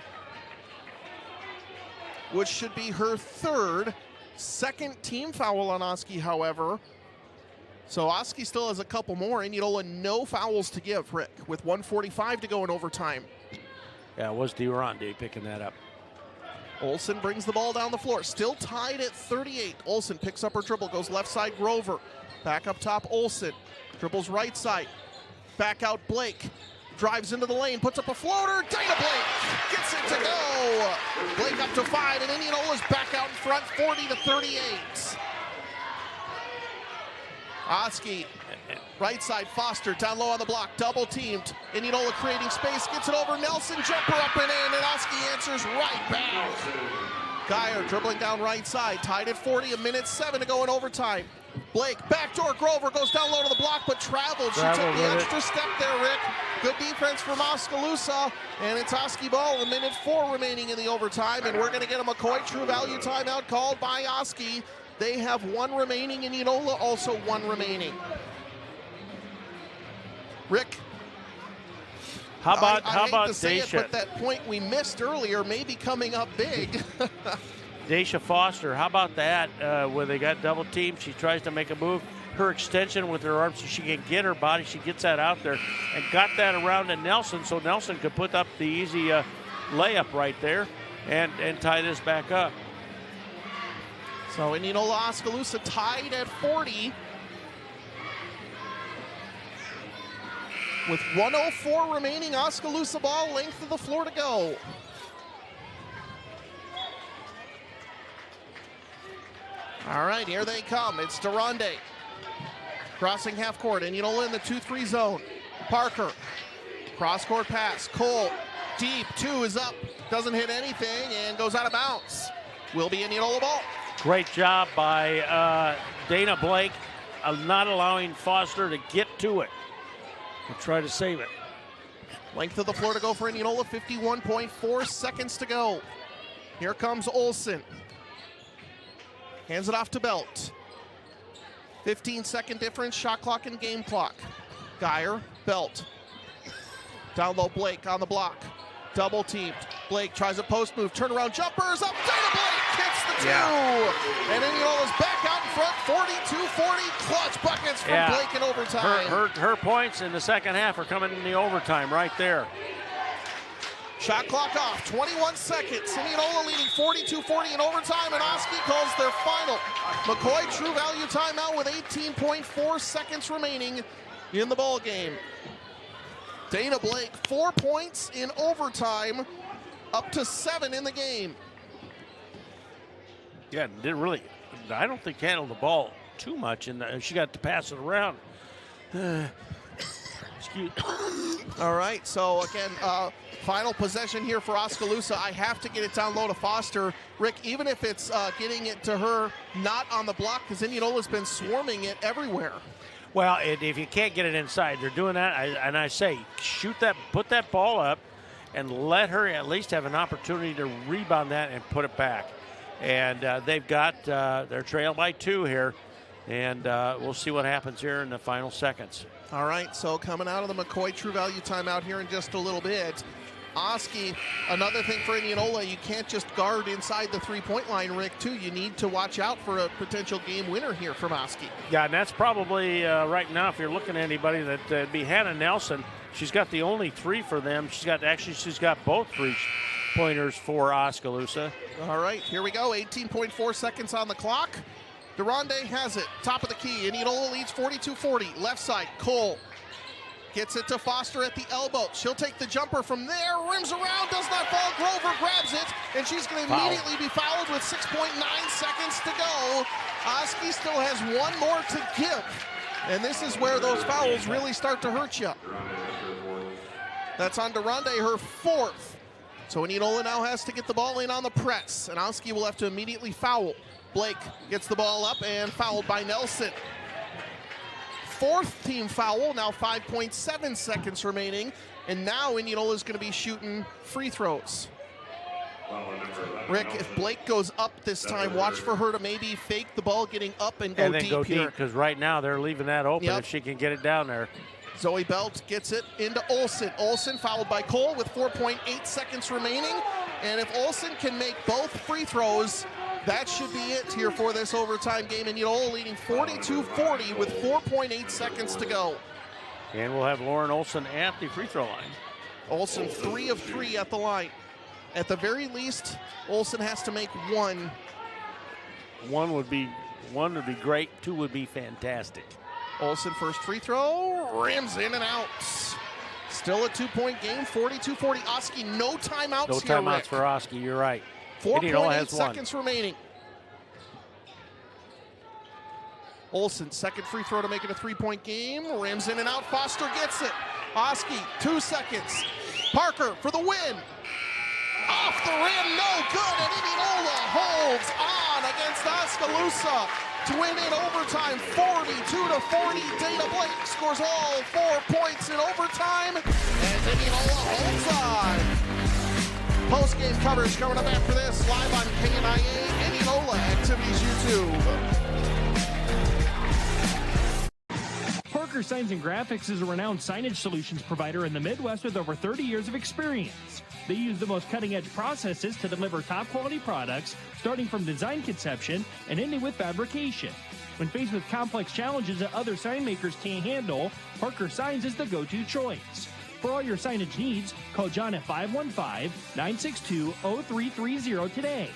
[SPEAKER 2] which should be her 3rd. Second team foul on Oski, however. So Oski still has a couple more. Indianola no fouls to give, Rick, with 1:45 to go in overtime.
[SPEAKER 1] Yeah, it was Durande picking that up.
[SPEAKER 2] Olsen brings the ball down the floor. Still tied at 38. Olsen picks up her dribble, goes left side, Grover. Back up top, Olsen. Dribbles right side. Back out, Blake. Drives into the lane, puts up a floater. Dana Blake gets it to go. Blake up to 5, and Indianola's back out in front, 40-38. Oski, right side, Foster, down low on the block, double teamed. Indianola creating space, gets it over, Nelson, jumper up and in, and Oski answers right back. Geyer dribbling down right side, tied at 40, 1:07 to go in overtime. Blake, backdoor, Grover goes down low to the block, but traveled. She took the extra step there, Rick. Good defense from Oskaloosa, and it's Oski ball, 1:04 remaining in the overtime, and we're going to get a McCoy True Value timeout called by Oski. They have 1 remaining. Indianola also 1 remaining. Rick,
[SPEAKER 1] how about
[SPEAKER 2] I hate to say
[SPEAKER 1] Daisha?
[SPEAKER 2] it, but that point we missed earlier may be coming up big.
[SPEAKER 1] Daisha Foster, how about that? Where they got double teamed, she tries to make a move. Her extension with her arms so she can get her body. She gets that out there and got that around to Nelson so Nelson could put up the easy layup right there and tie this back up.
[SPEAKER 2] So Indianola Oskaloosa tied at 40 with 1:04 remaining. Oskaloosa ball, length of the floor to go. All right, here they come. It's Durande crossing half court. Indianola in the 2-3 zone. Parker, cross court pass. Cole, deep, 2 is up, doesn't hit anything and goes out of bounds. Will be Indianola ball.
[SPEAKER 1] Great job by Dana Blake of not allowing Foster to get to it and try to save it.
[SPEAKER 2] Length of the floor to go for Indianola, 51.4 seconds to go. Here comes Olsen. Hands it off to Belt. 15-second difference, shot clock and game clock. Geyer, Belt. Down low, Blake on the block. Double teamed. Blake tries a post move, turnaround jumpers up. Dana Blake hits the 2. And Indianola's back out in front, 42-40. Clutch buckets from Blake in overtime.
[SPEAKER 1] Her points in the second half are coming in the overtime right there.
[SPEAKER 2] Shot clock off, 21 seconds. Indianola leading 42-40 in overtime, and Oski calls their final. McCoy True Value timeout with 18.4 seconds remaining in the ball game. Dana Blake, 4 points in overtime, up to 7 in the game.
[SPEAKER 1] Yeah, didn't really, I don't think handled the ball too much, and she got to pass it around. Excuse.
[SPEAKER 2] All right, so again, final possession here for Oskaloosa. I have to get it down low to Foster. Rick, even if it's getting it to her not on the block, because Indianola's been swarming it everywhere.
[SPEAKER 1] Well, if you can't get it inside, they're doing that. And I say, shoot that, put that ball up, and let her at least have an opportunity to rebound that and put it back. And they've got their trail by 2 here, and we'll see what happens here in the final seconds.
[SPEAKER 2] All right, so coming out of the McCoy True Value timeout here in just a little bit. Oski, another thing for Indianola, you can't just guard inside the three-point line, Rick, too. You need to watch out for a potential game winner here from Oski.
[SPEAKER 1] Yeah, and that's probably right now, if you're looking at anybody, that'd be Hannah Nelson. She's got the only 3 for them. She's got both 3-pointers for Oskaloosa.
[SPEAKER 2] All right, here we go. 18.4 seconds on the clock. Durande has it, top of the key. Indianola leads 42-40. Left side, Cole gets it to Foster at the elbow. She'll take the jumper from there, rims around, does not fall. Grover grabs it, and she's going to immediately be fouled with 6.9 seconds to go. Oski still has 1 more to give, and this is where those fouls really start to hurt you. That's on Durande, her 4th. So Indianola now has to get the ball in on the press, and Oski will have to immediately foul. Blake gets the ball up and fouled by Nelson. 4th team foul, now 5.7 seconds remaining, and now Indianola is going to be shooting free throws. Rick, if Blake goes up this time, watch for her to maybe fake the ball getting up and go
[SPEAKER 1] and then
[SPEAKER 2] deep
[SPEAKER 1] go
[SPEAKER 2] here.
[SPEAKER 1] because right now they're leaving that open if she can get it down there.
[SPEAKER 2] Zoe Belt gets it into Olsen. Olsen fouled by Cole with 4.8 seconds remaining, and if Olsen can make both free throws, that should be it here for this overtime game. And Indianola leading 42-40 with 4.8 seconds to go.
[SPEAKER 1] And we'll have Lauren Olsen at the free throw line.
[SPEAKER 2] Olsen 3 of 3 at the line. At the very least, Olsen has to make 1.
[SPEAKER 1] One would be great. 2 would be fantastic.
[SPEAKER 2] Olsen first free throw, rims in and out. Still a 2-point game, 42-40. Oski, no timeouts
[SPEAKER 1] No
[SPEAKER 2] here,
[SPEAKER 1] timeouts
[SPEAKER 2] Rick.
[SPEAKER 1] for Oski, you're right.
[SPEAKER 2] 4.8 seconds remaining. Olsen, second free throw to make it a 3-point game. Rims in and out. Foster gets it. Oski, 2 seconds. Parker for the win. Off the rim, no good. And Indianola holds on against Oskaloosa to win in overtime, 42-40. Dana Blake scores all 4 points in overtime. And Indianola holds on. Post-game coverage coming up after this, live on KNIA, Indianola Activities YouTube.
[SPEAKER 13] Parker Signs and Graphics is a renowned signage solutions provider in the Midwest with over 30 years of experience. They use the most cutting-edge processes to deliver top-quality products, starting from design conception and ending with fabrication. When faced with complex challenges that other sign makers can't handle, Parker Signs is the go-to choice. For all your signage needs, call John at 515-962-0330 today.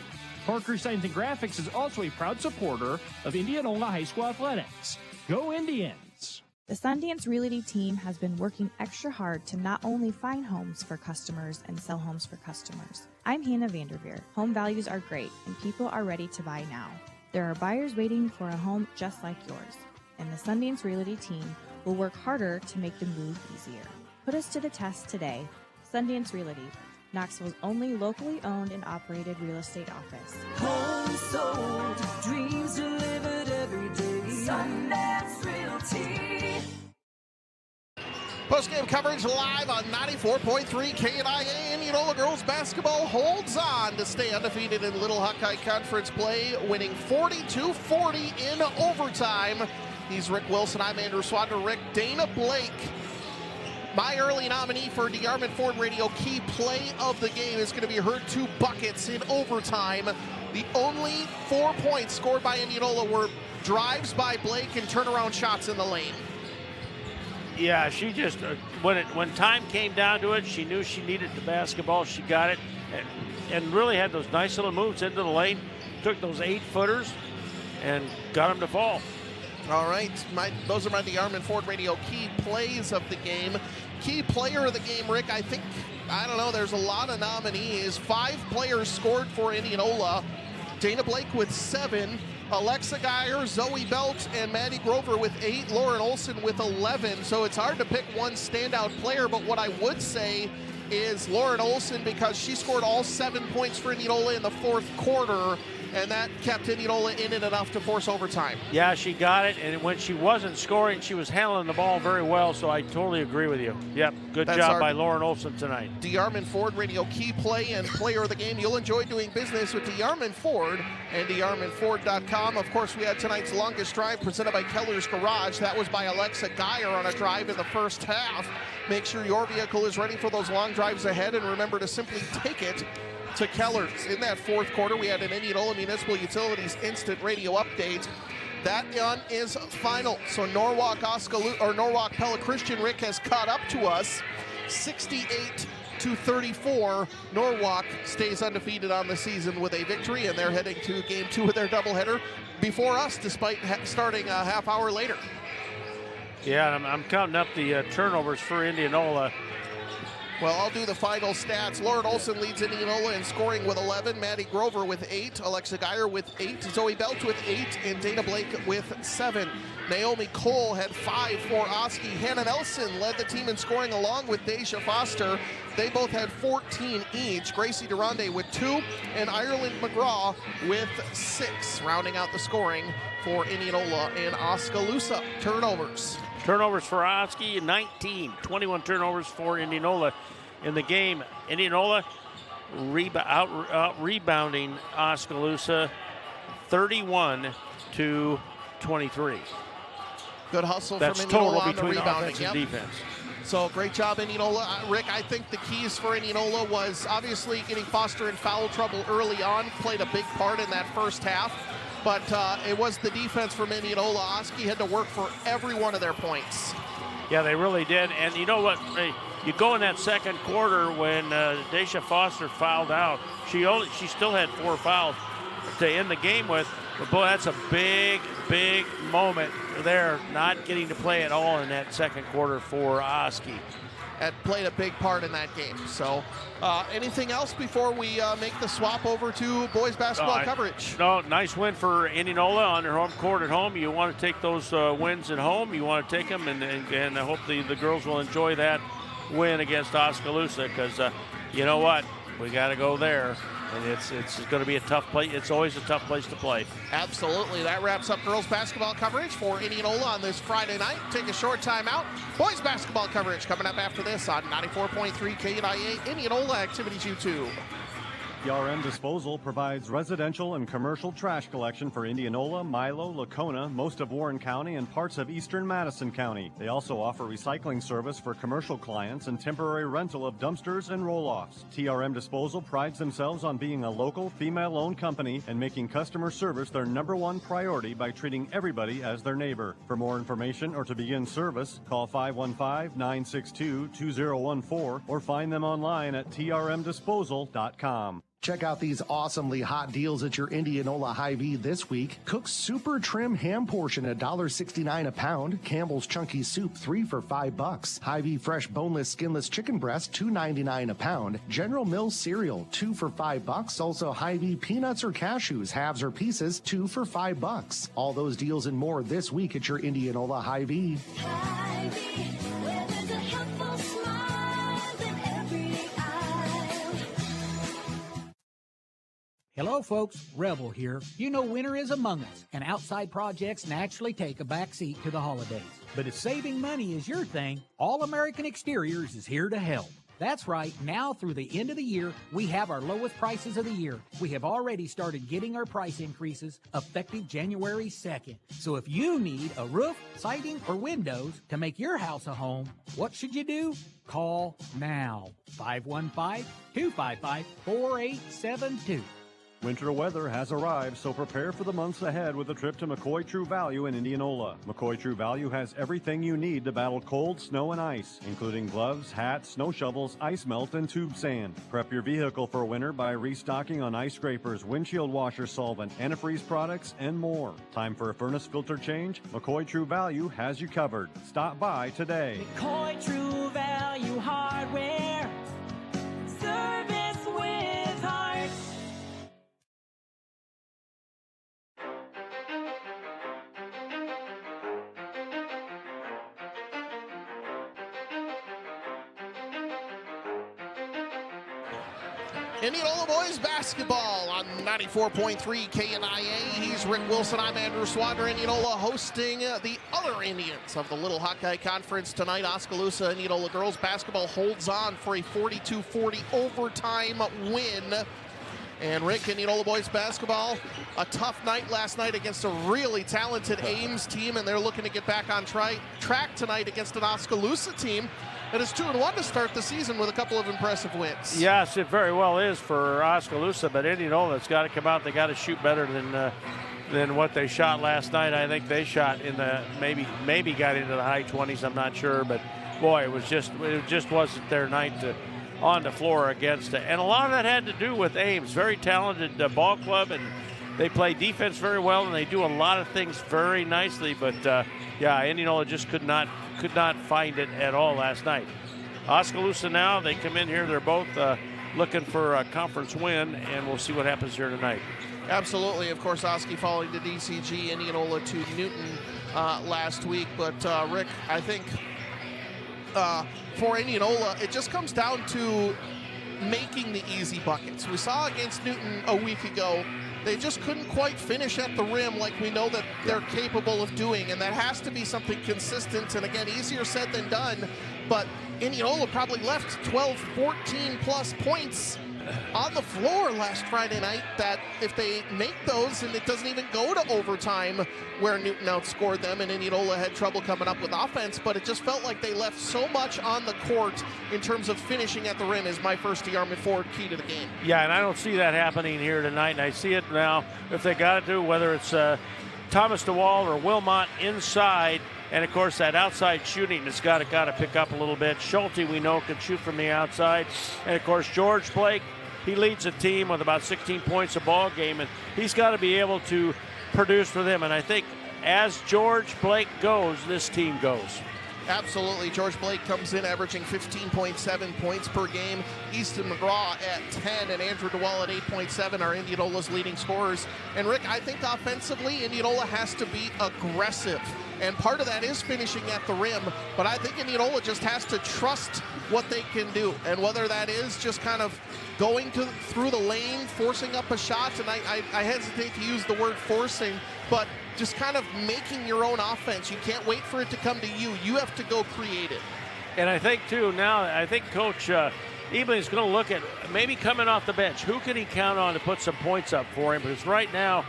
[SPEAKER 13] Parker Signs and Graphics is also a proud supporter of Indianola High School athletics. Go Indians!
[SPEAKER 3] The Sundance Realty team has been working extra hard to not only find homes for customers and sell homes for customers. I'm Hannah Vanderveer. Home values are great and people are ready to buy now. There are buyers waiting for a home just like yours, and the Sundance Realty team will work harder to make the move easier. Put us to the test today. Sundance Realty, Knoxville's only locally owned and operated real estate office.
[SPEAKER 18] Home sold, dreams delivered every day. Sundance Realty.
[SPEAKER 2] Postgame coverage live on 94.3 KNIA. Indianola girls basketball holds on to stay undefeated in Little Hawkeye Conference play, winning 42-40 in overtime. He's Rick Wilson. I'm Andrew Swadner. Rick, Dana Blake, my early nominee for DeArmond Ford Radio Key Play of the Game, is going to be her 2 buckets in overtime. The only 4 points scored by Indianola were drives by Blake and turnaround shots in the lane.
[SPEAKER 1] Yeah, she just, when time came down to it, she knew she needed the basketball. She got it and really had those nice little moves into the lane. Took those 8-footers and got them to fall.
[SPEAKER 2] All right, those are my DeArmond Ford Radio Key Plays of the Game. Key Player of the Game, Rick, I don't know, there's a lot of nominees. 5 players scored for Indianola. Dana Blake with 7. Alexa Geyer, Zoe Belt, and Maddie Grover with 8, Lauren Olson with 11. So it's hard to pick one standout player, but what I would say is Lauren Olson, because she scored all 7 points for Indianola in the 4th quarter, and that kept Indianola in it enough to force overtime.
[SPEAKER 1] Yeah, she got it, and when she wasn't scoring, she was handling the ball very well, so I totally agree with you. Yep, good job by Lauren Olson tonight.
[SPEAKER 2] DeArmond Ford Radio Key Play and Player of the Game. You'll enjoy doing business with DeArmond Ford and DeArmondFord.com. Of course, we had tonight's longest drive presented by Keller's Garage. That was by Alexa Geyer on a drive in the first half. Make sure your vehicle is ready for those long drives ahead, and remember to simply take it to Keller's. In that 4th quarter, we had an Indianola Municipal Utilities instant radio update. That one is final. So Norwalk Pella Christian, Rick, has caught up to us 68-34. Norwalk stays undefeated on the season with a victory, and they're heading to game 2 of their doubleheader before us, despite starting a half hour later.
[SPEAKER 1] Yeah, I'm counting up the turnovers for Indianola.
[SPEAKER 2] Well, I'll do the final stats. Lauren Olson leads Indianola in scoring with 11. Maddie Grover with 8. Alexa Geyer with 8. Zoe Belt with 8. And Dana Blake with 7. Naomi Cole had 5 for Oski. Hannah Nelson led the team in scoring along with Deja Foster. They both had 14 each. Gracie Durande with 2. And Ireland McGraw with 6. Rounding out the scoring for Indianola and Oskaloosa. Turnovers.
[SPEAKER 1] Turnovers for Oski, 19. 21 turnovers for Indianola in the game. Indianola rebounding Oskaloosa 31-23.
[SPEAKER 2] Good hustle
[SPEAKER 1] That's
[SPEAKER 2] from Indianola
[SPEAKER 1] total
[SPEAKER 2] on
[SPEAKER 1] between
[SPEAKER 2] the rebounding.
[SPEAKER 1] offense and defense.
[SPEAKER 2] So great job, Indianola. Rick, I think the keys for Indianola was obviously getting Foster in foul trouble early on, played a big part in that first half. But it was the defense from Indianola. Oski had to work for every one of their points.
[SPEAKER 1] Yeah, they really did. And you know what? You go in that second quarter when Deja Foster fouled out. She still had 4 fouls to end the game with. But boy, that's a big, big moment there, not getting to play at all in that second quarter for Oski.
[SPEAKER 2] That played a big part in that game. So anything else before we make the swap over to boys basketball coverage?
[SPEAKER 1] No, nice win for Indianola on their home court at home. You want to take those wins at home. You want to take them, and I hope the girls will enjoy that win against Oskaloosa, because you know what? We got to go there. And it's going to be a tough play. It's always a tough place to play.
[SPEAKER 2] Absolutely. That wraps up girls basketball coverage for Indianola on this Friday night. Take a short time out. Boys basketball coverage coming up after this on 94.3 KNIA Indianola Activities YouTube.
[SPEAKER 11] DeArmond Disposal provides residential and commercial trash collection for Indianola, Milo, Lacona, most of Warren County, and parts of eastern Madison County. They also offer recycling service for commercial clients and temporary rental of dumpsters and roll-offs. TRM Disposal prides themselves on being a local, female-owned company and making customer service their #1 priority by treating everybody as their neighbor. For more information or to begin service, call 515-962-2014 or find them online at trmdisposal.com.
[SPEAKER 4] Check out these awesomely hot deals at your Indianola Hy-Vee this week. Cook's Super Trim Ham Portion, $1.69 a pound. Campbell's Chunky Soup, 3 for $5. Hy-Vee Fresh Boneless Skinless Chicken Breast, $2.99 a pound. General Mills Cereal, 2 for $5. Also Hy-Vee Peanuts or Cashews, halves or pieces, 2 for $5. All those deals and more this week at your Indianola Hy-Vee.
[SPEAKER 18] Hy-Vee, where there's a helpful smile in every aisle.
[SPEAKER 14] Hello, folks. Rebel here. You know winter is among us, and outside projects naturally take a back seat to the holidays. But if saving money is your thing, All American Exteriors is here to help. That's right. Now through the end of the year, we have our lowest prices of the year. We have already started getting our price increases effective January 2nd. So if you need a roof, siding, or windows to make your house a home, what should you do? Call now. 515-255-4872.
[SPEAKER 11] Winter weather has arrived, so prepare for the months ahead with a trip to McCoy True Value in Indianola. McCoy True Value has everything you need to battle cold, snow, and ice, including gloves, hats, snow shovels, ice melt, and tube sand. Prep your vehicle for winter by restocking on ice scrapers, windshield washer solvent, antifreeze products, and more. Time for a furnace filter change? McCoy True Value has you covered. Stop by today.
[SPEAKER 9] McCoy True Value Hardware. Service with heart.
[SPEAKER 2] Indianola boys basketball on 94.3 KNIA. He's Rick Wilson. I'm Andrew Swadner. Indianola hosting the other Indians of the Little Hawkeye Conference tonight. Oskaloosa Indianola girls basketball holds on for a 42-40 overtime win. And Rick, Indianola boys basketball, a tough night last night against a really talented Ames team, and they're looking to get back on track tonight against an Oskaloosa team that is 2-1 to start the season with a couple of impressive wins.
[SPEAKER 1] Yes, it very well is for Oskaloosa, but Indianola's got to come out. They got to shoot better than what they shot last night. I think they shot in the maybe got into the high 20s. I'm not sure, but boy, it just wasn't their night on the floor against it. And a lot of that had to do with Ames, very talented ball club, and they play defense very well, and they do a lot of things very nicely. But yeah, Indianola just could not find it at all last night. Oskaloosa now, they come in here, they're both looking for a conference win, and we'll see what happens here tonight.
[SPEAKER 2] Absolutely. Of course, Oski falling to DCG, Indianola to Newton last week. But Rick, I think for Indianola, it just comes down to making the easy buckets. We saw against Newton a week ago, they just couldn't quite finish at the rim like we know that they're capable of doing, and that has to be something consistent, and again, easier said than done, but Indianola probably left 12, 14 plus points on the floor last Friday night that if they make those and it doesn't even go to overtime where Newton outscored them and Indianola had trouble coming up with offense, but it just felt like they left so much on the court in terms of finishing at the rim is my first dearmament forward key to the game.
[SPEAKER 1] Yeah, and I don't see that happening here tonight, and I see it now if they got to do, whether it's Thomas DeWall or Wilmot inside, and of course that outside shooting has got to pick up a little bit. Schulte, we know, can shoot from the outside, and of course George Blake, he leads a team with about 16 points a ball game, and he's got to be able to produce for them. And I think as George Blake goes, this team goes.
[SPEAKER 2] Absolutely. George Blake comes in averaging 15.7 points per game. Easton McGraw at 10 and Andrew DeWall at 8.7 are Indianola's leading scorers. And Rick, I think offensively, Indianola has to be aggressive. And part of that is finishing at the rim, but I think Indianola just has to trust what they can do. And whether that is just kind of going through the lane, forcing up a shot, and I hesitate to use the word forcing, but just kind of making your own offense. You can't wait for it to come to you. You have to go create it.
[SPEAKER 1] And I think, too, now I think Coach Ebling's going to look at maybe coming off the bench. Who can he count on to put some points up for him? Because right now,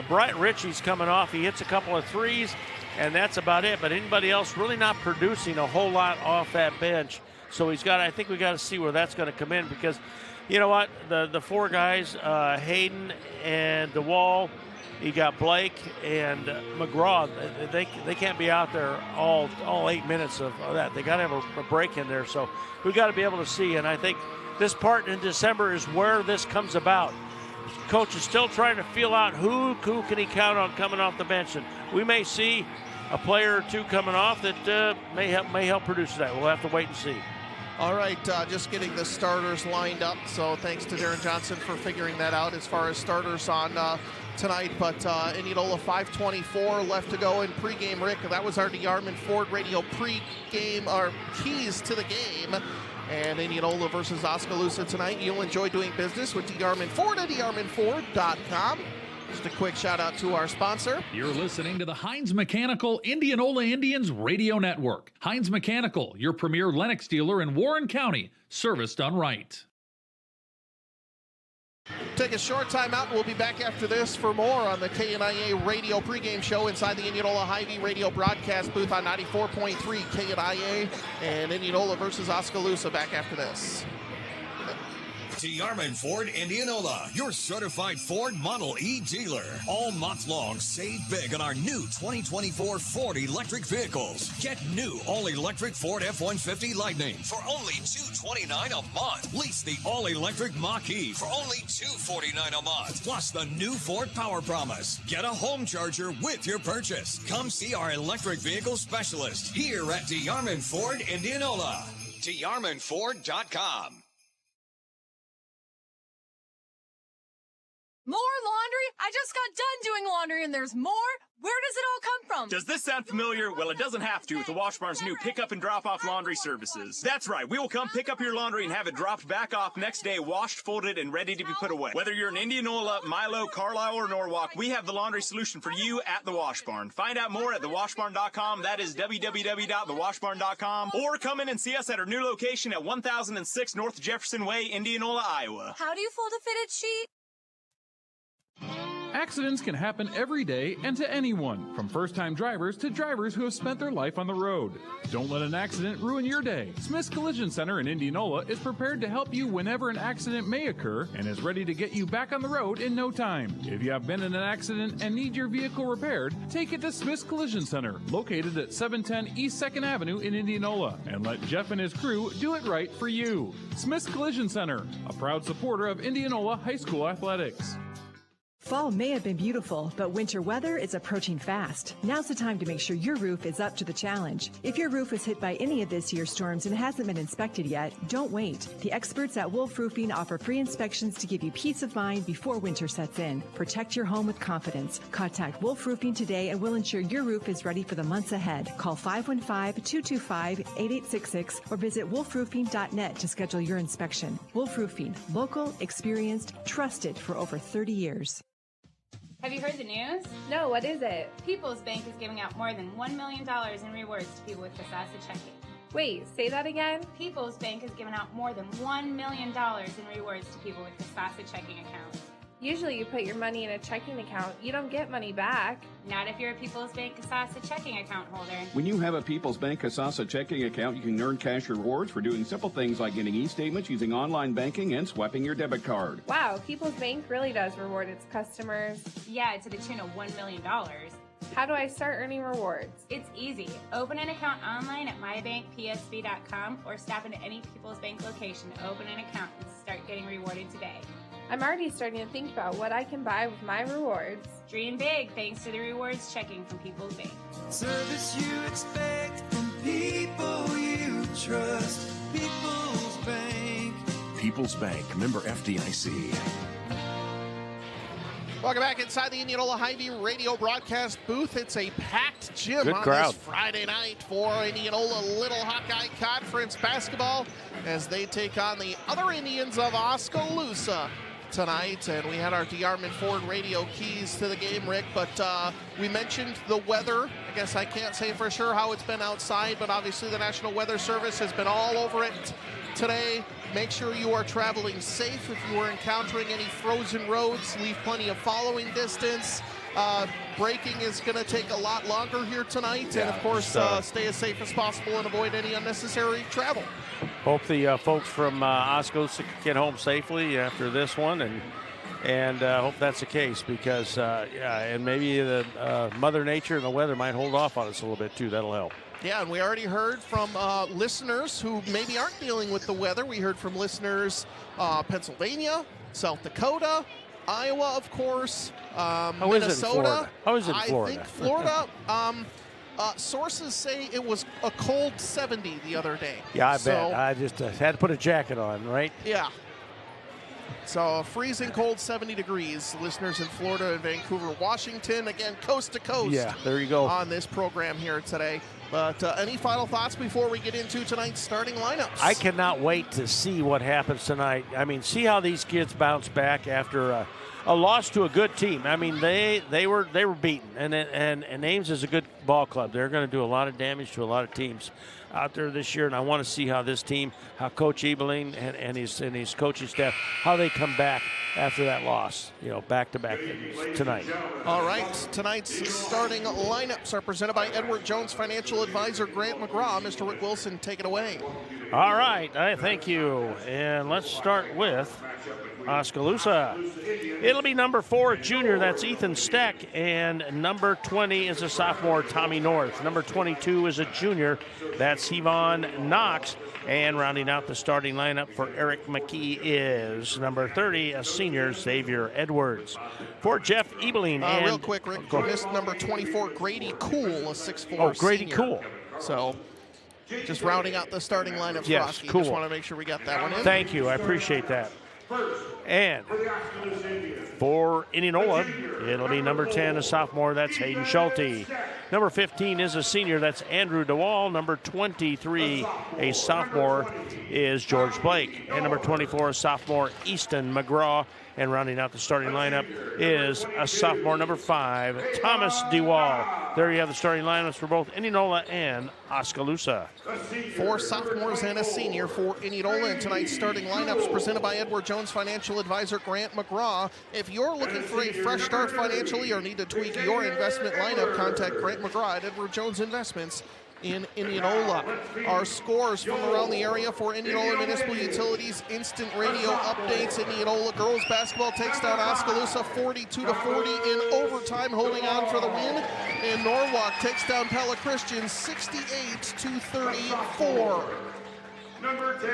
[SPEAKER 1] Bryant Ritchie's coming off. He hits a couple of threes, and that's about it. But anybody else really not producing a whole lot off that bench. So I think we got to see where that's going to come in, because you know what? The four guys, Hayden and DeWall, you got Blake and McGraw. They can't be out there all 8 minutes of that. They got to have a break in there. So we got to be able to see. And I think this part in December is where this comes about. Coach is still trying to feel out who can he count on coming off the bench, and we may see a player or two coming off that may help produce that. We'll have to wait and see.
[SPEAKER 2] All right, just getting the starters lined up. So thanks to Darren Johnson for figuring that out as far as starters on tonight. But Indianola 5:24 left to go in pregame. Rick, that was our DeArmond Ford Radio pregame, our keys to the game. and Indianola versus Oskaloosa tonight. You'll enjoy doing business with D. Armand Ford at darmandford.com. Just a quick shout out to our sponsor.
[SPEAKER 20] You're listening to the Heinz Mechanical Indianola Indians Radio Network. Heinz Mechanical, your premier Lennox dealer in Warren County. Service done right.
[SPEAKER 2] Take a short time out. We'll be back after this for more on the KNIA radio pregame show inside the Indianola Hy-Vee radio broadcast booth on 94.3 KNIA, and Indianola versus Oskaloosa back after this.
[SPEAKER 5] D. Armand Ford Indianola, your certified Ford Model E dealer. All month long, save big on our new 2024 Ford electric vehicles. Get new all-electric Ford F-150 Lightning for only $229 a month. Lease the all-electric Mach-E for only $249 a month. Plus the new Ford Power Promise. Get a home charger with your purchase. Come see our electric vehicle specialist here at D. Armand Ford Indianola. DArmandFord.com.
[SPEAKER 22] More laundry? I just got done doing laundry and there's more? Where does it all come from?
[SPEAKER 23] Does this sound familiar? Well, it doesn't have to with the Wash Barn's new pick-up and drop-off laundry services. That's right. We will come pick up your laundry and have it dropped back off next day, washed, folded, and ready to be put away. Whether you're in Indianola, Milo, Carlisle, or Norwalk, we have the laundry solution for you at the Wash Barn. Find out more at thewashbarn.com. That is www.thewashbarn.com. Or come in and see us at our new location at 1006 North Jefferson Way, Indianola, Iowa.
[SPEAKER 22] How do you fold a fitted sheet?
[SPEAKER 24] Accidents can happen every day and to anyone, from first-time drivers to drivers who have spent their life on the road. Don't let an accident ruin your day. Smith's Collision Center in Indianola is prepared to help you whenever an accident may occur and is ready to get you back on the road in no time. If you have been in an accident and need your vehicle repaired, take it to Smith's Collision Center, located at 710 East 2nd Avenue in Indianola, and let Jeff and his crew do it right for you. Smith's Collision Center, a proud supporter of Indianola High School athletics.
[SPEAKER 25] Fall may have been beautiful, but winter weather is approaching fast. Now's the time to make sure your roof is up to the challenge. If your roof was hit by any of this year's storms and hasn't been inspected yet, don't wait. The experts at Wolf Roofing offer free inspections to give you peace of mind before winter sets in. Protect your home with confidence. Contact Wolf Roofing today and we'll ensure your roof is ready for the months ahead. Call 515-225-8866 or visit wolfroofing.net to schedule your inspection. Wolf Roofing, local, experienced, trusted for over 30 years.
[SPEAKER 6] Have you heard the news?
[SPEAKER 7] No, what is it?
[SPEAKER 6] People's Bank is giving out more than $1 million in rewards to people with Kasasa checking.
[SPEAKER 7] Wait, say that again?
[SPEAKER 6] People's Bank is giving out more than $1 million in rewards to people with Kasasa checking accounts.
[SPEAKER 7] Usually you put your money in a checking account. You don't get money back.
[SPEAKER 6] Not if you're a People's Bank Kasasa checking account holder.
[SPEAKER 8] When you have a People's Bank Kasasa checking account, you can earn cash rewards for doing simple things like getting e-statements, using online banking, and swiping your debit card.
[SPEAKER 7] Wow, People's Bank really does reward its customers.
[SPEAKER 6] Yeah, to the tune of $1 million.
[SPEAKER 7] How do I start earning rewards?
[SPEAKER 6] It's easy. Open an account online at mybankpsb.com or stop into any People's Bank location to open an account and start getting rewarded today.
[SPEAKER 7] I'm already starting to think about what I can buy with my rewards.
[SPEAKER 6] Dream big thanks to the rewards checking from People's Bank.
[SPEAKER 9] Service you expect from people you trust. People's Bank.
[SPEAKER 10] People's Bank, member FDIC.
[SPEAKER 2] Welcome back inside the Indianola Hy-Vee radio broadcast booth. It's a packed gym
[SPEAKER 1] Good
[SPEAKER 2] on
[SPEAKER 1] crowd.
[SPEAKER 2] this Friday night for Indianola Little Hawkeye Conference basketball as they take on the other Indians of Oskaloosa tonight. And we had our D. Armand Ford radio keys to the game, Rick, but we mentioned the weather. I guess I can't say for sure how it's been outside, but obviously the National Weather Service has been all over it today. Make sure you are traveling safe. If you are encountering any frozen roads, leave plenty of following distance. Braking is going to take a lot longer here tonight. And, of course, stay as safe as possible and avoid any unnecessary travel.
[SPEAKER 1] Hope the folks from Oskaloosa can get home safely after this one, and hope that's the case because, and maybe the Mother Nature and the weather might hold off on us a little bit too. That'll help.
[SPEAKER 2] Yeah, and we already heard from listeners who maybe aren't dealing with the weather. We heard from listeners Pennsylvania, South Dakota, Iowa, of course, Minnesota.
[SPEAKER 1] How is it in Florida?
[SPEAKER 2] I think Florida, sources say it was a cold 70 the other day.
[SPEAKER 1] Yeah, I bet. I just had to put a jacket on, right?
[SPEAKER 2] Yeah. So freezing cold 70 degrees. Listeners in Florida and Vancouver, Washington, again, coast to coast.
[SPEAKER 1] Yeah, there you go.
[SPEAKER 2] On this program here today. But any final thoughts before we get into tonight's starting lineups?
[SPEAKER 1] I cannot wait to see what happens tonight. I mean, see how these kids bounce back after a loss to a good team. I mean, they were beaten, and Ames is a good ball club. They're going to do a lot of damage to a lot of teams out there this year, and I want to see how this team, how Coach Ebeling and his coaching staff, how they come back after that loss, back to back tonight.
[SPEAKER 2] All right, tonight's starting lineups are presented by Edward Jones Financial Advisor Grant McGraw. Mr. Rick Wilson, take it away.
[SPEAKER 1] All right, thank you, and let's start with Oskaloosa. It'll be number 4, junior, that's Ethan Steck, and number 20 is a sophomore, Tommy North. Number 22 is a junior, that's Yvonne Knox, and rounding out the starting lineup for Eric McKee is number 30, a senior, Xavier Edwards. For Jeff Ebeling.
[SPEAKER 2] Real quick, Rick, you missed number 24, Grady Cool, a 6'4"
[SPEAKER 1] Grady
[SPEAKER 2] senior.
[SPEAKER 1] Cool.
[SPEAKER 2] So just rounding out the starting lineups,
[SPEAKER 1] yes,
[SPEAKER 2] Frosky.
[SPEAKER 1] cool.
[SPEAKER 2] Just want to make sure we got that one in.
[SPEAKER 1] Thank you, I appreciate that. And for Indianola, it'll be number 10, a sophomore, that's Hayden Schulte. Number 15 is a senior, that's Andrew DeWall. Number 23, a sophomore, is George Blake. And number 24, a sophomore, Easton McGraw. And rounding out the starting lineup is a sophomore, number 5, Thomas DeWall. There you have the starting lineups for both Indianola and Oskaloosa.
[SPEAKER 2] 4 sophomores and a senior for Indianola in tonight's starting lineups presented by Edward Jones Financial Advisor Grant McGraw. If you're looking for a fresh start financially or need to tweak your investment lineup, contact Grant McGraw at Edward Jones Investments in Indianola. Our scores from around the area for Indianola Municipal Utilities instant radio updates. Indianola girls basketball takes down Oskaloosa 42-40 in overtime, holding on for the win. And Norwalk takes down Pella Christian 68-34.
[SPEAKER 9] Number 10.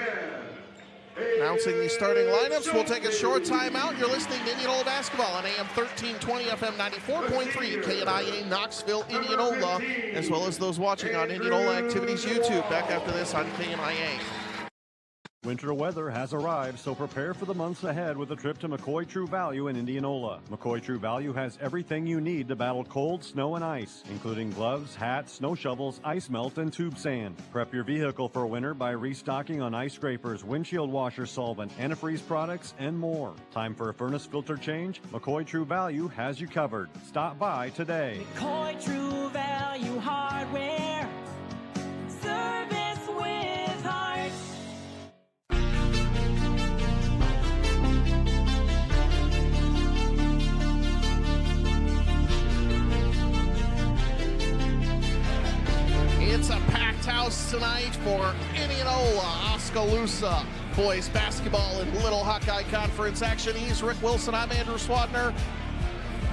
[SPEAKER 2] Announcing the starting lineups, we'll take a short timeout. You're listening to Indianola basketball on AM 1320, FM 94.3, KNIA Knoxville, Indianola, as well as those watching on Indianola Activities YouTube. Back after this on KNIA.
[SPEAKER 11] Winter weather has arrived, so prepare for the months ahead with a trip to McCoy True Value in Indianola. McCoy True Value has everything you need to battle cold, snow, and ice, including gloves, hats, snow shovels, ice melt, and tube sand. Prep your vehicle for winter by restocking on ice scrapers, windshield washer solvent, antifreeze products, and more. Time for a furnace filter change? McCoy True Value has you covered. Stop by today.
[SPEAKER 9] McCoy True Value Hardware. Service with heart.
[SPEAKER 2] It's a packed house tonight for Indianola, Oskaloosa boys basketball in Little Hawkeye Conference action. He's Rick Wilson. I'm Andrew Swadner.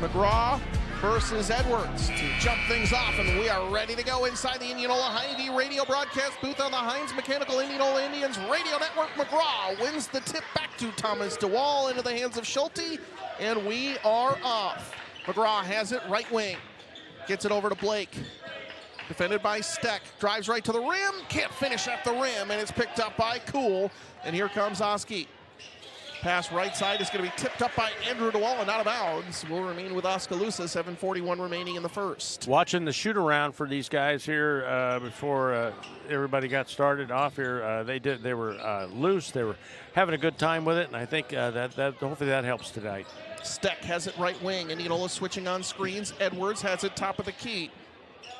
[SPEAKER 2] McGraw versus Edwards to jump things off, and we are ready to go inside the Indianola Hy-Vee radio broadcast booth on the Heinz Mechanical Indianola Indians radio network. McGraw wins the tip back to Thomas DeWall into the hands of Schulte, and we are off. McGraw has it right wing, gets it over to Blake. Defended by Steck, drives right to the rim, can't finish at the rim, and it's picked up by Cool. And here comes Oski. Pass right side is going to be tipped up by Andrew DeWall and out of bounds. Will remain with Oskaloosa, 7:41 remaining in the first.
[SPEAKER 1] Watching the shoot around for these guys here before everybody got started off here, they were loose. They were having a good time with it, and I think that hopefully that helps tonight.
[SPEAKER 2] Steck has it right wing. Indianola switching on screens. Edwards has it top of the key.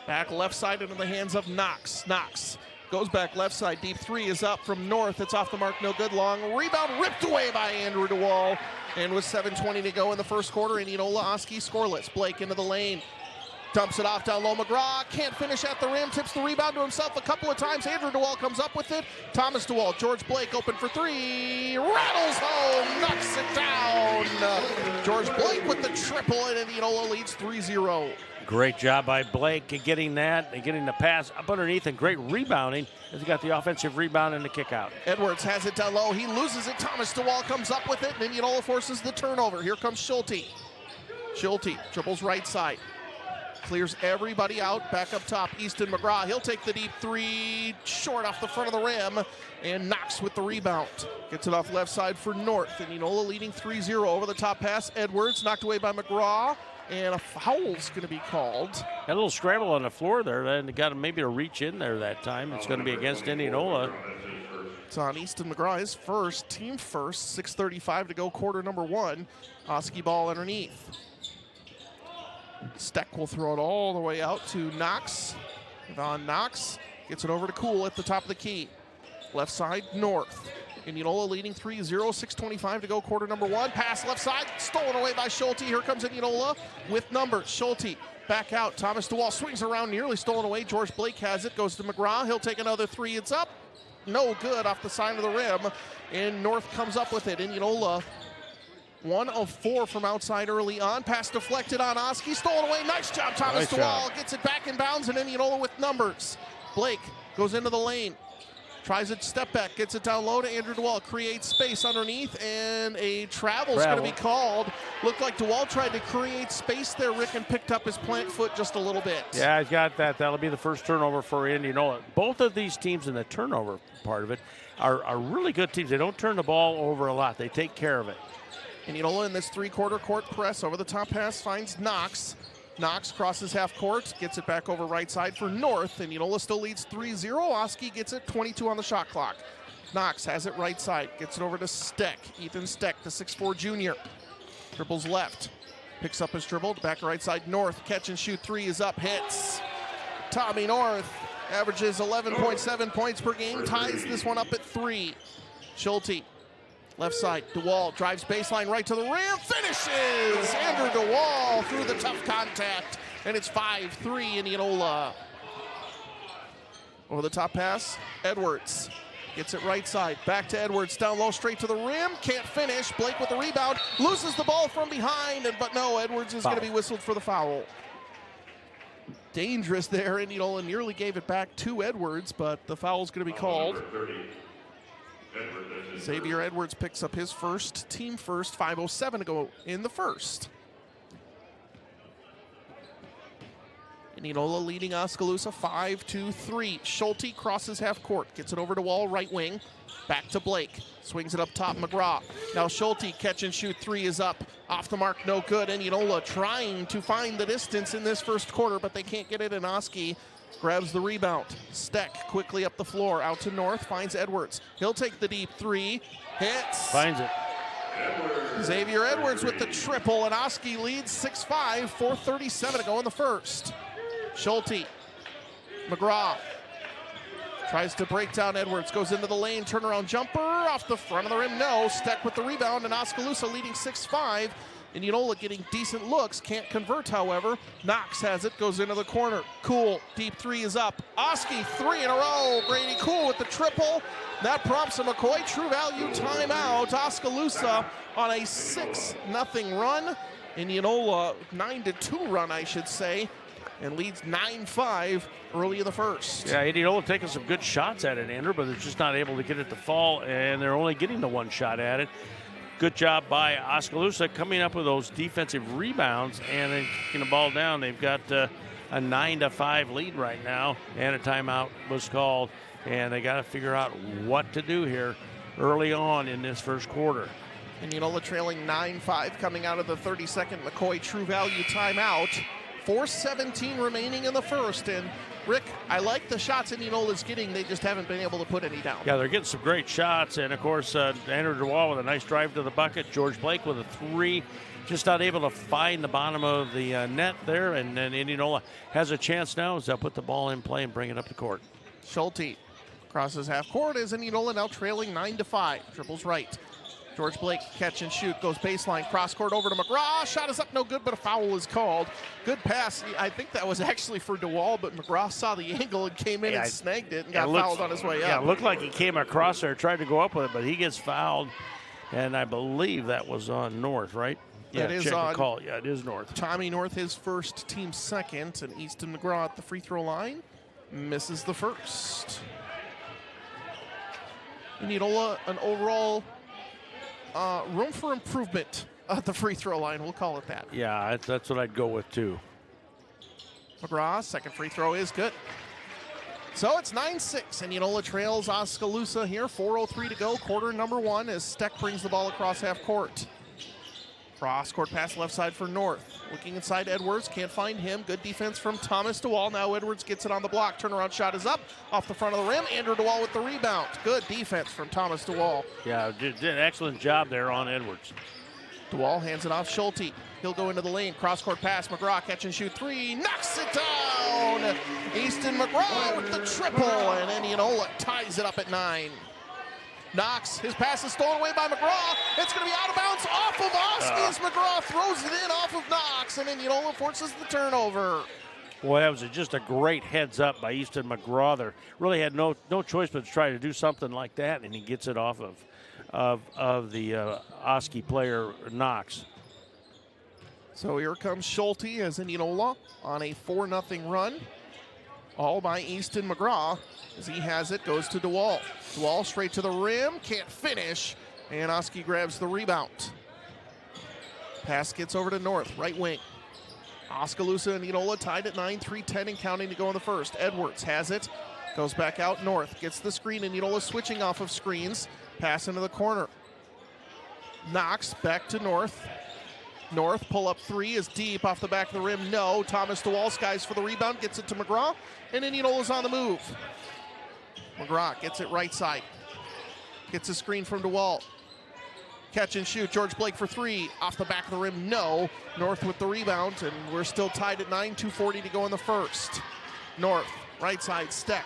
[SPEAKER 2] Back left side into the hands of Knox. Knox goes back left side. Deep three is up from North. It's off the mark, no good. Long rebound ripped away by Andrew DeWall. And with 7:20 to go in the first quarter, Indianola Oski scoreless. Blake into the lane. Dumps it off down low. McGraw can't finish at the rim. Tips the rebound to himself a couple of times. Andrew DeWall comes up with it. Thomas DeWall. George Blake open for three. Rattles home. Knocks it down. George Blake with the triple, and Indianola leads 3-0.
[SPEAKER 1] Great job by Blake getting that and getting the pass up underneath, and great rebounding as he got the offensive rebound and the kick out.
[SPEAKER 2] Edwards has it down low. He loses it. Thomas DeWall comes up with it, and Indianola forces the turnover. Here comes Schulte. Schulte dribbles right side. Clears everybody out. Back up top, Easton McGraw. He'll take the deep three. Short off the front of the rim. And Knox with the rebound. Gets it off left side for North. And Indianola leading 3-0. Over the top pass. Edwards knocked away by McGraw. And a foul's going to be called.
[SPEAKER 1] Got a little scramble on the floor there. And got maybe to reach in there that time. It's going to be against Indianola.
[SPEAKER 2] It's on Easton McGraw, his first, team first, 6:35 to go, quarter number 1. Oski ball underneath. Steck will throw it all the way out to Knox. Von Knox gets it over to Cool at the top of the key. Left side, North. Indianola leading 3-0, 6:25 to go, quarter number 1. Pass left side, stolen away by Schulte. Here comes Indianola with numbers. Schulte back out. Thomas DeWall swings around, nearly stolen away. George Blake has it, goes to McGraw. He'll take another 3. It's up. No good, off the side of the rim. And North comes up with it. Indianola 1 of 4 from outside early on. Pass deflected on Oski. Stolen away. Nice job, Thomas DeWall. Gets it back in bounds, and Indianola with numbers. Blake goes into the lane. Tries it, step back, gets it down low to Andrew DeWall. Creates space underneath, and a travel's going to be called. Looked like DeWall tried to create space there, Rick, and picked up his plant foot just a little bit.
[SPEAKER 1] Yeah, he's got that. That'll be the first turnover for Indianola. Both of these teams in the turnover part of it are really good teams. They don't turn the ball over a lot. They take care of it.
[SPEAKER 2] Indianola in this 3-quarter court press. Over the top pass finds Knox. Knox crosses half court, gets it back over right side for North. Indianola still leads 3-0. Oski gets it, 22 on the shot clock. Knox has it right side, gets it over to Steck. Ethan Steck, the 6'4 junior. Dribbles left, picks up his dribble, back right side, North. Catch and shoot 3 is up, hits. Tommy North averages 11.7 points per game, ties this one up at 3. Schulte. Left side, DeWall drives baseline right to the rim, finishes! Andrew DeWall through the tough contact, and it's 5-3 Indianola. Over the top pass, Edwards gets it right side, back to Edwards, down low, straight to the rim, can't finish. Blake with the rebound, loses the ball from behind, but no, Edwards is going to be whistled for the foul. Dangerous there, Indianola nearly gave it back to Edwards, but the foul is going to be called. Xavier Edwards picks up his first, team first, 5:07 to go in the first. Indianola leading Oskaloosa 5-3. Schulte crosses half court, gets it over to Wall, right wing, back to Blake, swings it up top, McGraw. Now Schulte, catch and shoot 3 is up, off the mark, no good. Indianola trying to find the distance in this first quarter, but they can't get it, and Oski grabs the rebound. Steck quickly up the floor, out to North, finds Edwards. He'll take the deep 3, hits.
[SPEAKER 1] Finds it.
[SPEAKER 2] Xavier Edwards with the triple, and Oski leads 6-5, 4:37 to go in the first. Schulte, McGraw tries to break down Edwards, goes into the lane, turnaround jumper, off the front of the rim, no. Steck with the rebound, and Oskaloosa leading 6-5. Indianola getting decent looks, can't convert, however. Knox has it, goes into the corner. Cool, deep 3 is up. Oski, 3 in a row. Brady Cool with the triple. That prompts a McCoy True Value timeout. Oskaloosa on a 6-0 run. Indianola 9-2 run, I should say, and leads 9-5 early in the first.
[SPEAKER 1] Yeah, Indianola taking some good shots at it, Andrew, but they're just not able to get it to fall, and they're only getting the 1 shot at it. Good job by Oskaloosa coming up with those defensive rebounds and then kicking the ball down. They've got a 9-5 lead right now, and a timeout was called, and they got to figure out what to do here early on in this first quarter.
[SPEAKER 2] Indianola trailing 9-5 coming out of the 32nd McCoy True Value timeout. 4:17 remaining in the first, and Rick, I like the shots Indianola's getting. They just haven't been able to put any down.
[SPEAKER 1] Yeah, they're getting some great shots, and of course, Andrew DeWall with a nice drive to the bucket. George Blake with a 3, just not able to find the bottom of the net there, and then Indianola has a chance now as they'll put the ball in play and bring it up the court.
[SPEAKER 2] Schulte crosses half court as Indianola now trailing 9-5. Dribbles right. George Blake, catch and shoot, goes baseline, cross court over to McGraw. Shot is up, no good, but a foul is called. Good pass. I think that was actually for DeWall, but McGraw saw the angle and came in and snagged it and got fouled on his way up.
[SPEAKER 1] Yeah, it looked like he came across there, tried to go up with it, but he gets fouled, and I believe that was on North, right? Yeah,
[SPEAKER 2] it is
[SPEAKER 1] check
[SPEAKER 2] on.
[SPEAKER 1] the call. Yeah, it is North.
[SPEAKER 2] Tommy North, his first, team second, and Easton McGraw at the free throw line misses the first. Indianola, an overall room for improvement at the free throw line. We'll call it that.
[SPEAKER 1] Yeah, that's what I'd go with, too.
[SPEAKER 2] McGraw, second free throw is good. So it's 9-6. Indianola trails Oskaloosa here. 4:03 to go, quarter number 1, as Steck brings the ball across half court. Cross-court pass left side for North. Looking inside Edwards, can't find him. Good defense from Thomas DeWall. Now Edwards gets it on the block. Turnaround shot is up, off the front of the rim. Andrew DeWall with the rebound. Good defense from Thomas DeWall.
[SPEAKER 1] Yeah, did an excellent job there on Edwards.
[SPEAKER 2] DeWall hands it off Schulte. He'll go into the lane. Cross-court pass. McGraw catch and shoot three. Knocks it down. Easton McGraw with the triple. And Indianola ties it up at 9. Knox, his pass is stolen away by McGraw. It's going to be out of bounds off of Oski as McGraw throws it in off of Knox. And Indianola forces the turnover.
[SPEAKER 1] Boy, that was just a great heads up by Easton McGraw there. Really had no choice but to try to do something like that, and he gets it off of the Oski player Knox.
[SPEAKER 2] So here comes Schulte as Indianola on a 4-0 run. All by Easton McGraw. As he has it, goes to DeWall. DeWall straight to the rim, can't finish, and Oski grabs the rebound. Pass gets over to North, right wing. Oskaloosa and Indianola tied at 9, 3:10 and counting to go in the first. Edwards has it, goes back out North, gets the screen, and Indianola switching off of screens. Pass into the corner. Knox back to North. North pull-up three is deep off the back of the rim. No. Thomas DeWall skies for the rebound, gets it to McGraw, and Indianola's on the move. McGraw gets it right side. Gets a screen from DeWall. Catch and shoot. George Blake for three. Off the back of the rim, no. North with the rebound, and we're still tied at 9, 2:40 to go in the first. North, right side, Steck.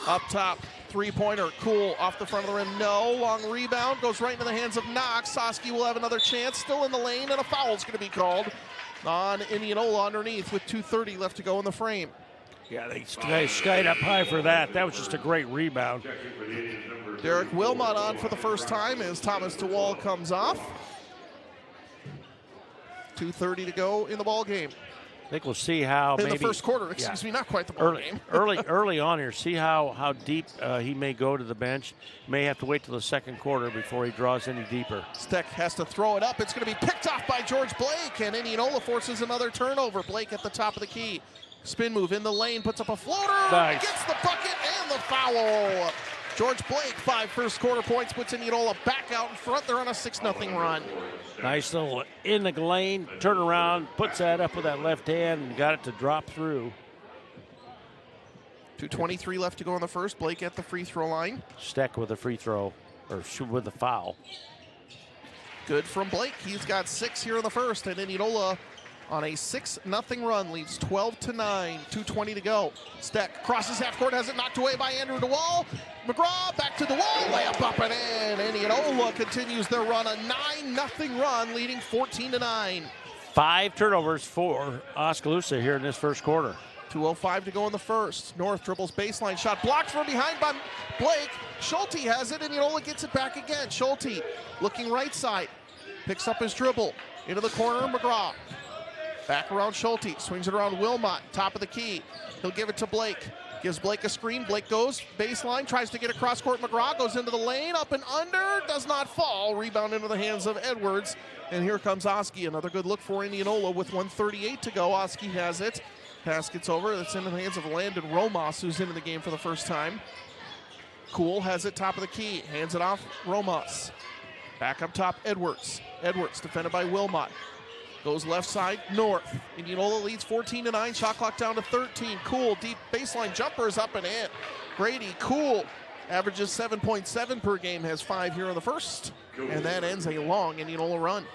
[SPEAKER 2] Up top, three-pointer, Cool, off the front of the rim, no. Long rebound, goes right into the hands of Knox. Oski will have another chance, still in the lane, and a foul's going to be called on Indianola underneath with 2:30 left to go in the frame.
[SPEAKER 1] Yeah, they skied up high for that. That was just a great rebound.
[SPEAKER 2] Derek Wilmot on for the first time as Thomas DeWall comes off. 2:30 to go in the ball game.
[SPEAKER 1] I think we'll see how
[SPEAKER 2] in
[SPEAKER 1] maybe
[SPEAKER 2] the first quarter. Excuse me, not quite the ball game.
[SPEAKER 1] early on here. See how deep he may go to the bench. May have to wait till the second quarter before he draws any deeper.
[SPEAKER 2] Steck has to throw it up. It's going to be picked off by George Blake, and Indianola forces another turnover. Blake at the top of the key. Spin move in the lane, puts up a floater,
[SPEAKER 1] nice.
[SPEAKER 2] Gets the bucket and the foul. George Blake, 5 first quarter points, puts Indianola back out in front. They're on a 6-0 run.
[SPEAKER 1] Nice little in the lane, turn around, puts that up with that left hand, and got it to drop through.
[SPEAKER 2] 2:23 left to go in the first. Blake at the free throw line.
[SPEAKER 1] Steck with a free throw, or with a foul.
[SPEAKER 2] Good from Blake. He's got 6 here in the first, and Indianola on a 6-0 run, leads 12-9, 2:20 to go. Steck crosses half court, has it knocked away by Andrew DeWall. McGraw back to DeWall, layup up and in. Indianola continues their run, a 9-0 run, leading 14-9.
[SPEAKER 1] 5 turnovers for Oskaloosa here in this first quarter.
[SPEAKER 2] 2:05 to go in the first. North dribbles baseline shot, blocked from behind by Blake. Schulte has it, and Indianola gets it back again. Schulte looking right side, picks up his dribble into the corner. McGraw. Back around Schulte, swings it around Wilmot, top of the key. He'll give it to Blake. Gives Blake a screen. Blake goes baseline, tries to get across court. McGraw goes into the lane, up and under, does not fall. Rebound into the hands of Edwards. And here comes Oski. Another good look for Indianola with 1:38 to go. Oski has it. Pass gets over. That's into the hands of Landon Romas, who's into the game for the first time. Cool has it, top of the key. Hands it off, Romas. Back up top, Edwards. Edwards defended by Wilmot. Goes left side, North. Indianola leads 14-9, shot clock down to 13. Cool, deep baseline jumper is up and in. Grady, Cool, averages 7.7 per game, has 5 here in the first. And that ends a long Indianola run.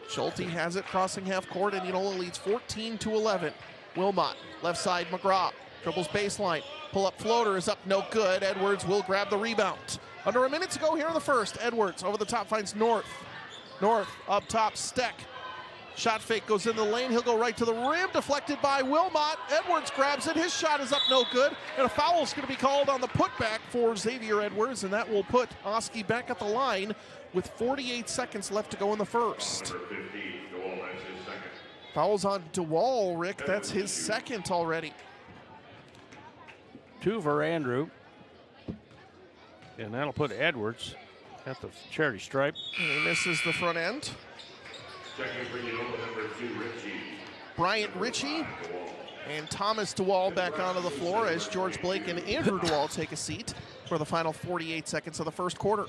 [SPEAKER 2] Schulte has it, crossing half court. Indianola leads 14-11. Wilmot, left side, McGraw. Dribbles baseline, pull-up floater is up, no good. Edwards will grab the rebound. Under a minute to go here in the first. Edwards over the top finds North. North up top, Steck. Shot fake goes in the lane. He'll go right to the rim, deflected by Wilmot. Edwards grabs it. His shot is up, no good. And a foul is going to be called on the putback for Xavier Edwards, and that will put Oski back at the line with 48 seconds left to go in the first. Fouls on DeWall, Rick. That's his second already.
[SPEAKER 1] 2 for Andrew. And that'll put Edwards at the charity stripe.
[SPEAKER 2] And he misses the front end. Bryant Ritchie and Thomas DeWall back onto the floor as George Blake and Andrew DeWall take a seat for the final 48 seconds of the first quarter.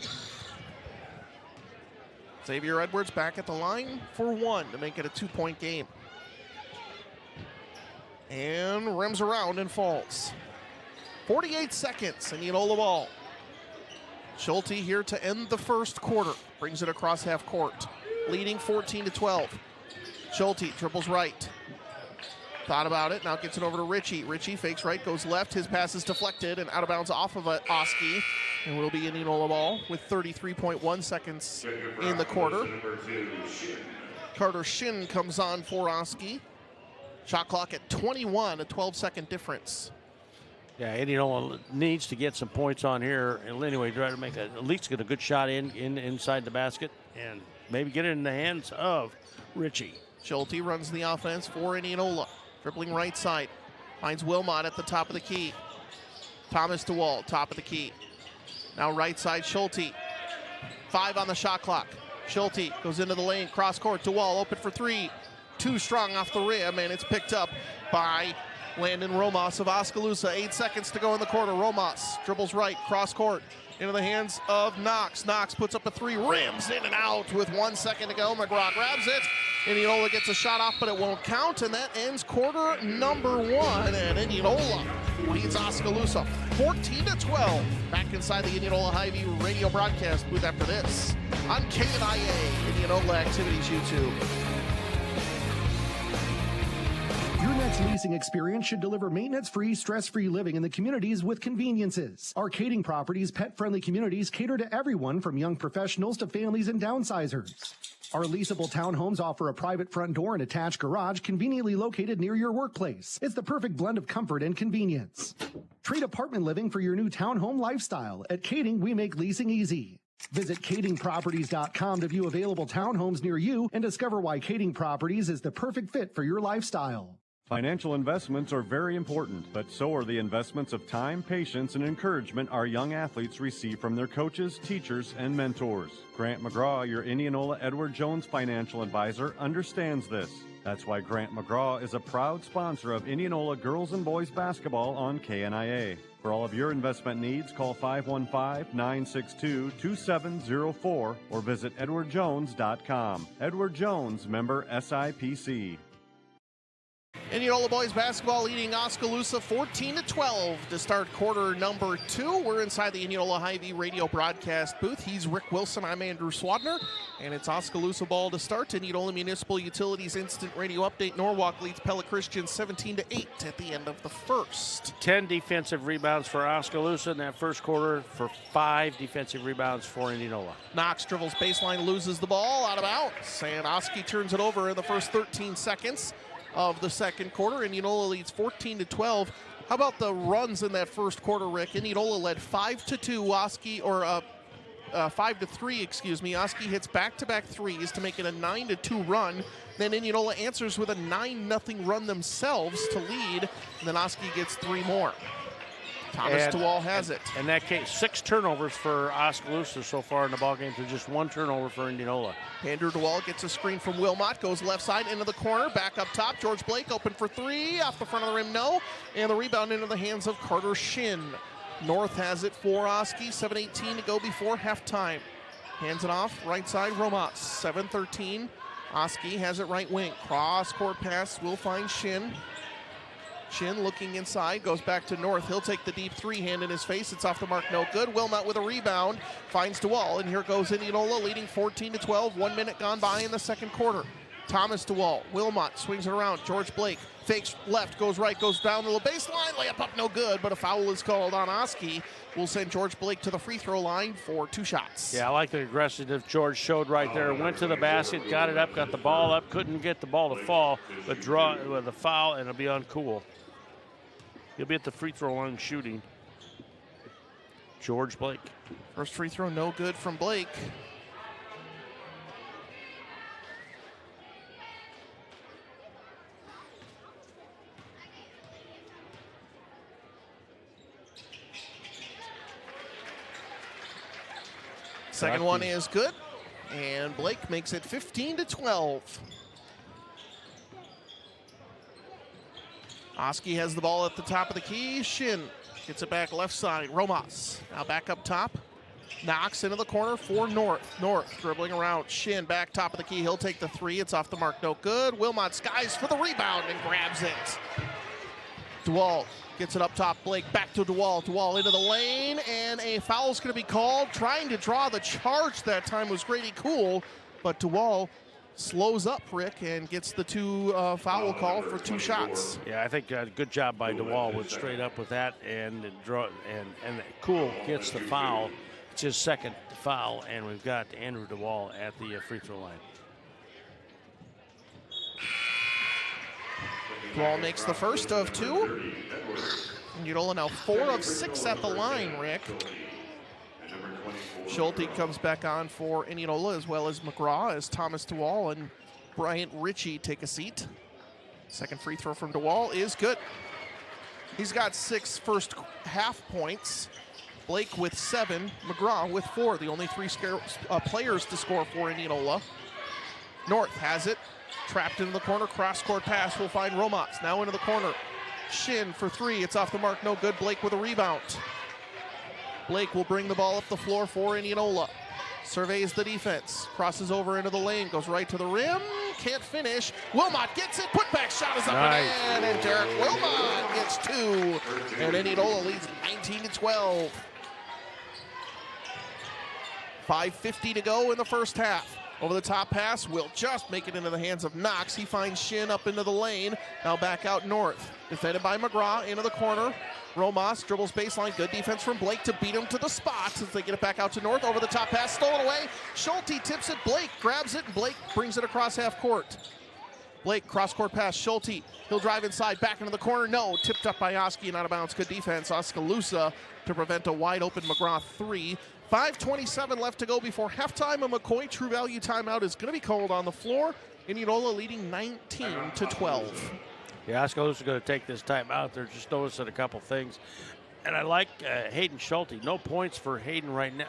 [SPEAKER 2] Xavier Edwards back at the line for one to make it a 2-point game. And rims around and falls. 48 seconds, Indianola ball. Schulte here to end the first quarter. Brings it across half court. Leading 14-12. Schulte dribbles right. Thought about it, now gets it over to Ritchie. Ritchie fakes right, goes left. His pass is deflected and out of bounds off of Oski. And will be Indianola ball with 33.1 seconds in the quarter. Carter Shin comes on for Oski. Shot clock at 21, a 12-second difference.
[SPEAKER 1] Yeah, Indianola needs to get some points on here. And anyway, try to make at least get a good shot inside the basket and maybe get it in the hands of Ritchie.
[SPEAKER 2] Schulte runs the offense for Indianola. Dribbling right side. Finds Wilmot at the top of the key. Thomas DeWall, top of the key. Now right side, Schulte. 5 on the shot clock. Schulte goes into the lane, cross court. DeWall open for 3. Too strong off the rim, and it's picked up by Landon Romas of Oskaloosa. 8 seconds to go in the quarter. Romas dribbles right, cross court. Into the hands of Knox. Knox puts up a 3, rims in and out with 1 second to go. McGraw grabs it. Indianola gets a shot off, but it won't count, and that ends quarter number 1. And Indianola leads Oskaloosa 14-12. Back inside the Indianola Hy-Vee radio broadcast booth after this on KNIA, Indianola Activities YouTube.
[SPEAKER 4] Your next leasing experience should deliver maintenance-free, stress-free living in the communities with conveniences. Arcading Properties' pet-friendly communities cater to everyone from young professionals to families and downsizers. Our leasable townhomes offer a private front door and attached garage conveniently located near your workplace. It's the perfect blend of comfort and convenience. Trade apartment living for your new townhome lifestyle. At Kading, we make leasing easy. Visit kadingproperties.com to view available townhomes near you and discover why Kading Properties is the perfect fit for your lifestyle.
[SPEAKER 11] Financial investments are very important, but so are the investments of time, patience, and encouragement our young athletes receive from their coaches, teachers, and mentors. Grant McGraw, your Indianola Edward Jones financial advisor, understands this. That's why Grant McGraw is a proud sponsor of Indianola girls and boys basketball on KNIA. For all of your investment needs, call 515-962-2704 or visit edwardjones.com. Edward Jones, member SIPC.
[SPEAKER 2] Indianola boys basketball leading Oskaloosa 14-12 to start quarter number 2. We're inside the Indianola Hy-Vee radio broadcast booth. He's Rick Wilson. I'm Andrew Swadner. And it's Oskaloosa ball to start. Indianola Municipal Utilities instant radio update. Norwalk leads Pella Christian 17-8 at the end of the first.
[SPEAKER 1] 10 defensive rebounds for Oskaloosa in that first quarter for 5 defensive rebounds for Indianola.
[SPEAKER 2] Knox dribbles baseline, loses the ball out of bounds. And Oski turns it over in the first 13 seconds of the second quarter. Indianola leads 14-12. How about the runs in that first quarter, Rick? Indianola led 5-2. Oski, or 5-3, excuse me. Oski hits back-to-back threes to make it a 9-2 run. Then Indianola answers with a 9-0 run themselves to lead. And then Oski gets 3 more. Thomas DeWall has it.
[SPEAKER 1] In that case, 6 turnovers for Oskaloosa so far in the ballgame to just 1 turnover for Indianola.
[SPEAKER 2] Andrew DeWall gets a screen from Wilmot, goes left side into the corner, back up top. George Blake open for 3, off the front of the rim, no. And the rebound into the hands of Carter Shin. North has it for Oski, 7:18 to go before halftime. Hands it off, right side, Romas, 7:13. Oski has it right wing. Cross-court pass will find Shin. Shin looking inside, goes back to North. He'll take the deep 3, hand in his face. It's off the mark, no good. Wilmot with a rebound, finds DeWall, and here goes Indianola leading 14-12. 1 minute gone by in the second quarter. Thomas DeWall, Wilmot swings it around. George Blake fakes left, goes right, goes down to the baseline. Layup up, no good, but a foul is called on Oski. Will send George Blake to the free throw line for 2 shots.
[SPEAKER 1] Yeah, I like the aggressiveness George showed right there. Went to the basket, got it up, got the ball up, couldn't get the ball to fall, but draw with a foul, and it'll be uncool. He'll be at the free throw line shooting. George Blake.
[SPEAKER 2] First free throw, no good from Blake. Second one is good, and Blake makes it 15-12. Oski has the ball at the top of the key. Shin gets it back left side. Romas now back up top. Knox into the corner for North. North dribbling around. Shin back top of the key. He'll take the three. It's off the mark. No good. Wilmot skies for the rebound and grabs it. DeWall gets it up top. Blake back to DeWall. DeWall into the lane, and a foul's going to be called. Trying to draw the charge that time was Grady Cool, but DeWall slows up Rick and gets the foul call for 2 shots.
[SPEAKER 1] Yeah, I think good job by DeWall with straight up with that, and Cool gets the foul. It's his second foul, and we've got Andrew DeWall at the free throw line.
[SPEAKER 2] DeWall makes the first of 2. Udola now 4 of 6 at the line, Rick. Schulte comes back on for Indianola, as well as McGraw, as Thomas DeWall and Bryant Ritchie take a seat. Second free throw from DeWall is good. He's got 6 first half points. Blake with 7, McGraw with 4, the only 3 players to score for Indianola. North has it, trapped into the corner, cross-court pass will find Romas, now into the corner. Shin for 3, it's off the mark, no good. Blake with a rebound. Blake will bring the ball up the floor for Indianola. Surveys the defense, crosses over into the lane, goes right to the rim, can't finish. Wilmot gets it, putback shot is up and in, and Derek Wilmot gets 2. And Indianola leads 19-12. 5:50 to go in the first half. Over the top pass will just make it into the hands of Knox. He finds Shin up into the lane. Now back out North. Defended by McGraw into the corner. Romas dribbles baseline. Good defense from Blake to beat him to the spot as they get it back out to North. Over the top pass, stolen away. Schulte tips it. Blake grabs it, and Blake brings it across half court. Blake cross-court pass. Schulte. He'll drive inside, back into the corner. No, tipped up by Oski and out of bounds. Good defense. Oskaloosa to prevent a wide-open McGraw 3. 5:27 left to go before halftime. A McCoy True Value timeout is going to be called on the floor. Indianola leading 19-12.
[SPEAKER 1] Yeah, Oskaloosa is going to take this timeout. They're just noticing a couple things. And I like Hayden Schulte. No points for Hayden right now,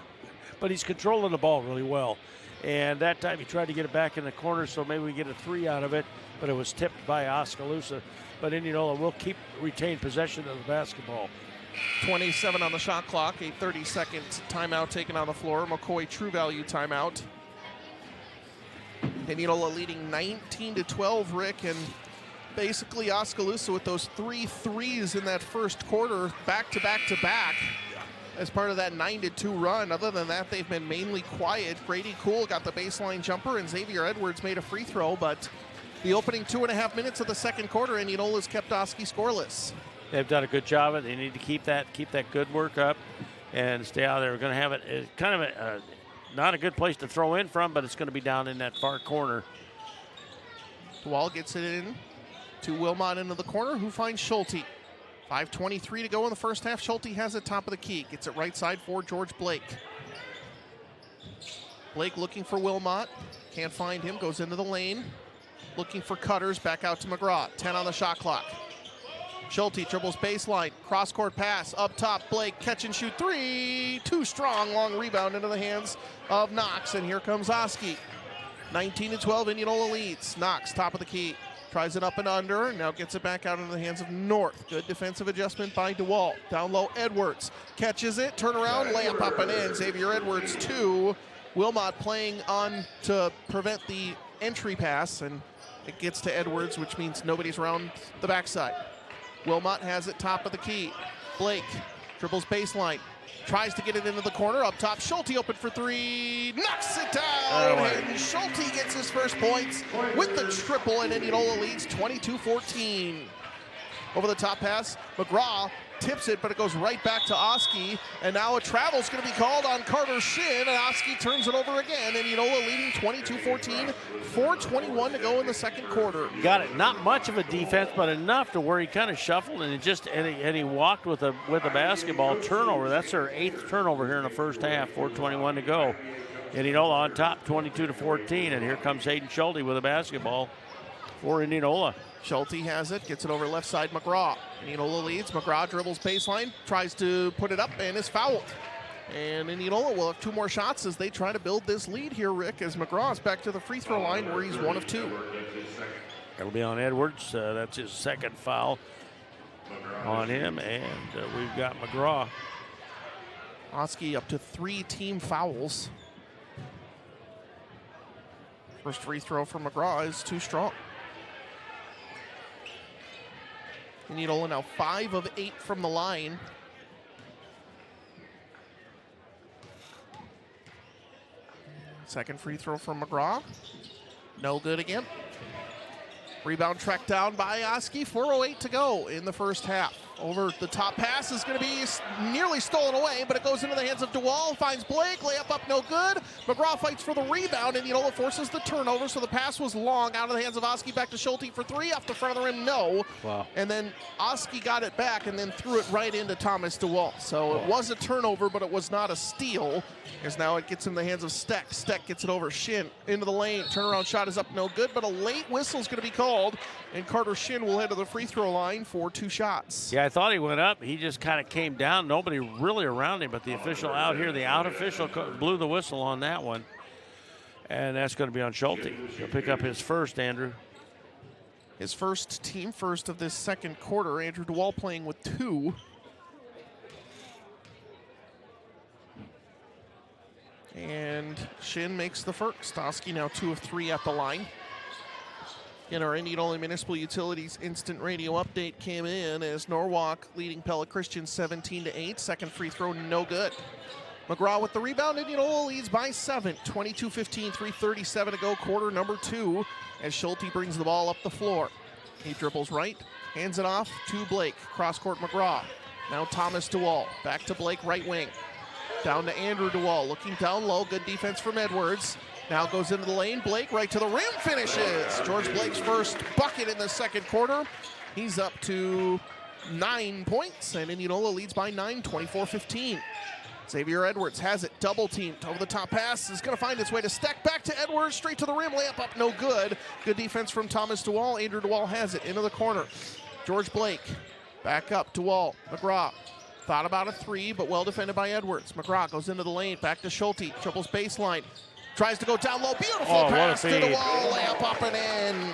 [SPEAKER 1] but he's controlling the ball really well. And that time he tried to get it back in the corner, so maybe we get a 3 out of it, but it was tipped by Oskaloosa. But Indianola will retain possession of the basketball.
[SPEAKER 2] 27 on the shot clock, a 30-second timeout taken on the floor. McCoy True Value timeout. Indianola leading 19-12, Rick, and basically Oskaloosa with those 3 threes in that first quarter, back to back to back, as part of that 9-2 run. Other than that, they've been mainly quiet. Grady Cool got the baseline jumper, and Xavier Edwards made a free throw, but the opening 2.5 minutes of the second quarter, Indianola's kept Oski scoreless.
[SPEAKER 1] They've done a good job of it. They need to keep that good work up and stay out there. We're going to have it kind of not a good place to throw in from, but it's going to be down in that far corner.
[SPEAKER 2] DeWall gets it in to Wilmot into the corner, who finds Schulte. 5:23 to go in the first half. Schulte has it top of the key. Gets it right side for George Blake. Blake looking for Wilmot. Can't find him. Goes into the lane. Looking for Cutters. Back out to McGraw. 10 on the shot clock. Schulte dribbles baseline, cross-court pass, up top, Blake, catch and shoot 3, too strong, long rebound into the hands of Knox, and here comes Oski. 19-12, Indianola leads. Knox, top of the key, tries it up and under, now gets it back out into the hands of North. Good defensive adjustment by DeWall. Down low, Edwards, catches it, turn around, layup up and in. Xavier Edwards, 2. Wilmot playing on to prevent the entry pass, and it gets to Edwards, which means nobody's around the backside. Wilmot has it top of the key. Blake dribbles baseline, tries to get it into the corner. Up top, Schulte open for 3, knocks it down. And Schulte gets his first points with the triple, and Indianola leads 22-14. Over the top pass, McGraw tips it, but it goes right back to Oski. And now a travel's going to be called on Carter Shin, and Oski turns it over again. Indianola leading 22-14. 4:21 to go in the second quarter.
[SPEAKER 1] Got it. Not much of a defense, but enough to where he kind of shuffled and he walked with a basketball turnover. That's their 8th turnover here in the first half. 4:21 to go. Indianola on top, 22-14, and here comes Hayden Schulte with a basketball for Indianola.
[SPEAKER 2] Schulte has it, gets it over left side, McGraw. Indianola leads. McGraw dribbles baseline, tries to put it up, and is fouled. And Indianola will have 2 more shots as they try to build this lead here, Rick, as McGraw is back to the free throw line where he's 1 of 2.
[SPEAKER 1] It'll be on Edwards. That's his second foul on him, and we've got McGraw.
[SPEAKER 2] Oski up to 3 team fouls. First free throw for McGraw is too strong. Indianola now 5 of 8 from the line. Second free throw from McGraw. No good again. Rebound tracked down by Oski. 4:08 to go in the first half. Over the top pass is going to be nearly stolen away, but it goes into the hands of DeWall. Finds Blake. Layup up, no good. McGraw fights for the rebound, and Indianola forces the turnover, so the pass was long. Out of the hands of Oski. Back to Schulte for 3. Off the front of the rim, no.
[SPEAKER 1] Wow.
[SPEAKER 2] And then Oski got it back and then threw it right into Thomas DeWall. So it was a turnover, but it was not a steal, as now it gets in the hands of Steck. Steck gets it over Shin into the lane. Turnaround shot is up, no good, but a late whistle is going to be called, and Carter Shin will head to the free throw line for 2 shots.
[SPEAKER 1] Yeah, I thought he went up. He just kind of came down. Nobody really around him, but the official out here, the out official blew the whistle on that one. And that's going to be on Schulte. He'll pick up his first, Andrew.
[SPEAKER 2] His first, team first of this second quarter. Andrew DeWall playing with 2. And Shin makes the first. Oski now 2 of 3 at the line. In our Indianola Municipal Utilities instant radio update came in as Norwalk leading Pella Christian 17-8. Second free throw, no good. McGraw with the rebound. Indianola leads by 7. 22-15, 3:37 to go, quarter number 2, as Schulte brings the ball up the floor. He dribbles right, hands it off to Blake. Cross-court McGraw. Now Thomas DeWall. Back to Blake, right wing. Down to Andrew DeWall, looking down low. Good defense from Edwards. Now goes into the lane. Blake right to the rim, finishes. George Blake's first bucket in the second quarter. He's up to 9 points, and Indianola leads by 9, 24-15. Xavier Edwards has it, double teamed. Over the top pass is going to find its way to Steck. Back to Edwards, straight to the rim. Layup up, no good. Good defense from Thomas DeWall. Andrew DeWall has it into the corner. George Blake back up. DeWall, McGraw. Thought about a 3, but well defended by Edwards. McGraw goes into the lane. Back to Schulte. Triples baseline. Tries to go down low. Beautiful pass to DeWall. Layup up and in.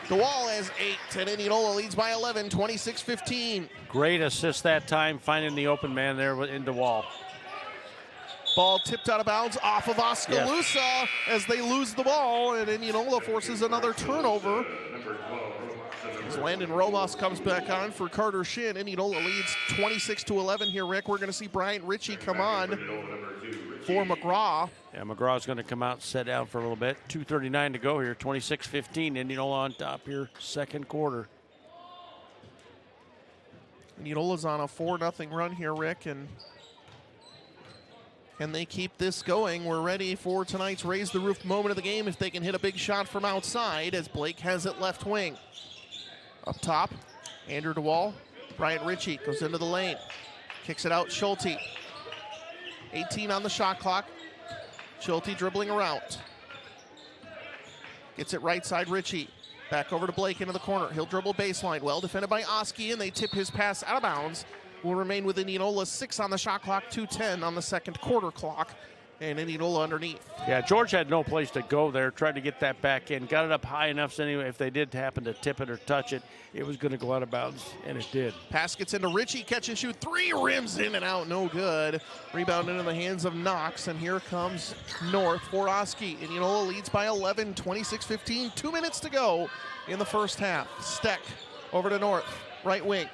[SPEAKER 2] DeWall has 8, and Indianola leads by 11, 26-15.
[SPEAKER 1] Great assist that time, finding the open man there in DeWall.
[SPEAKER 2] Ball tipped out of bounds off of Oskaloosa as they lose the ball, and Indianola forces another turnover. As Landon Robas comes back on for Carter Shin. Indianola leads 26-11 here, Rick. We're going to see Bryant Ritchie come on for McGraw.
[SPEAKER 1] Yeah, McGraw's going to come out and sit down for a little bit. 2:39 to go here, 26-15. Indianola on top here, second quarter.
[SPEAKER 2] Indianola's on a 4-0 run here, Rick, and can they keep this going? We're ready for tonight's Raise the Roof moment of the game if they can hit a big shot from outside, as Blake has it left wing. Up top, Andrew DeWall. Bryant Ritchie goes into the lane. Kicks it out, Schulte. 18 on the shot clock. Schulte dribbling around. Gets it right side, Ritchie. Back over to Blake into the corner. He'll dribble baseline. Well defended by Oski, and they tip his pass out of bounds. Will remain with Indianola. 6 on the shot clock, 2:10 on the second quarter clock. And Indianola underneath.
[SPEAKER 1] Yeah, George had no place to go there. Tried to get that back in. Got it up high enough so anyway, if they did happen to tip it or touch it, it was going to go out of bounds, and it did.
[SPEAKER 2] Pass gets into Ritchie. Catch and shoot. 3 rims in and out. No good. Rebound into the hands of Knox, and here comes North for Oski. Indianola leads by 11, 26-15. 2 minutes to go in the first half. Steck over to North. Right wing.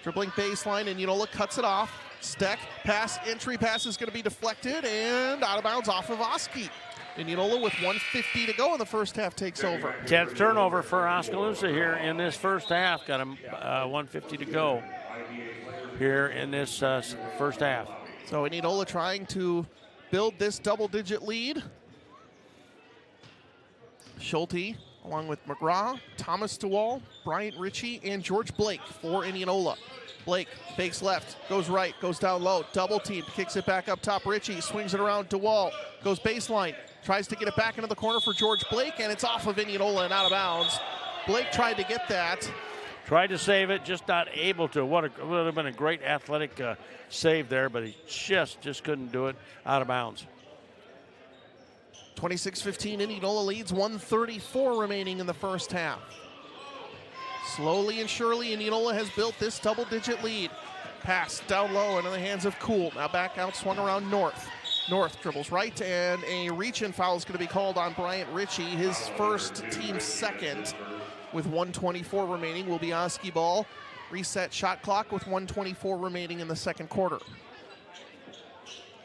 [SPEAKER 2] Dribbling baseline, and Indianola cuts it off. Steck, pass, entry pass is going to be deflected and out of bounds off of Oski. Indianola with 1:50 to go in the first half takes over.
[SPEAKER 1] 10th turnover for Oskaloosa here in this first half. Got him 1:50 to go here in this first half.
[SPEAKER 2] So Indianola trying to build this double-digit lead. Schulte along with McGraw, Thomas DeWall, Bryant Ritchie, and George Blake for Indianola. Blake fakes left, goes right, goes down low, double team, kicks it back up top. Ritchie swings it around DeWall, goes baseline, tries to get it back into the corner for George Blake, and it's off of Indianola and out of bounds. Blake tried to get that.
[SPEAKER 1] Tried to save it, just not able to. Would have been a great athletic save there, but he just couldn't do it. Out of bounds.
[SPEAKER 2] 26-15, Indianola leads, 1:34 remaining in the first half. Slowly and surely, Indianola has built this double-digit lead. Pass down low into the hands of Cool. Now back out, swung around North. North dribbles right, and a reach-in foul is going to be called on Bryant Ritchie. His first, team second, with 1:24 remaining. Will be Oski ball. Reset shot clock with 1:24 remaining in the second quarter.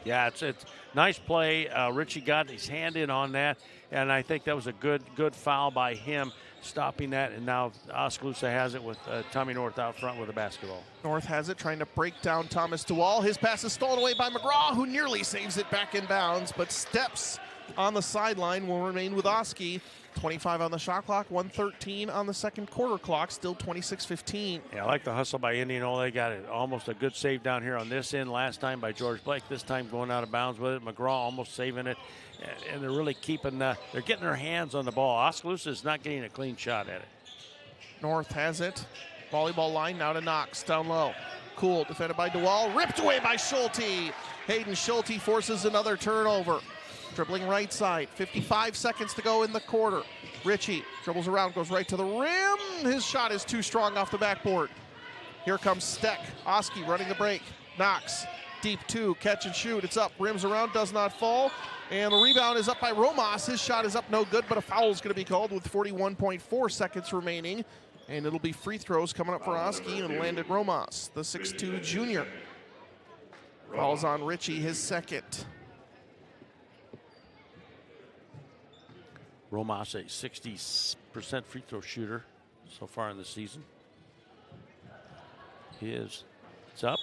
[SPEAKER 1] Yeah, it's nice play. Ritchie got his hand in on that, and I think that was a good foul by him, stopping that. And now Oskaloosa has it with Tommy North out front with the basketball.
[SPEAKER 2] North has it, trying to break down Thomas DeWall. His pass is stolen away by McGraw, who nearly saves it back in bounds, but steps on the sideline will remain with Oski. 25 on the shot clock, 1:13 on the second quarter clock, still 26-15.
[SPEAKER 1] Yeah, I like the hustle by Indianola. They got almost a good save down here on this end last time by George Blake. This time going out of bounds with it. McGraw almost saving it, and they're really keeping they're getting their hands on the ball. Oskaloosa is not getting a clean shot at it.
[SPEAKER 2] North has it. Volleyball line now to Knox, down low. Cool, defended by DeWall, ripped away by Schulte. Hayden Schulte forces another turnover. Dribbling right side, 55 seconds to go in the quarter. Ritchie dribbles around, goes right to the rim. His shot is too strong off the backboard. Here comes Steck. Oski running the break. Knox, deep two, catch and shoot. It's up, rims around, does not fall. And the rebound is up by Romas. His shot is up, no good, but a foul is going to be called with 41.4 seconds remaining. And it'll be free throws coming up for Oski and landed Romas, the 6'2 junior. Falls on Ritchie, his second.
[SPEAKER 1] Romas, a 60% free throw shooter so far in the season. It's up,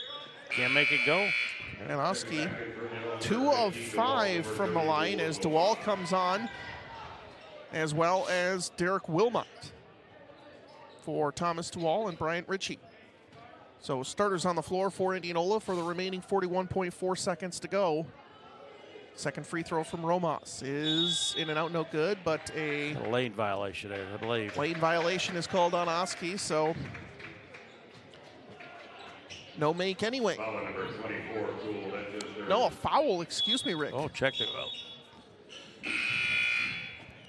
[SPEAKER 1] can't make it go.
[SPEAKER 2] And Oski, 2 of 5 from the line as DeWall comes on, as well as Derek Wilmot for Thomas DeWall and Bryant Ritchie. So starters on the floor for Indianola for the remaining 41.4 seconds to go. Second free throw from Romas is in and out, no good, but a
[SPEAKER 1] lane violation there, I believe.
[SPEAKER 2] Lane violation is called on Oski, so no make anyway. No, a foul, excuse me, Rick.
[SPEAKER 1] Oh, check it out.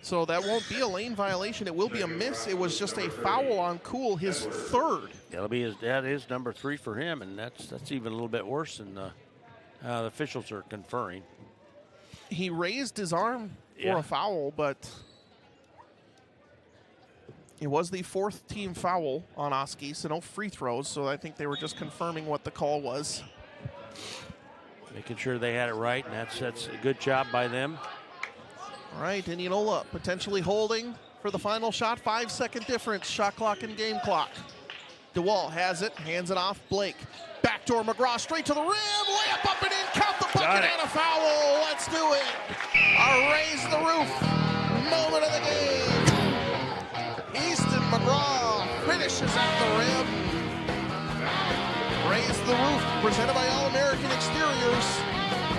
[SPEAKER 2] So that won't be a lane violation, it will be a miss. It was just a foul on Cool, his third.
[SPEAKER 1] That is number 3 for him, and that's even a little bit worse than the officials are conferring.
[SPEAKER 2] He raised his arm for a foul, but it was the 4th team foul on Oski, so no free throws. So I think they were just confirming what the call was.
[SPEAKER 1] Making sure they had it right, and that's a good job by them.
[SPEAKER 2] All right, Indianola potentially holding for the final shot. 5-second difference, shot clock and game clock. DeWall has it, hands it off, Blake. Backdoor McGraw straight to the rim, layup up and in, count the bucket and a foul. Let's do it. A raise the roof moment of the game. Easton McGraw finishes at the rim. Raise the roof, presented by All-American Exteriors.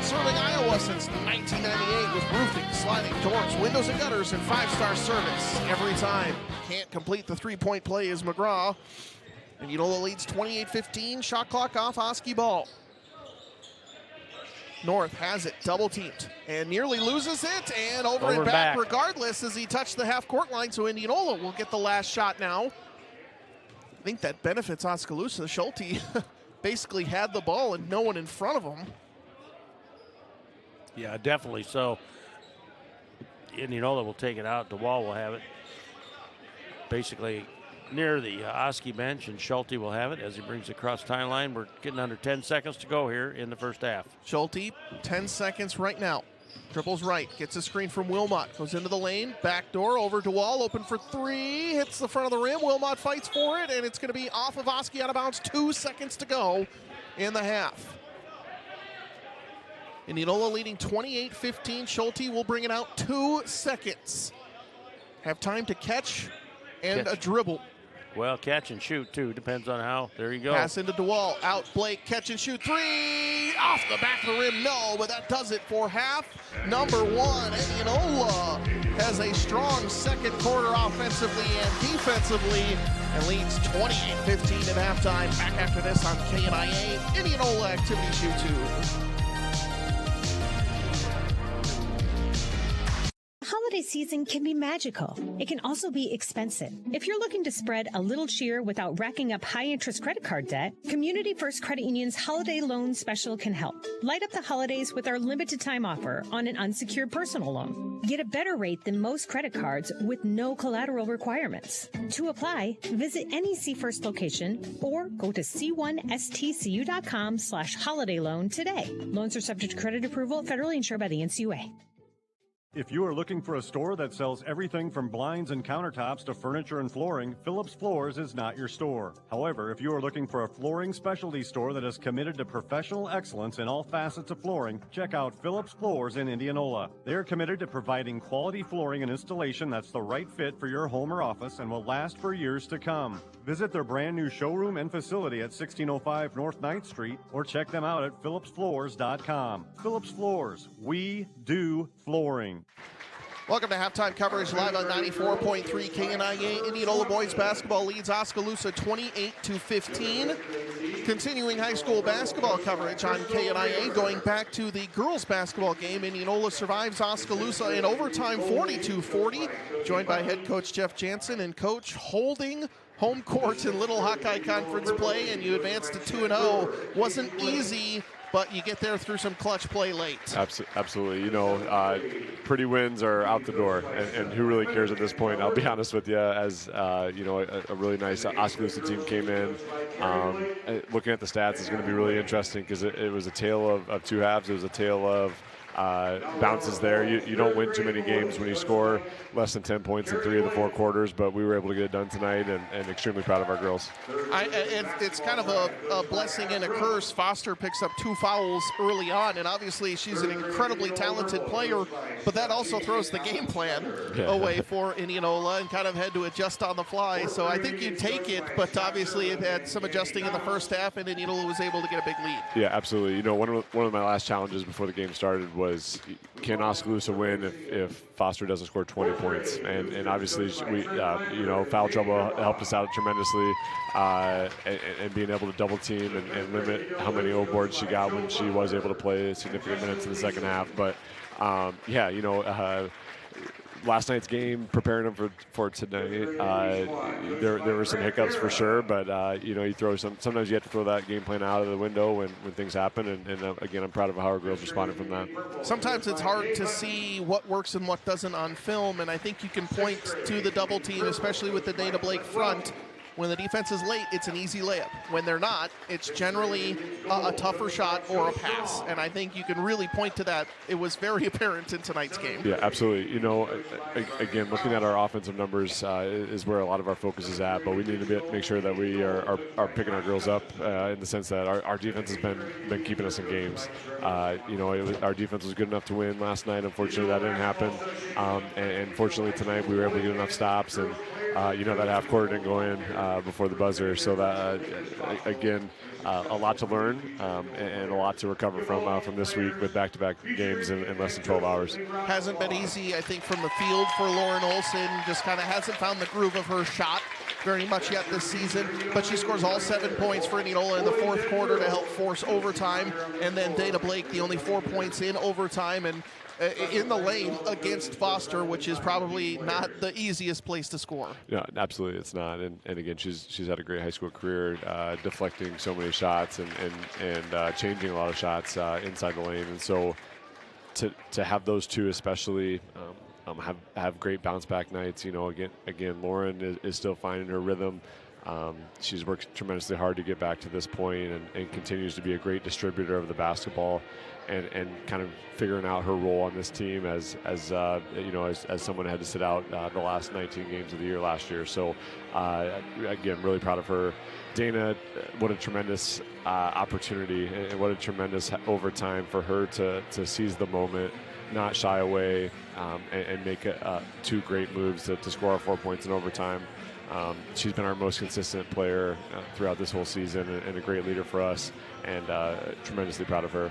[SPEAKER 2] Serving Iowa since 1998 with roofing, sliding doors, windows and gutters, and 5-star service every time. Can't complete the three-point play is McGraw. And Indianola leads 28-15, shot clock off, Oski ball. North has it, double teamed, and nearly loses it, and over and back regardless as he touched the half-court line, so Indianola will get the last shot now. I think that benefits Oskaloosa. Schulte basically had the ball and no one in front of him.
[SPEAKER 1] Yeah, definitely so. Indianola will take it out. DeWall will have it basically near the Oski bench, and Schulte will have it as he brings it across timeline. We're getting under 10 seconds to go here in the first half.
[SPEAKER 2] Schulte, 10 seconds right now. Dribbles right, gets a screen from Wilmot, goes into the lane, back door over to DeWall, open for 3, hits the front of the rim. Wilmot fights for it, and it's going to be off of Oski, out of bounds. 2 seconds to go in the half. Indianola leading 28-15. Schulte will bring it out 2 seconds. Have time to catch and a dribble.
[SPEAKER 1] Well, catch and shoot, too. Depends on how. There you go.
[SPEAKER 2] Pass into DeWall. Out Blake. Catch and shoot. 3. Off the back of the rim. No, but that does it for half number 1. Indianola has a strong second quarter offensively and defensively and leads 28-15 at halftime. Back after this on KNIA. Indianola Activity Shoot 2.
[SPEAKER 12] holiday season can be magical. It can also be expensive. If you're looking to spread a little cheer without racking up high-interest credit card debt, Community First Credit Union's Holiday Loan Special can help. Light up the holidays with our limited-time offer on an unsecured personal loan. Get a better rate than most credit cards with no collateral requirements. To apply, visit any C First location or go to c1stcu.com/holiday loan today. Loans are subject to credit approval, federally insured by the NCUA.
[SPEAKER 11] If you are looking for a store that sells everything from blinds and countertops to furniture and flooring, Phillips Floors is not your store. However, if you are looking for a flooring specialty store that is committed to professional excellence in all facets of flooring, check out Phillips Floors in Indianola. They are committed to providing quality flooring and installation that's the right fit for your home or office and will last for years to come. Visit their brand new showroom and facility at 1605 North 9th Street or check them out at phillipsfloors.com. Phillips Floors, we do flooring.
[SPEAKER 2] Welcome to halftime coverage live on 94.3 KNIA. Indianola boys basketball leads Oskaloosa 28-15. Continuing high school basketball coverage on KNIA. Going back to the girls basketball game, Indianola survives Oskaloosa in overtime 42-40. Joined by head coach Jeff Jansen and coach holding home court in Little Hawkeye Conference play, and you advance to 2-0. Wasn't easy, but you get there through some clutch play late.
[SPEAKER 15] Absolutely. You know, pretty wins are out the door, and who really cares at this point? I'll be honest with you, as you know, a really nice Oskaloosa team came in. Looking at the stats is going to be really interesting because it was a tale of two halves. It was a tale of bounces there. You don't win too many games when you score less than 10 points in 3 of the 4 quarters, but we were able to get it done tonight, and extremely proud of our girls.
[SPEAKER 2] It's kind of a blessing and a curse. Foster picks up 2 fouls early on, and obviously she's an incredibly talented player, but that also throws the game plan away for Indianola and kind of had to adjust on the fly. So I think you take it, but obviously it had some adjusting in the first half, and Indianola was able to get a big lead.
[SPEAKER 15] Yeah, absolutely. You know, one of my last challenges before the game started was, can Oskaloosa win if Foster doesn't score 20 points? And obviously, we you know, foul trouble helped us out tremendously, and being able to double team and limit how many O boards she got when she was able to play significant minutes in the second half. But yeah, you know, last night's game, preparing them for tonight, there were some hiccups for sure, but you know, sometimes you have to throw that game plan out of the window when things happen, and again, I'm proud of how our girls responded from that.
[SPEAKER 2] Sometimes it's hard to see what works and what doesn't on film, and I think you can point to the double team, especially with the Dana Blake front. When the defense is late, it's an easy layup. When they're not, it's generally a tougher shot or a pass. And I think you can really point to that. It was very apparent in tonight's game.
[SPEAKER 15] Yeah, absolutely. You know, again, looking at our offensive numbers is where a lot of our focus is at. But we need to make sure that we are picking our girls up in the sense that our defense has been keeping us in games. You know, our defense was good enough to win last night. Unfortunately, that didn't happen. And fortunately, tonight we were able to get enough stops. And, you know, that half quarter didn't go in before the buzzer. So that, again, a lot to learn and a lot to recover from this week with back-to-back games in less than 12 hours.
[SPEAKER 2] Hasn't been easy, I think, from the field for Lauren Olson. Just kind of hasn't found the groove of her shot very much yet this season, but she scores all 7 points for Indianola in the 4th quarter to help force overtime. And then Dana Blake, the only 4 points in overtime, and in the lane against Foster, which is probably not the easiest place to score.
[SPEAKER 15] Yeah, absolutely, it's not. And again, she's had a great high school career, deflecting so many shots and changing a lot of shots inside the lane. And so to have those two especially have great bounce back nights. You know, again, Lauren is still finding her rhythm. She's worked tremendously hard to get back to this point and continues to be a great distributor of the basketball and kind of figuring out her role on this team as you know, as someone who had to sit out the last 19 games of the year last year. So again, really proud of her. Dana, what a tremendous opportunity and what a tremendous overtime for her to seize the moment, not shy away, and make 2 great moves to score our 4 points in overtime. She's been our most consistent player throughout this whole season and a great leader for us, and tremendously proud of her.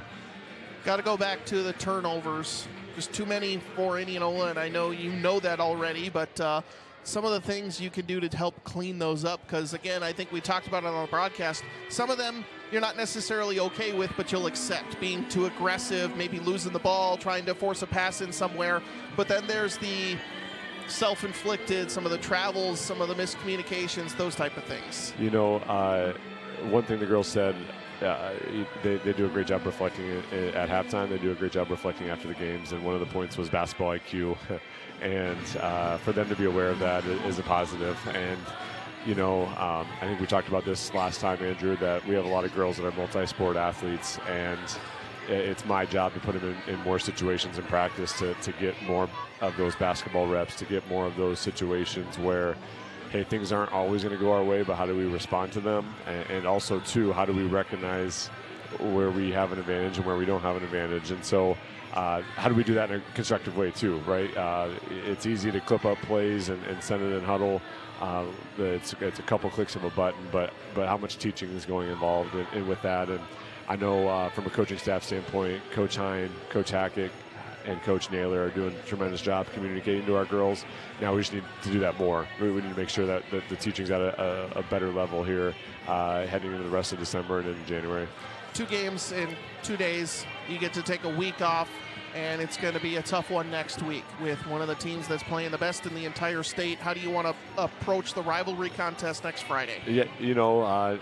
[SPEAKER 2] Got to go back to the turnovers. Just too many for Indianola, and I know you know that already, but some of the things you can do to help clean those up. Because, again, I think we talked about it on the broadcast. Some of them you're not necessarily okay with, but you'll accept being too aggressive, maybe losing the ball, trying to force a pass in somewhere. But then there's the self-inflicted, some of the travels, some of the miscommunications, those type of things.
[SPEAKER 15] You know, one thing the girls said, they do a great job reflecting at halftime. They do a great job reflecting after the games, and one of the points was basketball IQ. And for them to be aware of that is a positive. And, you know, I think we talked about this last time, Andrew, that we have a lot of girls that are multi-sport athletes, and it's my job to put them in more situations in practice to get more of those basketball reps, to get more of those situations where, hey, things aren't always going to go our way, but how do we respond to them? And also, too, how do we recognize where we have an advantage and where we don't have an advantage? And so how do we do that in a constructive way, too, right? It's easy to clip up plays and send it in huddle. It's a couple clicks of a button, but how much teaching is going involved in with that? And I know from a coaching staff standpoint, Coach Hine, Coach Hackett, and Coach Naylor are doing a tremendous job communicating to our girls. Now we just need to do that more. We need to make sure that the teaching's at a better level here heading into the rest of December and into January.
[SPEAKER 2] 2 games in 2 days. You get to take a week off, and it's going to be a tough one next week with one of the teams that's playing the best in the entire state. How do you want to approach the rivalry contest next Friday?
[SPEAKER 15] Yeah, you know,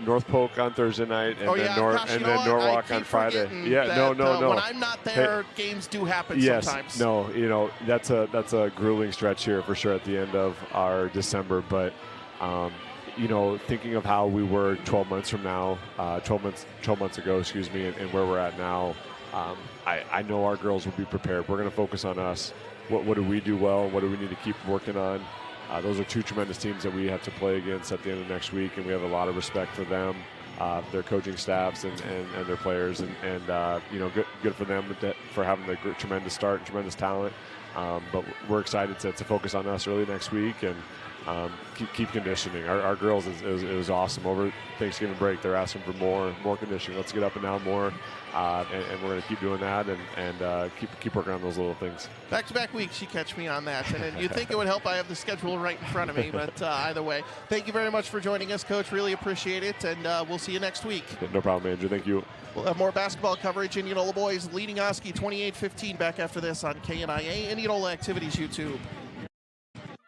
[SPEAKER 15] North Polk on Thursday night, and then Norwalk on Friday. Yeah, no.
[SPEAKER 2] When I'm not there, games do happen sometimes.
[SPEAKER 15] No, you know, that's a grueling stretch here for sure at the end of our December. But you know, thinking of how we were 12 months from now, 12 months ago, excuse me, and where we're at now, I know our girls will be prepared. We're going to focus on us. What do we do well? What do we need to keep working on? Those are 2 tremendous teams that we have to play against at the end of next week, and we have a lot of respect for them, their coaching staffs, and their players, and you know, good for them for having a tremendous start and tremendous talent. But we're excited to focus on us early next week and keep conditioning. Our girls, it was awesome. Over Thanksgiving break, they're asking for more conditioning. Let's get up and down more, and we're going to keep doing that and keep working on those little things.
[SPEAKER 2] Back-to-back weeks, you catch me on that. And you'd think it would help. I have the schedule right in front of me. But either way, thank you very much for joining us, Coach. Really appreciate it. And we'll see you next week.
[SPEAKER 15] No problem, Andrew. Thank you.
[SPEAKER 2] We'll have more basketball coverage. Indianola boys leading Oski 28-15 back after this on KNIA, Indianola Activities YouTube.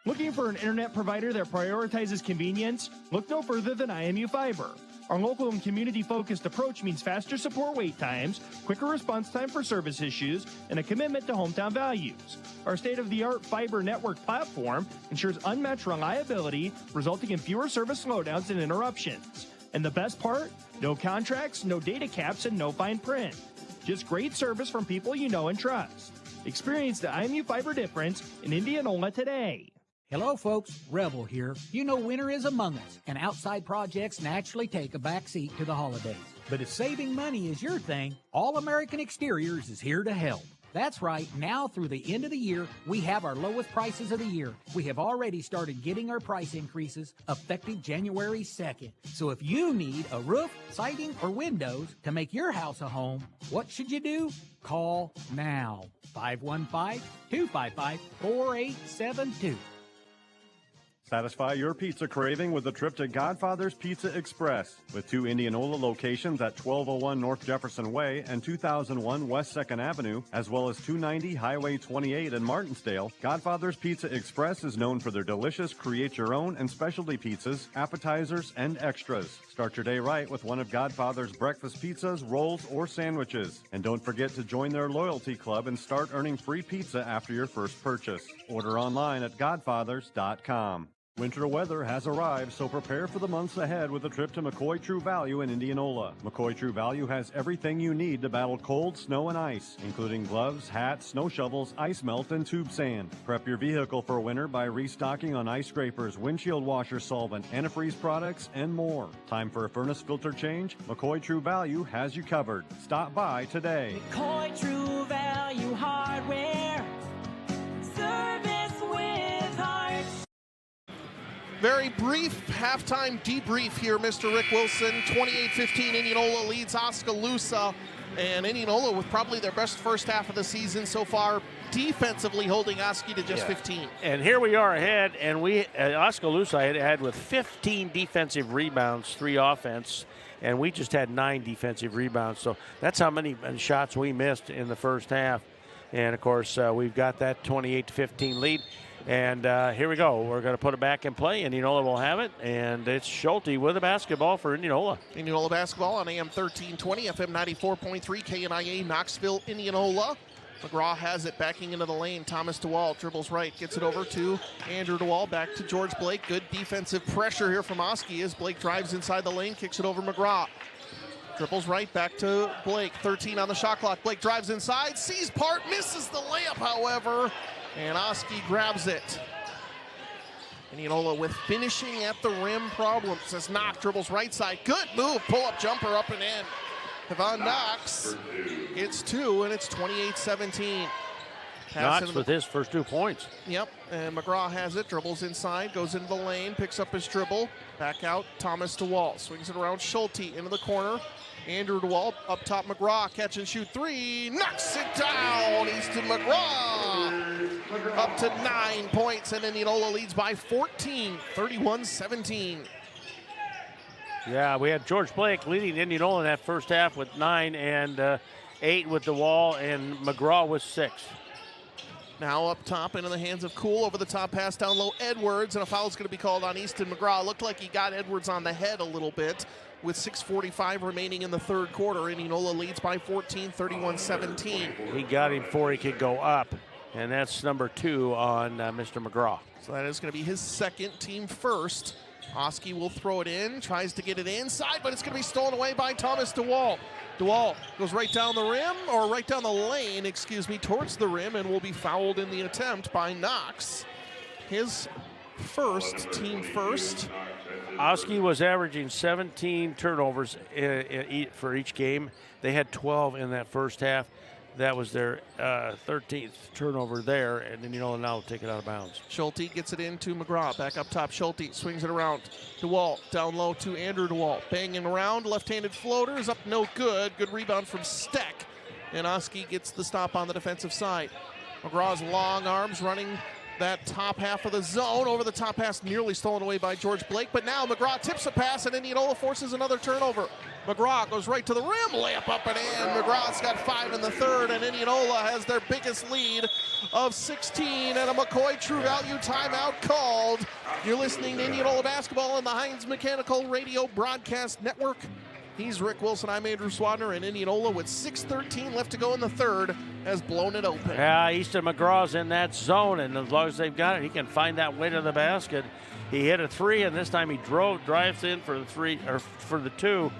[SPEAKER 13] Looking for an internet provider that prioritizes convenience? Look no further than IMU Fiber. Our local and community-focused approach means faster support wait times, quicker response time for service issues, and a commitment to hometown values. Our state-of-the-art fiber network platform ensures unmatched reliability, resulting in fewer service slowdowns and interruptions. And the best part? No contracts, no data caps, and no fine print. Just great service from people you know and trust. Experience the IMU Fiber difference in Indianola today.
[SPEAKER 14] Hello, folks. Rebel here. You know winter is among us, and outside projects naturally take a backseat to the holidays. But if saving money is your thing, All American Exteriors is here to help. That's right. Now through the end of the year, we have our lowest prices of the year. We have already started getting our price increases effective January 2nd. So if you need a roof, siding, or windows to make your house a home, what should you do? Call now. 515-255-4872.
[SPEAKER 11] Satisfy your pizza craving with a trip to Godfather's Pizza Express. With 2 Indianola locations at 1201 North Jefferson Way and 2001 West 2nd Avenue, as well as 290 Highway 28 in Martinsdale, Godfather's Pizza Express is known for their delicious create-your-own and specialty pizzas, appetizers, and extras. Start your day right with one of Godfather's breakfast pizzas, rolls, or sandwiches. And don't forget to join their loyalty club and start earning free pizza after your first purchase. Order online at godfathers.com. Winter weather has arrived, so prepare for the months ahead with a trip to McCoy True Value in Indianola. McCoy True Value has everything you need to battle cold, snow, and ice, including gloves, hats, snow shovels, ice melt, and tube sand. Prep your vehicle for winter by restocking on ice scrapers, windshield washer solvent, antifreeze products, and more. Time for a furnace filter change? McCoy True Value has you covered. Stop by today.
[SPEAKER 9] McCoy True Value Hardware. Service with heart.
[SPEAKER 2] Very brief halftime debrief here, Mr. Rick Wilson. 28-15, Indianola leads Oskaloosa. And Indianola with probably their best first half of the season so far. defensively holding Oski to just 15.
[SPEAKER 1] And here we are ahead, and we Oskaloosa had with 15 defensive rebounds, 3 offense, and we just had 9 defensive rebounds. So that's how many shots we missed in the first half. And, of course, we've got that 28-15 lead. And here we go. We're going to put it back in play. Indianola will have it. And it's Schulte with the basketball for Indianola.
[SPEAKER 2] Indianola basketball on AM 1320, FM 94.3, KNIA, Knoxville, Indianola. McGraw has it, backing into the lane. Thomas DeWall dribbles right, gets it over to Andrew DeWall, back to George Blake. Good defensive pressure here from Oski as Blake drives inside the lane, kicks it over McGraw. Dribbles right, back to Blake. 13 on the shot clock. Blake drives inside, sees part, misses the layup, however, and Oski grabs it. Indianola with finishing at the rim problems as Knox dribbles right side. Good move, pull-up jumper up and in. Yvonne Knox gets 2, and it's 28-17.
[SPEAKER 1] Knox with his first 2 points.
[SPEAKER 2] Yep, and McGraw has it, dribbles inside, goes into the lane, picks up his dribble, back out, Thomas DeWall, swings it around Schulte into the corner. Andrew DeWall up top, McGraw, catch and shoot 3, knocks it down, Easton McGraw. Up to 9 points, and Indianola leads by 14, 31-17.
[SPEAKER 1] Yeah, we had George Blake leading Indianola in that first half with 9 and 8 with DeWall, and McGraw with 6.
[SPEAKER 2] Now up top into the hands of Cool, over the top pass down low, Edwards, and a foul is going to be called on Easton McGraw. Looked like he got Edwards on the head a little bit with 6:45 remaining in the third quarter. Indianola leads by 14, 31-17.
[SPEAKER 1] He got him before he could go up, and that's number 2 on Mr. McGraw.
[SPEAKER 2] So that is going to be his second, team first. Oski will throw it in, tries to get it inside, but it's going to be stolen away by Thomas DeWall. DeWall goes right down the rim, or right down the lane, towards the rim, and will be fouled in the attempt by Knox. His first, team first.
[SPEAKER 1] Oski was averaging 17 turnovers for each game. They had 12 in that first half. That was their 13th turnover there, and then now will take it out of bounds.
[SPEAKER 2] Schulte gets it into McGraw. Back up top, Schulte swings it around. DeWall down low to Andrew DeWall. Banging around, left-handed floater is up, no good. Good rebound from Steck, and Oski gets the stop on the defensive side. McGraw's long arms running that top half of the zone. Over the top pass, nearly stolen away by George Blake, but now McGraw tips a pass, and Indianola forces another turnover. McGraw goes right to the rim, layup up and in. McGraw's got 5 in the third, and Indianola has their biggest lead of 16, and a McCoy True Value timeout called. You're listening to Indianola basketball on the Heinz Mechanical Radio Broadcast Network. He's Rick Wilson, I'm Andrew Swadner, and Indianola with 6:13 left to go in the third has blown it open.
[SPEAKER 1] Yeah, Easton McGraw's in that zone, and as long as they've got it, he can find that way to the basket. He hit a 3, and this time he drives in for the 3 or for the 2.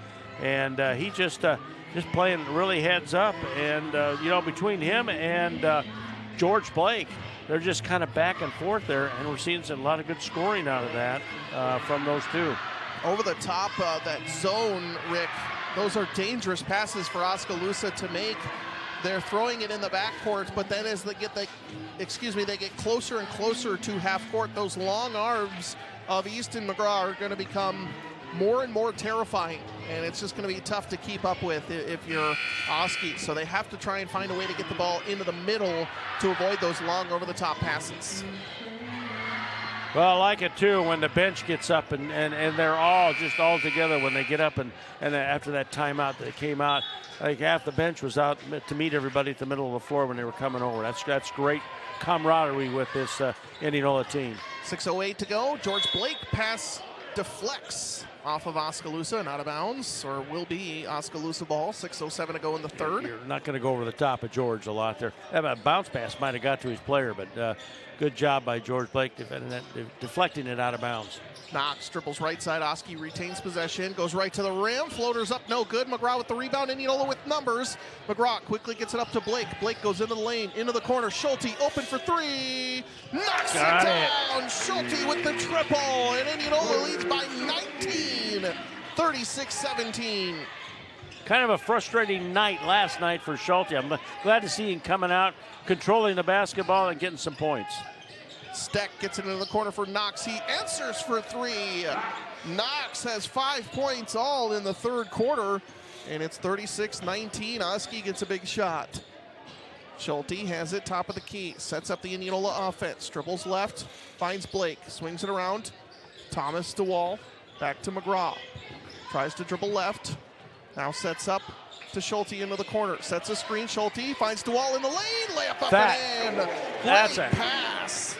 [SPEAKER 1] And he just playing really heads up. And, between him and George Blake, they're just kind of back and forth there. And we're seeing a lot of good scoring out of that from those 2.
[SPEAKER 2] Over the top, that zone, Rick, those are dangerous passes for Oskaloosa to make. They're throwing it in the backcourt, but then as they get they get closer and closer to half court, those long arms of Easton McGraw are going to become more and more terrifying, and it's just going to be tough to keep up with if you're Oski. So they have to try and find a way to get the ball into the middle to avoid those long over-the-top passes.
[SPEAKER 1] Well, I like it, too, when the bench gets up and they're all together when they get up and after that timeout that came out. Like half the bench was out to meet everybody at the middle of the floor when they were coming over. That's great camaraderie with this Indianola team.
[SPEAKER 2] 6:08 to go. George Blake pass deflects off of Oskaloosa and out of bounds, or will be Oskaloosa ball. 6:07 to go in the third.
[SPEAKER 1] You're not going to go over the top of George a lot there. That bounce pass might have got to his player, but good job by George Blake deflecting it out of bounds.
[SPEAKER 2] Knox dribbles right side. Oski retains possession, goes right to the rim. Floaters up, no good. McGraw with the rebound. Indianola with numbers. McGraw quickly gets it up to Blake. Blake goes into the lane, into the corner. Schulte open for 3. Knocks it down. Schulte with the triple, and Indianola leads by 19, 36-17.
[SPEAKER 1] Kind of a frustrating night last night for Schulte. I'm glad to see him coming out, controlling the basketball, and getting some points.
[SPEAKER 2] Steck gets it into the corner for Knox. He answers for 3. Knox has 5 points all in the third quarter, and it's 36-19. Oski gets a big shot. Schulte has it, top of the key, sets up the Indianola offense, dribbles left, finds Blake, swings it around. Thomas DeWall, back to McGraw. Tries to dribble left, now sets up to Schulte into the corner. Sets a screen, Schulte finds DeWall in the lane, layup up and in.
[SPEAKER 1] That's
[SPEAKER 2] Great
[SPEAKER 1] a
[SPEAKER 2] pass.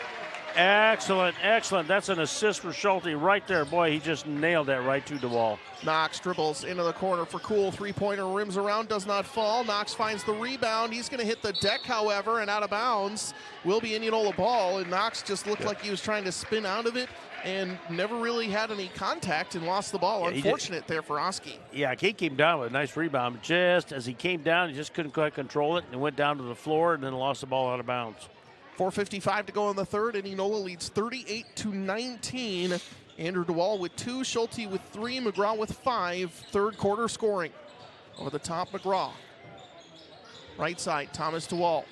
[SPEAKER 1] Excellent, excellent. That's an assist for Schulte right there. Boy, he just nailed that right to DeWall.
[SPEAKER 2] Knox dribbles into the corner for Cool. Three-pointer rims around, does not fall. Knox finds the rebound. He's going to hit the deck, however, and out of bounds will be Indianola ball. And Knox just looked like he was trying to spin out of it and never really had any contact and lost the ball.
[SPEAKER 1] Yeah,
[SPEAKER 2] Unfortunate there for Oski.
[SPEAKER 1] Yeah, he came down with a nice rebound. But just as he came down, he just couldn't quite control it and went down to the floor and then lost the ball out of bounds.
[SPEAKER 2] 4:55 to go in the third. Indianola leads 38-19. Andrew DeWall with 2, Schulte with 3, McGraw with 5. Third quarter scoring. Over the top, McGraw. Right side, Thomas DeWall.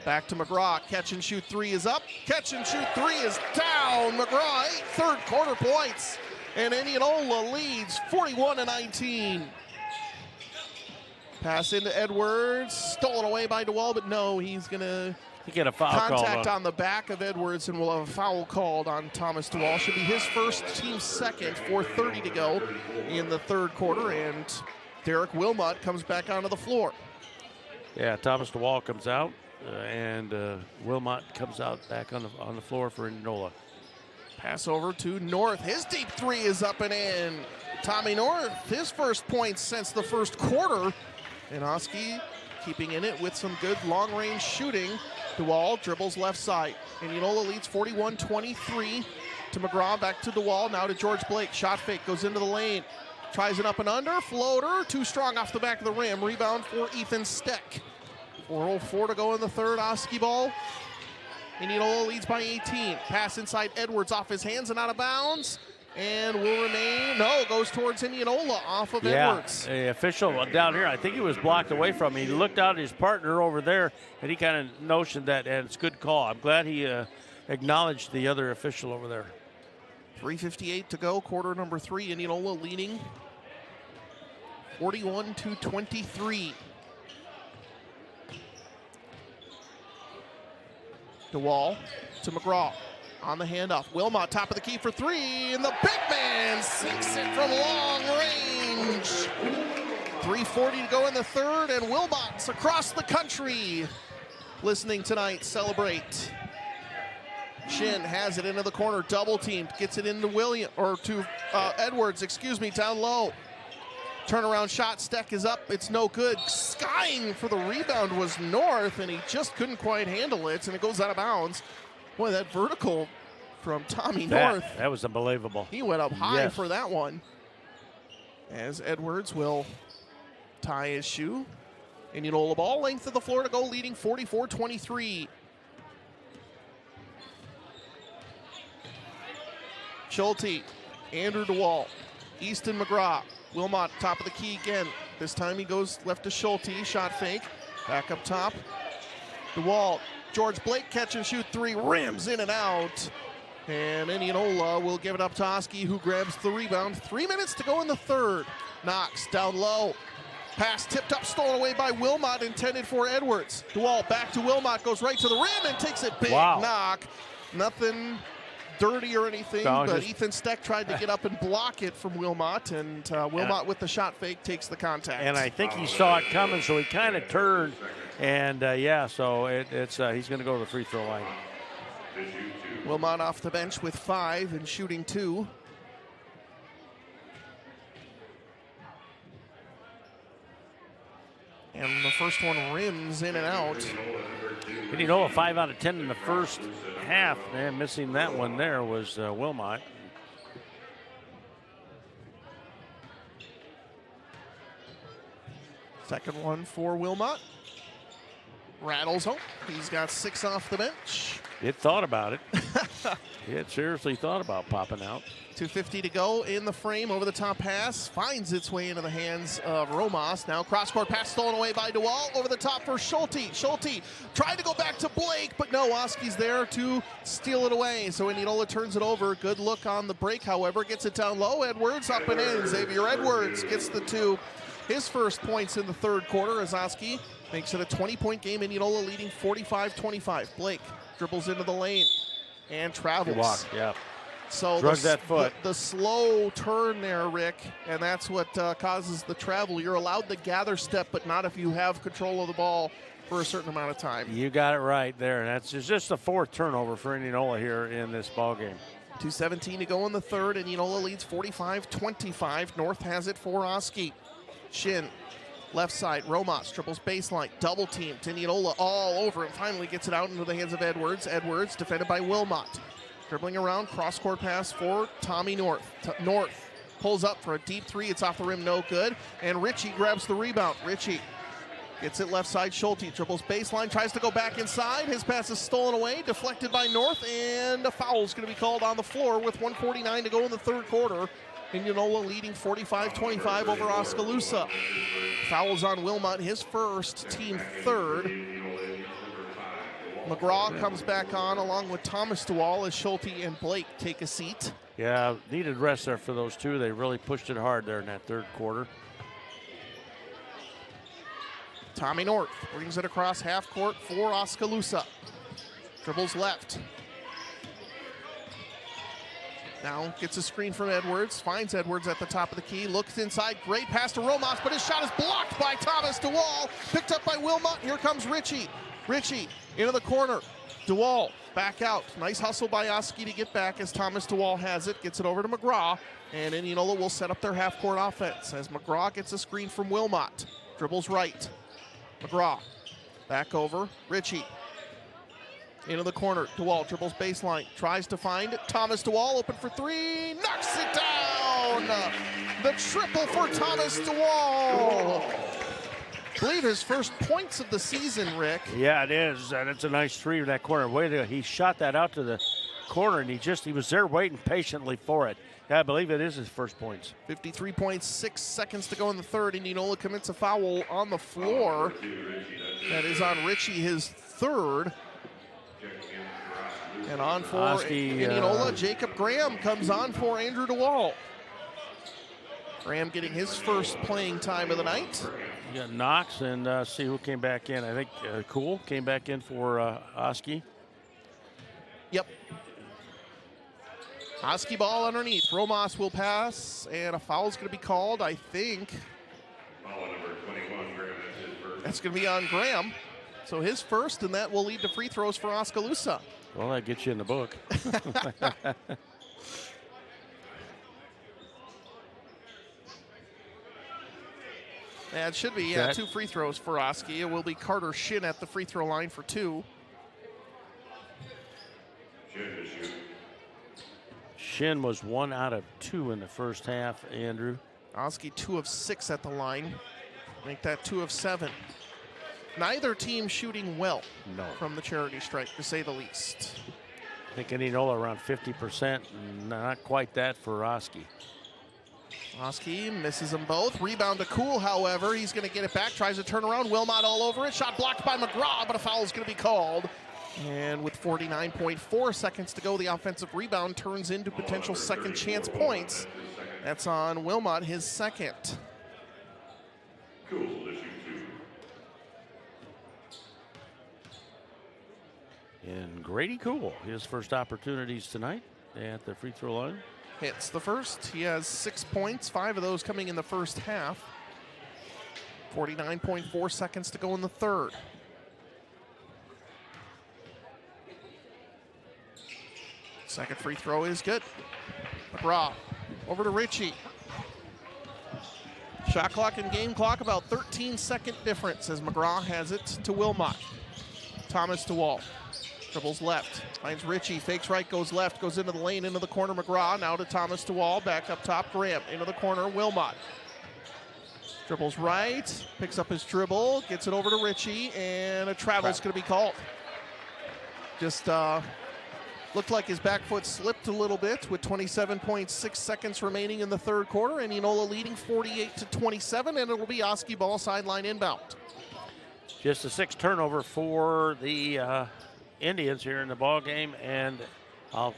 [SPEAKER 2] Back to McGraw. Catch and shoot 3 is up. Catch and shoot 3 is down. McGraw, 8 third quarter points. And Indianola leads 41-19. Pass into Edwards. Stolen away by DeWall, but no, he's going to
[SPEAKER 1] get a foul
[SPEAKER 2] contact
[SPEAKER 1] call
[SPEAKER 2] on the back of Edwards, and we'll have a foul called on Thomas DeWall. Should be his first, team second. 4:30 to go in the third quarter, and Derek Wilmot comes back onto the floor.
[SPEAKER 1] Yeah, Thomas DeWall comes out, and Wilmot comes out back on the floor for Indianola.
[SPEAKER 2] Pass over to North. His deep 3 is up and in. Tommy North, his first points since the first quarter. And Oski keeping in it with some good long-range shooting. DeWall dribbles left side. Indianola leads 41-23 to McGraw. Back to DeWall, now to George Blake. Shot fake, goes into the lane. Tries it up and under, floater. Too strong off the back of the rim. Rebound for Ethan Steck. 4:04 to go in the third. Oski ball. Indianola leads by 18. Pass inside Edwards off his hands and out of bounds. And will remain, no, goes towards Indianola off of Edwards.
[SPEAKER 1] The official down here, I think he was blocked away from him. He looked out at his partner over there, and he kind of notioned that, and it's a good call. I'm glad he acknowledged the other official over there.
[SPEAKER 2] 3:58 to go, quarter number 3. Indianola leading 41-23. DeWall to McGraw. On the handoff, Wilmot, top of the key for 3, and the big man sinks it from long range. 3:40 to go in the third, and Wilmot's across the country listening tonight celebrate. Shin has it into the corner, double teamed, gets it into Edwards, down low. Turnaround shot, Steck is up, it's no good. Skying for the rebound was North, and he just couldn't quite handle it, and it goes out of bounds. Boy, that vertical from Tommy North.
[SPEAKER 1] That was unbelievable.
[SPEAKER 2] He went up high for that one. As Edwards will tie his shoe. Indianola ball, length of the floor to go, leading 44-23. Schulte, Andrew DeWall, Easton McGraw. Wilmot, top of the key again. This time he goes left to Schulte, shot fake. Back up top. DeWall. George Blake catch and shoot 3, rims in and out. And Indianola will give it up to Oski, who grabs the rebound. 3 minutes to go in the third. Knox down low. Pass tipped up, stolen away by Wilmot, intended for Edwards. DeWall back to Wilmot, goes right to the rim and takes it big knock. Nothing dirty or anything, but Ethan Steck tried to get up and block it from Wilmot, and Wilmot with the shot fake takes the contact.
[SPEAKER 1] And I think he saw it coming, so he kind of turned. And, so it's he's going to go to the free throw line.
[SPEAKER 2] Wilmot off the bench with 5 and shooting 2. And the first one rims in and out.
[SPEAKER 1] And 5 out of 10 in the first half. Man, missing that one there was Wilmot.
[SPEAKER 2] Second one for Wilmot. Rattles home. He's got 6 off the bench.
[SPEAKER 1] It thought about it. It seriously thought about popping out.
[SPEAKER 2] 2:50 to go in the frame. Over the top pass finds its way into the hands of Romas. Now cross-court pass stolen away by DeWall. Over the top for Schulte. Schulte tried to go back to Blake, but no, Oski's there to steal it away. So Indianola turns it over. Good look on the break, however. Gets it down low. Edwards up and in. Xavier Edwards gets the 2. His first points in the third quarter as Oski Makes it a 20-point game. Indianola leading 45-25. Blake dribbles into the lane and travels.
[SPEAKER 1] Good walk, yeah.
[SPEAKER 2] So
[SPEAKER 1] drug that foot.
[SPEAKER 2] The slow turn there, Rick, and that's what causes the travel. You're allowed to gather step, but not if you have control of the ball for a certain amount of time.
[SPEAKER 1] You got it right there, and that's just the fourth turnover for Indianola here in this ball game.
[SPEAKER 2] 2:17 to go in the third. Indianola leads 45-25. North has it for Oski. Shin, left side. Romas triples baseline. Double team. Indianola all over him. Finally gets it out into the hands of Edwards. Edwards defended by Wilmot. Dribbling around. Cross-court pass for Tommy North. North pulls up for a deep three. It's off the rim. No good. And Ritchie grabs the rebound. Ritchie gets it left side. Schulte dribbles baseline, tries to go back inside. His pass is stolen away, deflected by North, and a foul is going to be called on the floor with 1:49 to go in the third quarter. Indianola leading 45-25 over Oskaloosa. Fouls on Wilmot, his first, team third. McGraw comes back on along with Thomas DeWall as Schulte and Blake take a seat.
[SPEAKER 1] Yeah, needed rest there for those two. They really pushed it hard there in that third quarter.
[SPEAKER 2] Tommy North brings it across half court for Oskaloosa. Dribbles left. Now gets a screen from Edwards, finds Edwards at the top of the key, looks inside, great pass to Romas, but his shot is blocked by Thomas DeWall. Picked up by Wilmot, here comes Ritchie. Ritchie into the corner. DeWall back out. Nice hustle by Oski to get back as Thomas DeWall has it, gets it over to McGraw, and Indianola will set up their half-court offense as McGraw gets a screen from Wilmot. Dribbles right. McGraw back over. Ritchie into the corner. DeWall dribbles baseline. Tries to find Thomas DeWall. Open for three. Knocks it down. The triple for Thomas DeWall. I believe his first points of the season, Rick.
[SPEAKER 1] Yeah, it is. And it's a nice three in that corner. Way to, he shot that out to the corner, and he was there waiting patiently for it. Yeah, I believe it is his first points.
[SPEAKER 2] 53.6 seconds to go in the third. Indianola commits a foul on the floor. That is on Ritchie, his third. And on for
[SPEAKER 1] Oski,
[SPEAKER 2] Indianola, Jacob Graham comes on for Andrew DeWall. Graham getting his first playing time of the night.
[SPEAKER 1] You got Knox and see who came back in. I think Cool came back in for Oski.
[SPEAKER 2] Yep. Oski ball underneath. Romas will pass, and a foul is going to be called, I think. That's going to be on Graham. So his first, and that will lead to free throws for Oskaloosa.
[SPEAKER 1] Well, that gets you in the book.
[SPEAKER 2] Yeah, it should be, two free throws for Oski. It will be Carter Shin at the free throw line for two.
[SPEAKER 1] Shin was 1 out of 2 in the first half, Andrew.
[SPEAKER 2] Oski 2 of 6 at the line. Make that 2 of 7. Neither team shooting well from the charity stripe, to say the least.
[SPEAKER 1] I think Indianola around 50%, not quite that for Oski.
[SPEAKER 2] Oski misses them both. Rebound to Cool, however. He's going to get it back, tries to turn around. Wilmot all over it. Shot blocked by McGraw, but a foul is going to be called. And with 49.4 seconds to go, the offensive rebound turns into potential second chance points. That's on Wilmot, his second.
[SPEAKER 1] And Grady Cool, his first opportunities tonight at the free throw line.
[SPEAKER 2] Hits the first. He has 6 points, 5 of those coming in the first half. 49.4 seconds to go in the third. Second free throw is good. McGraw over to Ritchie. Shot clock and game clock about 13-second difference as McGraw has it to Wilmot. Thomas DeWall. Dribbles left, finds Ritchie, fakes right, goes left, goes into the lane, into the corner, McGraw, now to Thomas DeWall, back up top, Graham, into the corner, Wilmot. Dribbles right, picks up his dribble, gets it over to Ritchie, and a travel's going to be called. Just looked like his back foot slipped a little bit with 27.6 seconds remaining in the third quarter, and Indianola leading 48-27, and it will be Oski ball sideline inbound.
[SPEAKER 1] Just a 6th turnover for the Indians here in the ball game, and I'll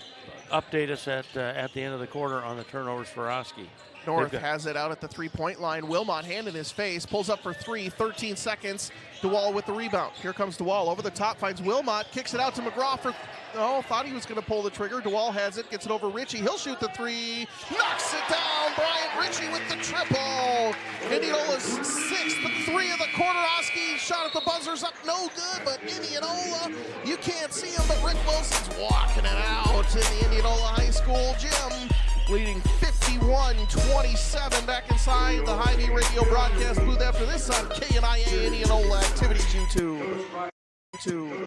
[SPEAKER 1] update us at the end of the quarter on the turnovers for Oski.
[SPEAKER 2] North has it out at the three-point line. Wilmot, hand in his face, pulls up for three, 13 seconds. DeWall with the rebound. Here comes DeWall over the top, finds Wilmot, kicks it out to McGraw for, thought he was going to pull the trigger. DeWall has it, gets it over Ritchie. He'll shoot the three, knocks it down. Bryant Ritchie with the triple. Indianola's sixth three of the quarter. Oski shot at the buzzer's up, no good, but Indianola, you can't see him, but Rick Wilson's walking it out in the Indianola High School gym, leading 51-27 back inside the Hy-Vee radio broadcast booth after this on KNIA Indianola Activities YouTube.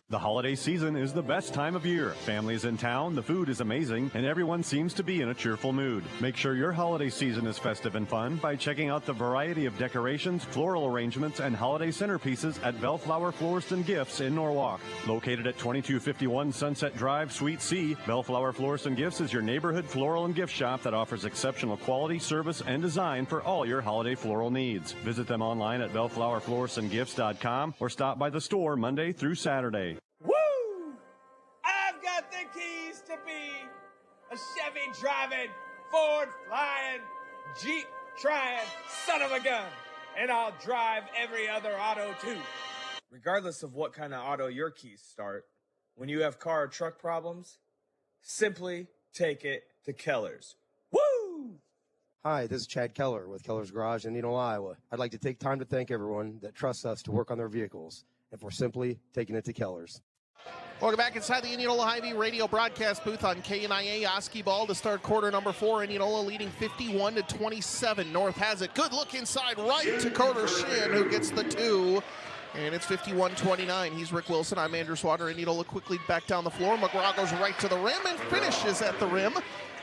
[SPEAKER 11] The holiday season is the best time of year. Families in town, the food is amazing, and everyone seems to be in a cheerful mood. Make sure your holiday season is festive and fun by checking out the variety of decorations, floral arrangements, and holiday centerpieces at Bellflower Florist and Gifts in Norwalk. Located at 2251 Sunset Drive, Suite C, Bellflower Florist and Gifts is your neighborhood floral and gift shop that offers exceptional quality, service, and design for all your holiday floral needs. Visit them online at bellflowerfloristandgifts.com or stop by the store Monday through Saturday.
[SPEAKER 3] Woo! I've got the keys to be a Chevy driving, Ford flying, Jeep trying, son of a gun. And I'll drive every other auto too. Regardless of what kind of auto your keys start, when you have car or truck problems, simply take it to Keller's. Woo!
[SPEAKER 16] Hi, this is Chad Keller with Keller's Garage in Indianola, Iowa. I'd like to take time to thank everyone that trusts us to work on their vehicles, and for simply taking it to Keller's.
[SPEAKER 2] Welcome back inside the Indianola Hy-Vee radio broadcast booth on KNIA. Oski ball to start quarter number 4. Indianola leading 51-27. North has it. Good look inside right to Carter Shin, who gets the 2. And it's 51-29. He's Rick Wilson. I'm Andrew Swatter. Indianola quickly back down the floor. McGraw goes right to the rim and finishes at the rim.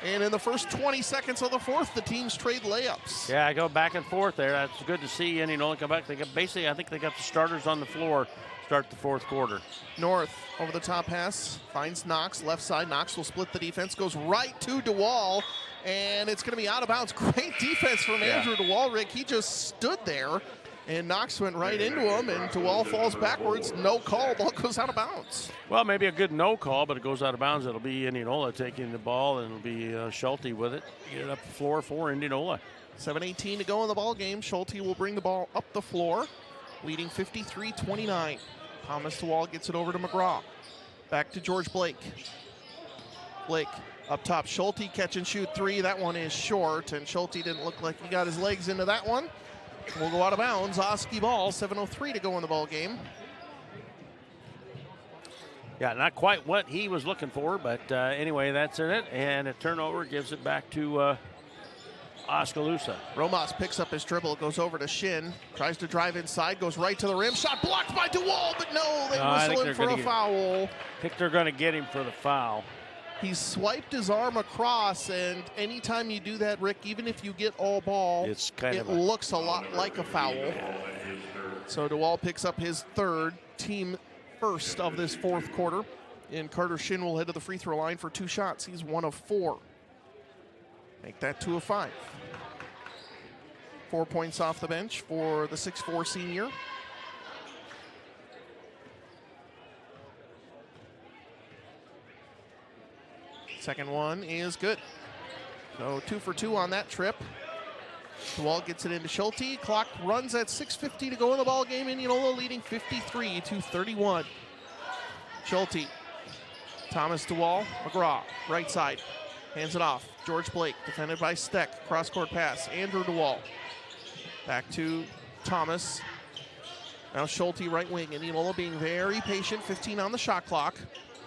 [SPEAKER 2] And in the first 20 seconds of the fourth, the teams trade layups.
[SPEAKER 1] Yeah, I go back and forth there. That's good to see Indianola come back. They got, basically, I think they got the starters on the floor start the fourth quarter.
[SPEAKER 2] North over the top pass, finds Knox, left side. Knox will split the defense, goes right to DeWall, and it's going to be out of bounds. Great defense from Andrew DeWall, Rick. He just stood there, and Knox went right into him, and DeWall falls backwards. No call. Ball goes out of bounds.
[SPEAKER 1] Well, maybe a good no call, but it goes out of bounds. It'll be Indianola taking the ball, and it'll be Schulte with it. Get it up the floor for Indianola.
[SPEAKER 2] 7:18 to go in the ball game. Schulte will bring the ball up the floor, leading 53-29. Thomas DeWall gets it over to McGraw. Back to George Blake. Blake up top. Schulte catch and shoot 3. That one is short, and Schulte didn't look like he got his legs into that one. We'll go out of bounds. Oski ball, 7:03 to go in the ball game.
[SPEAKER 1] Yeah, not quite what he was looking for, but anyway, that's in it. And a turnover gives it back to Oskaloosa.
[SPEAKER 2] Romas picks up his dribble, goes over to Shin, tries to drive inside, goes right to the rim. Shot blocked by DeWall, but no, they whistle him for a foul.
[SPEAKER 1] I think they're going to get him for the foul.
[SPEAKER 2] He swiped his arm across, and anytime you do that, Rick, even if you get all ball, it looks a lot like a foul. So DeWall picks up his third, team first of this fourth quarter, and Carter Shin will head to the free throw line for 2 shots. He's 1 of 4. Make that 2 of 5. 4 points off the bench for the 6'4" senior. Second one is good. So 2 for 2 on that trip. DeWall gets it into Schulte. Clock runs at 6:50 to go in the ball game. Indianola leading 53-31. Schulte, Thomas DeWall, McGraw, right side. Hands it off. George Blake, defended by Steck. Cross-court pass. Andrew DeWall. Back to Thomas. Now Schulte, right wing. Indianola being very patient. 15 on the shot clock.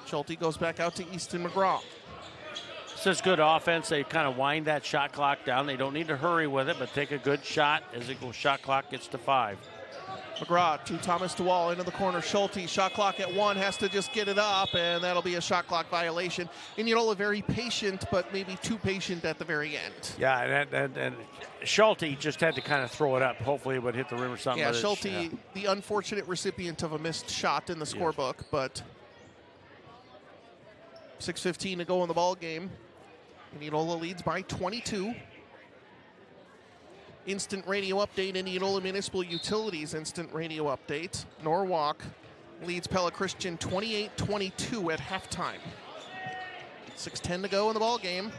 [SPEAKER 2] Schulte goes back out to Easton McGraw.
[SPEAKER 1] This is good offense. They kind of wind that shot clock down. They don't need to hurry with it, but take a good shot as the shot clock gets to 5.
[SPEAKER 2] McGraw to Thomas DeWall into the corner. Schulte, shot clock at 1, has to just get it up, and that'll be a shot clock violation. Indianola very patient, but maybe too patient at the very end.
[SPEAKER 1] Yeah, and Schulte just had to kind of throw it up. Hopefully it would hit the rim or something.
[SPEAKER 2] Yeah, Schulte, the unfortunate recipient of a missed shot in the scorebook, but 6:15 to go in the ball game. Indianola leads by 22. Instant radio update, Indianola Municipal Utilities instant radio update. Norwalk leads Pella Christian 28-22 at halftime. 6:10 to go in the ball game.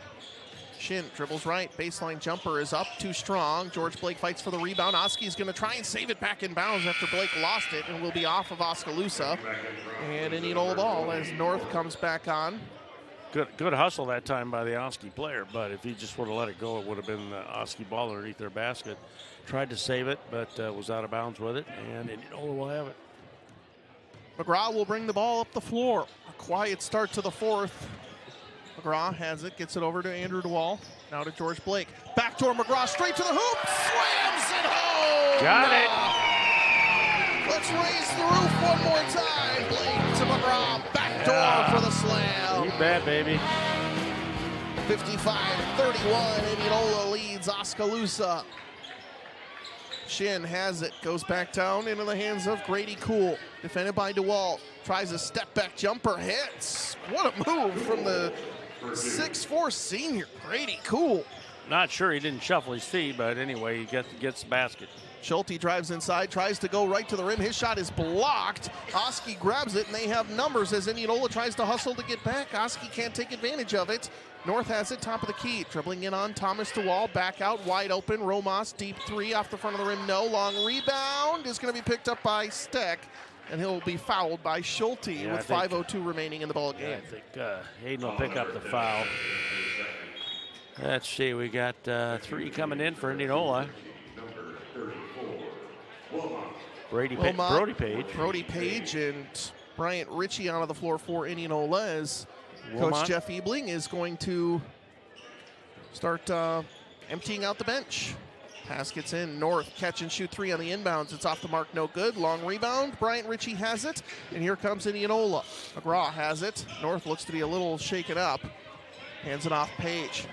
[SPEAKER 2] Shin dribbles right, baseline jumper is up, too strong. George Blake fights for the rebound. Oski's going to try and save it back in bounds after Blake lost it, and will be off of Oskaloosa. And Indianola ball as North comes back on.
[SPEAKER 1] Good hustle that time by the Oski player, but if he just would have let it go, it would have been the Oski ball underneath their basket. Tried to save it, but was out of bounds with it, and Indianola will have it.
[SPEAKER 2] McGraw will bring the ball up the floor. A quiet start to the fourth. McGraw has it, gets it over to Andrew DeWall. Now to George Blake. Backdoor McGraw straight to the hoop. Slams it home.
[SPEAKER 1] Got it.
[SPEAKER 2] Let's raise the roof one more time. Blake to McGraw. Backdoor for the slam.
[SPEAKER 1] You bet, baby.
[SPEAKER 2] 55-31. Indianola leads Oskaloosa. Shin has it, goes back down into the hands of Grady Cool. Defended by DeWall. Tries a step-back jumper, hits. What a move from the 6'4" senior, Grady Cool.
[SPEAKER 1] Not sure he didn't shuffle his feet, but anyway, he gets the basket.
[SPEAKER 2] Schulte drives inside, tries to go right to the rim. His shot is blocked. Oski grabs it, and they have numbers as Indianola tries to hustle to get back. Oski can't take advantage of it. North has it, top of the key. Dribbling in on Thomas DeWall, back out, wide open. Romas, deep three, off the front of the rim, no. Long rebound is going to be picked up by Steck, and he'll be fouled by Schulte with 5:02 remaining in the ball game.
[SPEAKER 1] I think Hayden will pick up the foul. Let's see, we got 3 coming in for Indianola. Brody
[SPEAKER 2] Page and Bryant Ritchie out of the floor for Indianola as Coach Jeff Ebling is going to start emptying out the bench. Pass gets in. North catch and shoot 3 on the inbounds. It's off the mark, no good. Long rebound. Bryant Ritchie has it, and here comes Indianola. McGraw has it. North looks to be a little shaken up. Hands it off Page.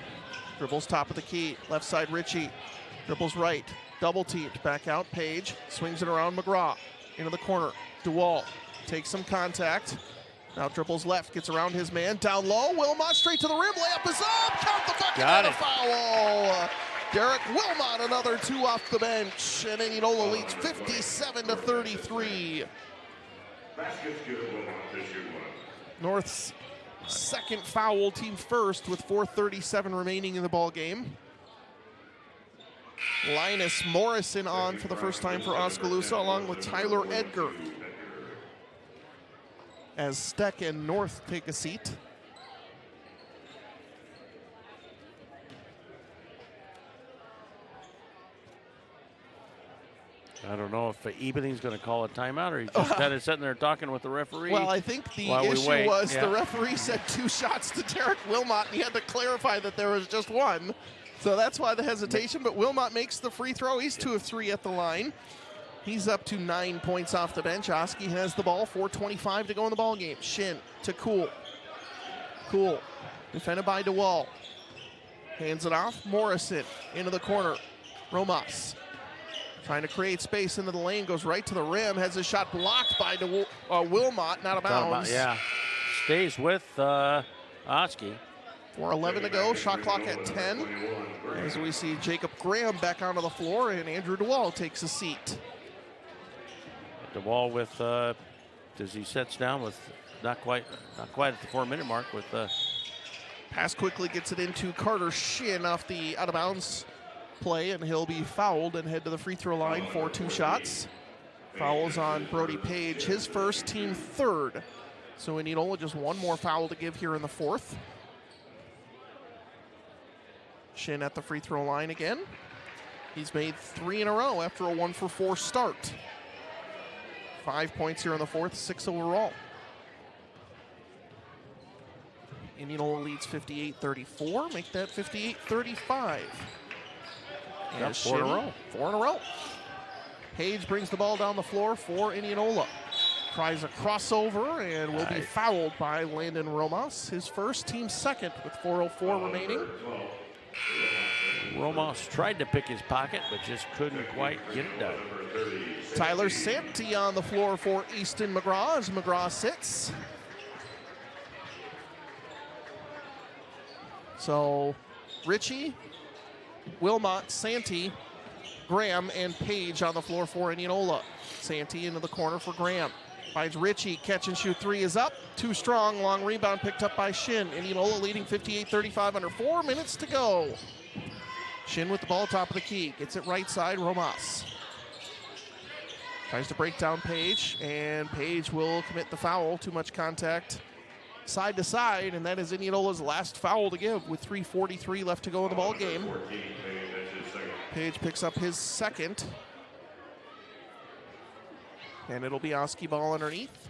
[SPEAKER 2] Dribbles top of the key. Left side Ritchie. Dribbles right. Double teamed. Back out Page. Swings it around McGraw. Into the corner. DeWall takes some contact. Now dribbles left. Gets around his man. Down low. Wilmot straight to the rim. Layup is up. Count the bucket and a foul. Derek Wilmot, another 2 off the bench. And Indianola leads 57-33. North's second foul, team first, with 4:37 remaining in the ball game. Linus Morrison on for the first time for Oskaloosa, along with Tyler Edgar. As Steck and North take a seat.
[SPEAKER 1] I don't know if Ebening's going to call a timeout, or he's just kind of sitting there talking with the referee.
[SPEAKER 2] Well, I think the issue was the referee said 2 shots to Derek Wilmot, and he had to clarify that there was just 1. So that's why the hesitation, but Wilmot makes the free throw. He's 2 of 3 at the line. He's up to 9 points off the bench. Oski has the ball, 4:25 to go in the ball game. Shin to Cool. Cool, defended by DeWall. Hands it off, Morrison into the corner. Romas trying to create space into the lane, goes right to the rim, has his shot blocked by Wilmot, not out of bounds.
[SPEAKER 1] Yeah, stays with Oski.
[SPEAKER 2] 4:11 to go, shot clock at 10. As we see Jacob Graham back onto the floor, and Andrew DeWall takes a seat.
[SPEAKER 1] DeWall with, as he sets down with not quite at the 4-minute mark with
[SPEAKER 2] pass quickly gets it into Carter Shin off the out of bounds play, and he'll be fouled and head to the free throw line for 2 shots. Fouls on Brody Page, his first, team third. So Indianola just 1 more foul to give here in the 4th. Shin at the free throw line again. He's made 3 in a row after a 1-for-4 start. 5 points here in the 4th, 6 overall. Indianola leads 58-34, make that 58-35.
[SPEAKER 1] Yep, 4 in a row.
[SPEAKER 2] 4 in a row. Page brings the ball down the floor for Indianola. Tries a crossover and will be fouled by Landon Romas. His first, team second, with 4:04 remaining.
[SPEAKER 1] Romas tried to pick his pocket, but just couldn't quite get it done.
[SPEAKER 2] Tyler Santee on the floor for Easton McGraw as McGraw sits. So Ritchie, Wilmot, Santee, Graham, and Page on the floor for Indianola. Santee into the corner for Graham. Finds Ritchie, catch and shoot three is up. Too strong, long rebound picked up by Shin. Indianola leading 58-35 under 4 minutes to go. Shin with the ball, top of the key. Gets it right side, Romas. Tries to break down Page, and Page will commit the foul. Too much contact side to side, and that is Indianola's last foul to give with 3:43 left to go in the ball game. Page picks up his second. And it'll be Oski ball underneath.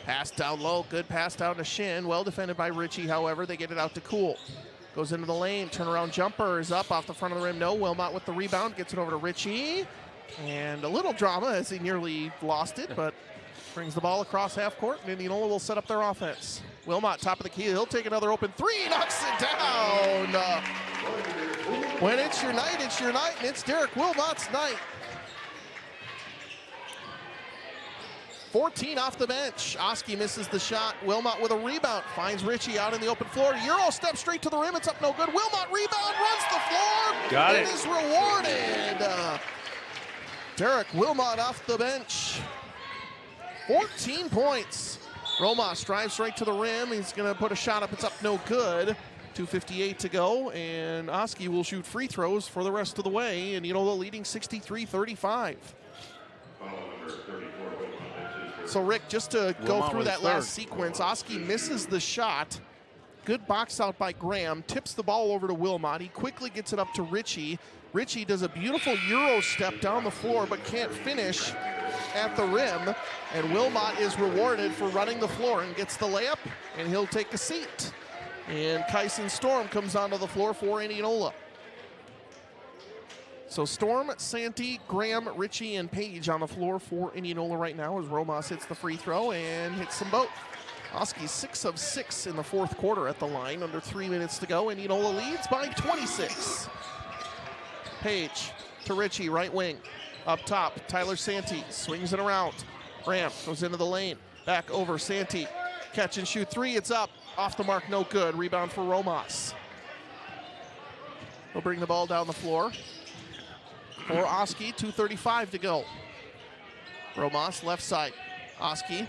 [SPEAKER 2] Pass down low, good pass down to Shin. Well defended by Ritchie, however, they get it out to Cool. Goes into the lane, turnaround jumper is up off the front of the rim. No, Wilmot with the rebound, gets it over to Ritchie. And a little drama as he nearly lost it, but brings the ball across half court, and Indianola will set up their offense. Wilmot, top of the key, he'll take another open three, knocks it down. When it's your night, and it's Derek Wilmot's night. 14 off the bench. Oski misses the shot. Wilmot with a rebound. Finds Ritchie out in the open floor. Euro step straight to the rim. It's up no good. Wilmot rebound, runs the floor.
[SPEAKER 1] Got it.
[SPEAKER 2] It is rewarded. Derek Wilmot off the bench. 14 points. Romas drives right to the rim. He's going to put a shot up. It's up no good. 2:58 to go, and Oski will shoot free throws for the rest of the way. And Indianola leading 63-35. So, Rick, just to go through that last sequence, Oski misses the shot. Good box out by Graham. Tips the ball over to Wilmot. He quickly gets it up to Ritchie. Ritchie does a beautiful Euro step down the floor, but can't finish at the rim. And Wilmot is rewarded for running the floor and gets the layup, and he'll take a seat. And Kyson Storm comes onto the floor for Indianola. So Storm, Santee, Graham, Ritchie, and Page on the floor for Indianola right now as Romas hits the free throw and hits them both. Oski 6 of 6 in the fourth quarter at the line, under 3 minutes to go. Indianola leads by 26. Page to Ritchie, right wing. Up top, Tyler Santee swings it around. Graham goes into the lane. Back over Santee. Catch and shoot three, it's up. Off the mark, no good. Rebound for Romas. He'll bring the ball down the floor. For Oski, 2:35 to go. Romas, left side. Oski.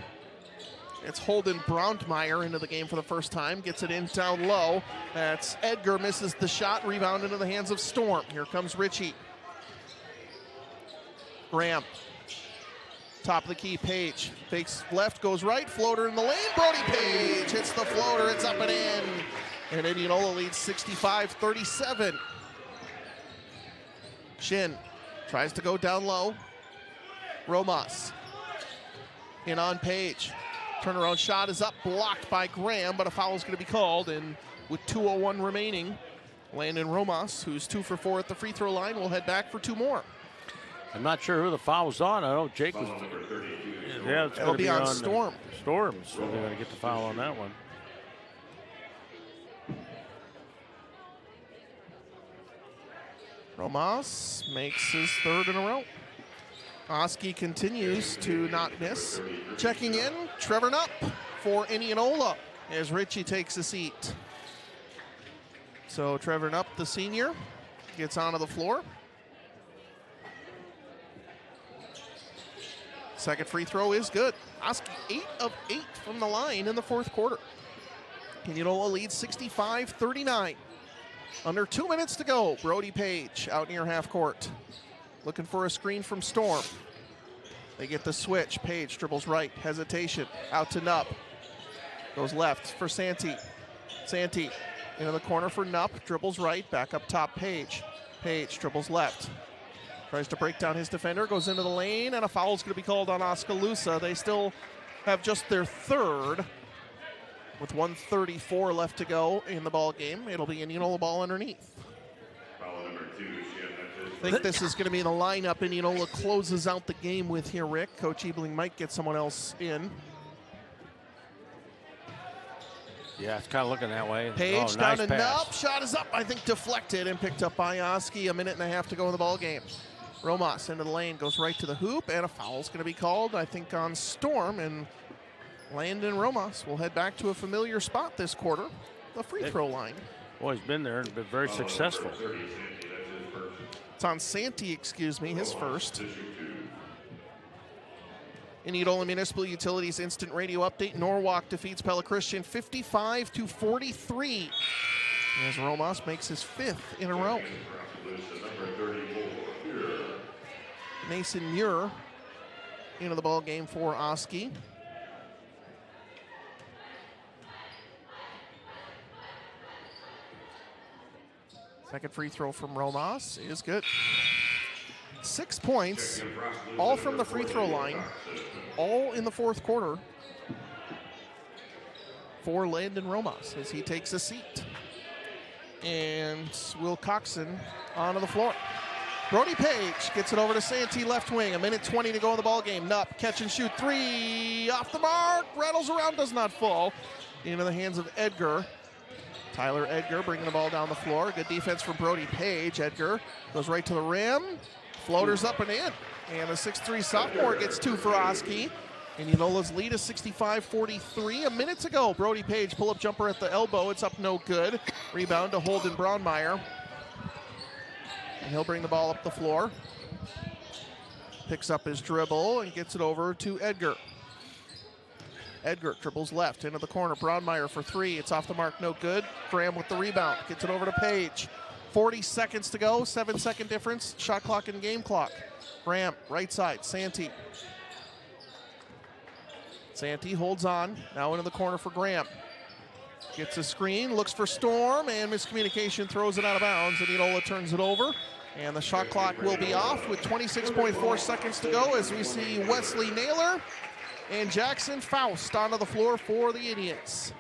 [SPEAKER 2] It's Holden Brauntmeyer into the game for the first time. Gets it in down low. That's Edgar, misses the shot. Rebound into the hands of Storm. Here comes Ritchie. Graham. Top of the key, Page. Fakes left, goes right. Floater in the lane. Brody Page hits the floater. It's up and in. And Indianola leads 65-37. Shin tries to go down low. Romas. In on Page. Turnaround shot is up, blocked by Graham, but a foul is going to be called. And with 2:01 remaining, Landon Romas, who's 2 for 4 at the free throw line, will head back for 2 more.
[SPEAKER 1] I'm not sure who the foul was on. I know Jake was. Yeah, it's
[SPEAKER 2] It'll
[SPEAKER 1] going to
[SPEAKER 2] be on Storm.
[SPEAKER 1] Storm, so they're going to get the foul on that one.
[SPEAKER 2] Romas makes his third in a row. Oski continues to not miss. Checking in, Trevor Knupp for Indianola as Ritchie takes a seat. So Trevor Knupp, the senior, gets onto the floor. Second free throw is good. Oski 8 of 8 from the line in the fourth quarter. Indianola leads 65-39. Under 2 minutes to go. Brody Page out near half court. Looking for a screen from Storm. They get the switch. Page dribbles right. Hesitation. Out to Knupp. Goes left for Santee. Santee into the corner for Knupp. Dribbles right. Back up top, Page. Page dribbles left. Tries to break down his defender. Goes into the lane. And a foul is going to be called on Oskaloosa. They still have just their third. With 1:34 left to go in the ball game. It'll be Indianola ball underneath. I think this is going to be the lineup Indianola closes out the game with here, Rick. Coach Ebling might get someone else in.
[SPEAKER 1] Yeah, it's kind of looking that way.
[SPEAKER 2] Page
[SPEAKER 1] down
[SPEAKER 2] to Knupp. Shot is up, I think deflected and picked up by Oski. 1.5 minutes to go in the ball game. Romas into the lane, goes right to the hoop, and a foul's going to be called, I think, on Storm. And Landon Romas will head back to a familiar spot this quarter, the free throw line.
[SPEAKER 1] Well, he's been there and been very successful.
[SPEAKER 2] It's on Santee, excuse me, his first. Indianola Municipal Utilities Instant Radio Update. Norwalk defeats Pella Christian 55-43 as Romas makes his 5th in a row. Mason Muir into the ball game for Oski. Second free throw from Romas is good. 6 points, all from the free throw line, all in the fourth quarter for Landon Romas as he takes a seat. And Will Coxon onto the floor. Brody Page gets it over to Santee, left wing. 1:20 to go in the ball game. Nupp, catch and shoot 3, off the mark, rattles around, does not fall. Into the hands of Edgar. Tyler Edgar bringing the ball down the floor. Good defense from Brody Page. Edgar goes right to the rim. Floaters up and in. And the 6'3 sophomore gets 2 for Oski. Indianola's lead is 65-43. A minute to go. Brody Page, pull-up jumper at the elbow. It's up no good. Rebound to Holden Braunmeyer. And he'll bring the ball up the floor. Picks up his dribble and gets it over to Edgar. Edgar dribbles left into the corner. Braunmeyer for 3. It's off the mark, no good. Graham with the rebound. Gets it over to Page. 40 seconds to go. 7-second difference. Shot clock and game clock. Graham, right side. Santee. Santee holds on. Now into the corner for Graham. Gets a screen. Looks for Storm. And miscommunication throws it out of bounds. And Indianola turns it over. And the shot clock will be off with 26.4 seconds to go as we see Wesley Naylor and Jackson Faust onto the floor for the Indians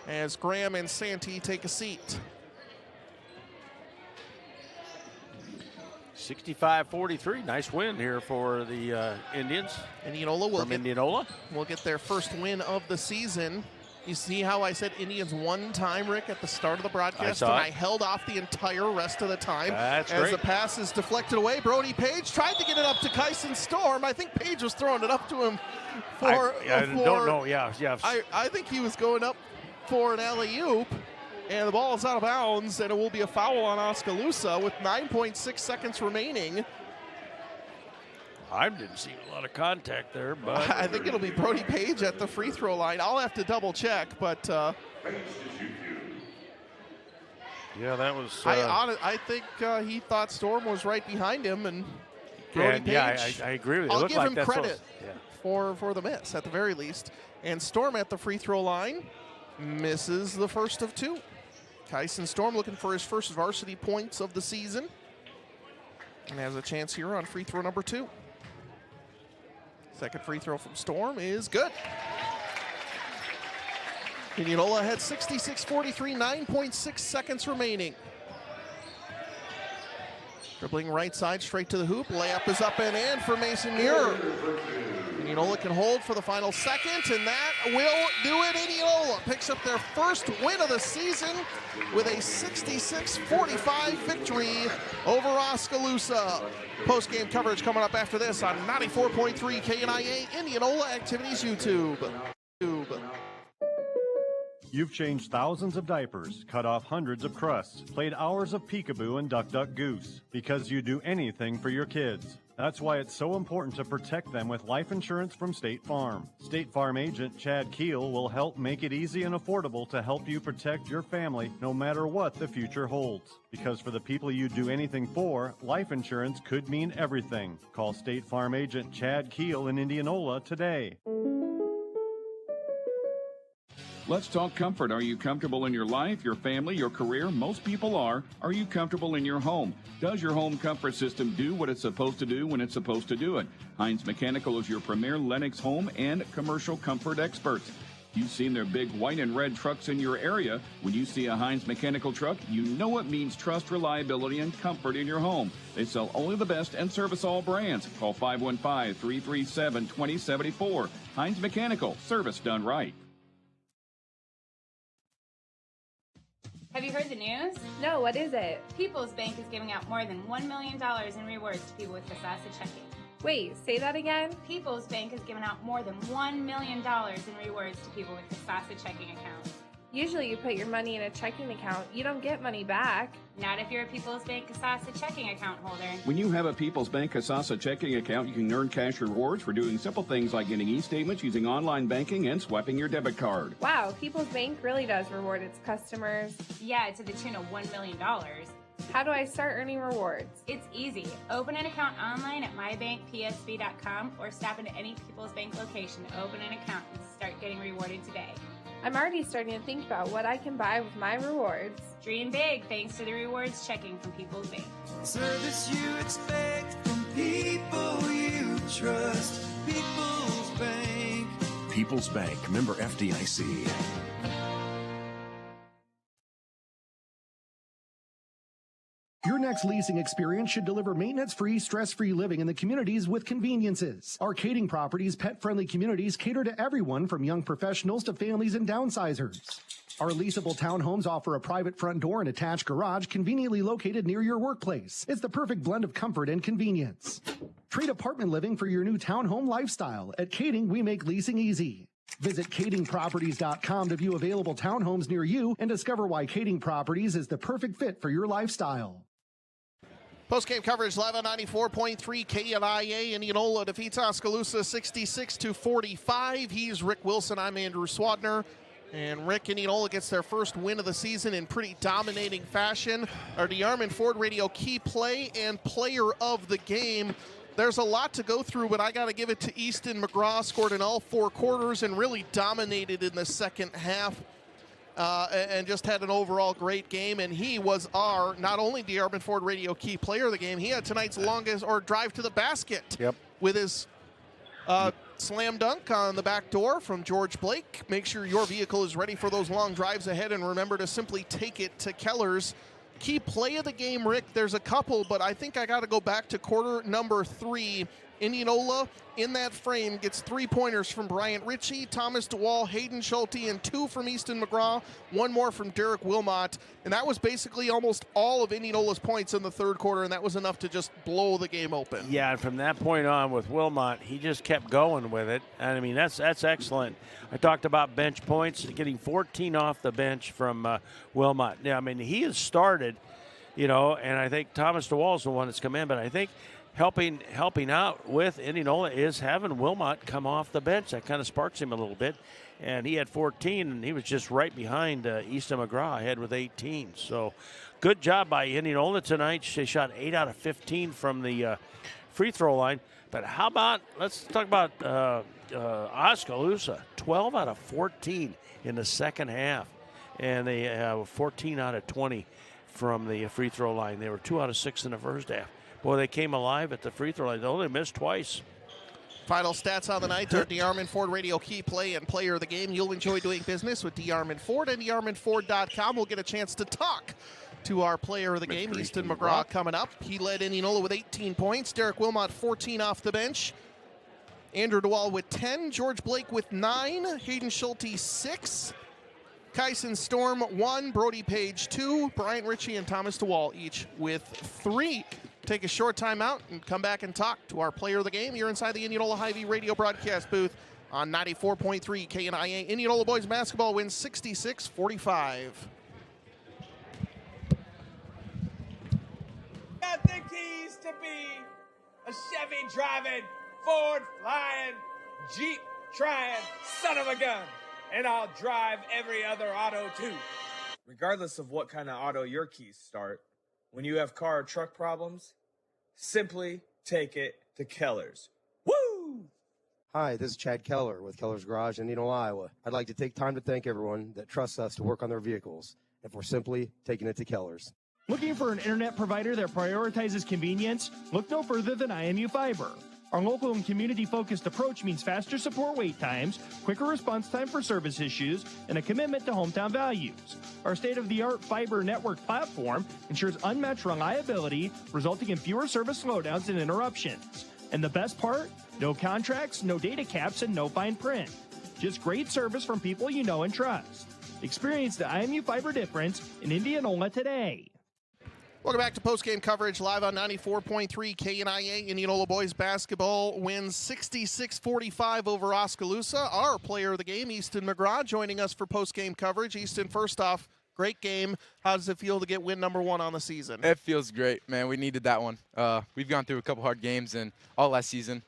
[SPEAKER 2] as Graham and Santee take a seat.
[SPEAKER 1] 65-43, nice win here for the Indians.
[SPEAKER 2] Indianola will get their first win of the season. You see how I said Indians one time, Rick, at the start of the broadcast, and I held off the entire rest of the time.
[SPEAKER 1] That's
[SPEAKER 2] as
[SPEAKER 1] great.
[SPEAKER 2] The pass is deflected away. Brody Page tried to get it up to Kyson Storm. I think Page was throwing it up to him for
[SPEAKER 1] I don't know. Yeah.
[SPEAKER 2] I think he was going up for an alley-oop, and the ball is out of bounds, and it will be a foul on Oskaloosa with 9.6 seconds remaining.
[SPEAKER 1] I didn't see a lot of contact there, but
[SPEAKER 2] I think it'll be Brody Page at the free throw line. I'll have to double check, but
[SPEAKER 1] yeah, that was.
[SPEAKER 2] I think he thought Storm was right behind him, and Brody Page.
[SPEAKER 1] I agree with you.
[SPEAKER 2] I'll give him credit for the miss at the very least. And Storm at the free throw line misses the first of 2. Kyson Storm looking for his first varsity points of the season, and has a chance here on free throw number 2. Second free throw from Storm is good. Indianola had 66-43, 9.6 seconds remaining. Dribbling right side straight to the hoop. Layup is up and in for Mason Muir. Indianola can hold for the final second, and that will do it. Indianola picks up their first win of the season with a 66-45 victory over Oskaloosa. Post-game coverage coming up after this on 94.3 KNIA Indianola Activities YouTube.
[SPEAKER 11] You've changed thousands of diapers, cut off hundreds of crusts, played hours of peekaboo and duck duck goose, because you do anything for your kids. That's why it's so important to protect them with life insurance from State Farm. State Farm agent Chad Keel will help make it easy and affordable to help you protect your family no matter what the future holds. Because for the people you do anything for, life insurance could mean everything. Call State Farm agent Chad Keel in Indianola today.
[SPEAKER 8] Let's talk comfort. Are you comfortable in your life, your family, your career? Most people are. Are you comfortable in your home? Does your home comfort system do what it's supposed to do when it's supposed to do it? Heinz Mechanical is your premier Lennox home and commercial comfort experts. You've seen their big white and red trucks in your area. When you see a Heinz Mechanical truck, you know it means trust, reliability, and comfort in your home. They sell only the best and service all brands. Call 515-337-2074. Heinz Mechanical, service done right.
[SPEAKER 6] Have you heard the news?
[SPEAKER 7] No, what is it?
[SPEAKER 6] People's Bank is giving out more than $1 million in rewards to people with Kasasa checking.
[SPEAKER 7] Wait, say that again?
[SPEAKER 6] People's Bank is giving out more than $1 million in rewards to people with Kasasa checking accounts.
[SPEAKER 7] Usually you put your money in a checking account. You don't get money back.
[SPEAKER 6] Not if you're a People's Bank Oskaloosa checking account holder.
[SPEAKER 8] When you have a People's Bank Oskaloosa checking account, you can earn cash rewards for doing simple things like getting e-statements, using online banking, and swiping your debit card.
[SPEAKER 7] Wow, People's Bank really does reward its customers.
[SPEAKER 6] Yeah, to the tune of $1 million.
[SPEAKER 7] How do I start earning rewards?
[SPEAKER 6] It's easy. Open an account online at mybankpsb.com or stop into any People's Bank location to open an account and start getting rewarded today.
[SPEAKER 7] I'm already starting to think about what I can buy with my rewards.
[SPEAKER 6] Dream big thanks to the rewards checking from People's Bank.
[SPEAKER 9] Service you expect from people you trust. People's Bank.
[SPEAKER 10] People's Bank, member FDIC.
[SPEAKER 4] Your next leasing experience should deliver maintenance-free, stress-free living in the communities with conveniences. Our Kading properties, pet-friendly communities cater to everyone from young professionals to families and downsizers. Our leasable townhomes offer a private front door and attached garage conveniently located near your workplace. It's the perfect blend of comfort and convenience. Trade apartment living for your new townhome lifestyle. At Kading, we make leasing easy. Visit kadingproperties.com to view available townhomes near you and discover why Kading Properties is the perfect fit for your lifestyle.
[SPEAKER 2] Postgame coverage live on 94.3 KNIA. Indianola defeats Oskaloosa 66-45. He's Rick Wilson. I'm Andrew Swadner. And Rick, Indianola gets their first win of the season in pretty dominating fashion. Our DeArmond Ford Radio key play and player of the game. There's a lot to go through, but I got to give it to Easton McGraw. Scored in all four quarters and really dominated in the second half. And just had an overall great game, and he was our not only DeArmond Ford Radio key player of the game, he had tonight's longest or drive to the basket with his slam dunk on the back door from George Blake. Make sure your vehicle is ready for those long drives ahead, and remember to simply take it to Keller's. Key play of the game, Rick, there's a couple, but I think I got to go back to quarter number 3. Indianola, in that frame, gets 3-pointers from Bryant Ritchie, Thomas DeWall, Hayden Schulte, and 2 from Easton McGraw, 1 more from Derek Wilmot. And that was basically almost all of Indianola's points in the third quarter, and that was enough to just blow the game open.
[SPEAKER 1] Yeah, and from that point on with Wilmot, he just kept going with it. And I mean, that's excellent. I talked about bench points, getting 14 off the bench from Wilmot. Yeah, I mean, he has started, and I think Thomas DeWall is the one that's come in, but I think helping out with Indianola is having Wilmot come off the bench. That kind of sparks him a little bit. And he had 14, and he was just right behind Easton McGraw ahead with 18. So good job by Indianola tonight. They shot 8 out of 15 from the free throw line. But how about, let's talk about Oskaloosa. 12 out of 14 in the second half. And they have 14 out of 20 from the free throw line. They were 2 out of 6 in the first half. Boy, they came alive at the free throw line. They only missed twice.
[SPEAKER 2] Final stats on the night are DeArmond Ford Radio key play and player of the game. You'll enjoy doing business with DeArmond Ford and DeArmondFord.com. We'll get a chance to talk to our player of the game, Easton McGraw, coming up. He led Indianola with 18 points. Derek Wilmot, 14 off the bench. Andrew DeWall with 10. George Blake with 9. Hayden Schulte, 6. Kyson Storm, 1. Brody Page, 2. Bryant Ritchie and Thomas DeWall each with 3. Take a short time out and come back and talk to our player of the game. You're inside the Indianola Hy-Vee radio broadcast booth on 94.3 KNIA. Indianola boys basketball wins 66-45.
[SPEAKER 3] Got the keys to be a Chevy driving, Ford flying, Jeep trying, son of a gun. And I'll drive every other auto too.
[SPEAKER 17] Regardless of what kind of auto your keys start, when you have car or truck problems, simply take it to Keller's. Woo!
[SPEAKER 16] Hi, this is Chad Keller with Keller's Garage in Indianola, Iowa. I'd like to take time to thank everyone that trusts us to work on their vehicles, and for simply taking it to Keller's.
[SPEAKER 13] Looking for an internet provider that prioritizes convenience? Look no further than IMU Fiber. Our local and community-focused approach means faster support wait times, quicker response time for service issues, and a commitment to hometown values. Our state-of-the-art fiber network platform ensures unmatched reliability, resulting in fewer service slowdowns and interruptions. And the best part? No contracts, no data caps, and no fine print. Just great service from people you know and trust. Experience the IMU Fiber difference in Indianola today.
[SPEAKER 2] Welcome back to postgame coverage live on 94.3 KNIA. Indianola boys basketball wins 66-45 over Oskaloosa. Our player of the game, Easton McGraw, joining us for postgame coverage. Easton, first off, great game. How does it feel to get win number 1 on the season?
[SPEAKER 5] It feels great, man. We needed that one. We've gone through a couple hard games and all last season.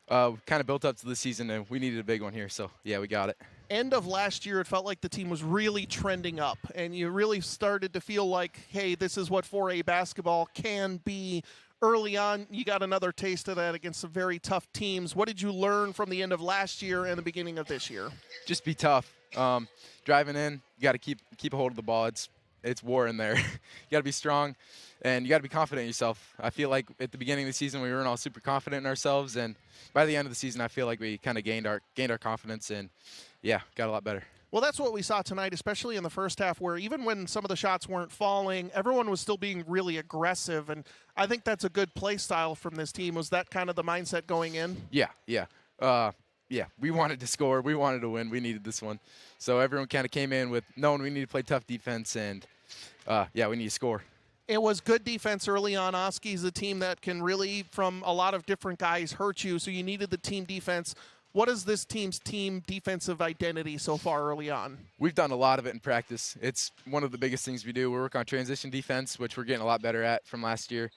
[SPEAKER 5] Kind of built up to the season, and we needed a big one here. So, yeah, we got it.
[SPEAKER 2] End of last year, it felt like the team was really trending up, and you really started to feel like, hey, this is what 4A basketball can be. Early on, you got another taste of that against some very tough teams. What did you learn from the end of last year and the beginning of this year?
[SPEAKER 5] Just be tough. Driving in, you got to keep a hold of the ball. It's war in there. You got to be strong, and you got to be confident in yourself. I feel like at the beginning of the season, we weren't all super confident in ourselves, and by the end of the season, I feel like we kind of gained our confidence and, yeah, got a lot better.
[SPEAKER 2] Well, that's what we saw tonight, especially in the first half, where even when some of the shots weren't falling, everyone was still being really aggressive, and I think that's a good play style from this team. Was that kind of the mindset going in?
[SPEAKER 5] Yeah. We wanted to score. We wanted to win. We needed this one. So everyone kind of came in with knowing we need to play tough defense, and, we need to score.
[SPEAKER 2] It was good defense early on. Oski's a team that can really, from a lot of different guys, hurt you, so you needed the team defense. What is this team's team defensive identity so far early on?
[SPEAKER 5] We've done a lot of it in practice. It's one of the biggest things we do. We work on transition defense, which we're getting a lot better at from last year.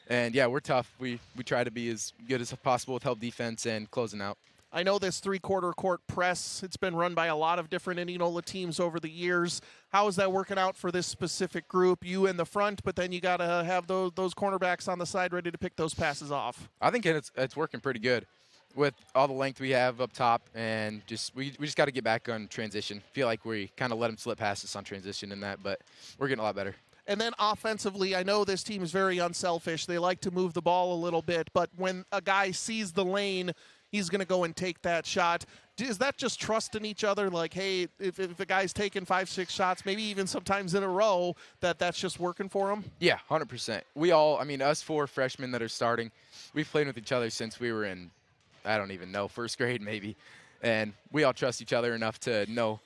[SPEAKER 5] And, yeah, we're tough. We try to be as good as possible with help defense and closing out.
[SPEAKER 2] I know this three-quarter court press, it's been run by a lot of different Indianola teams over the years. How is that working out for this specific group? You in the front, but then you got to have those cornerbacks on the side ready to pick those passes off.
[SPEAKER 5] I think it's working pretty good with all the length we have up top, and we just got to get back on transition. Feel like we kind of let them slip past us on transition in that, but we're getting a lot better.
[SPEAKER 2] And then offensively, I know this team is very unselfish. They like to move the ball a little bit, but when a guy sees the lane, he's going to go and take that shot. Is that just trust in each other? Like, hey, if a guy's taking 5-6 shots, maybe even sometimes in a row, that's just working for him?
[SPEAKER 5] Yeah, 100%. We all, us 4 freshmen that are starting, we've played with each other since we were in, I don't even know, first grade maybe. And we all trust each other enough to know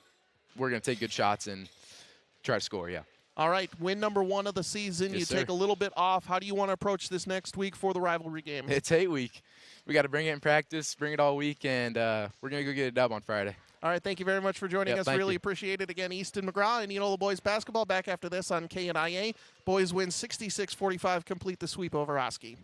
[SPEAKER 5] we're going to take good shots and try to score, yeah.
[SPEAKER 2] All right, win number 1 of the season.
[SPEAKER 5] Yes,
[SPEAKER 2] you take a little bit off. How do you want to approach this next week for the rivalry game?
[SPEAKER 5] It's 8 week. We got to bring it in practice, bring it all week, and we're going to go get a dub on Friday.
[SPEAKER 2] All right, thank you very much for joining us. Really appreciate it. Again, Easton McGraw and Indianola boys basketball back after this on KNIA. Boys win 66-45, complete the sweep over Oski.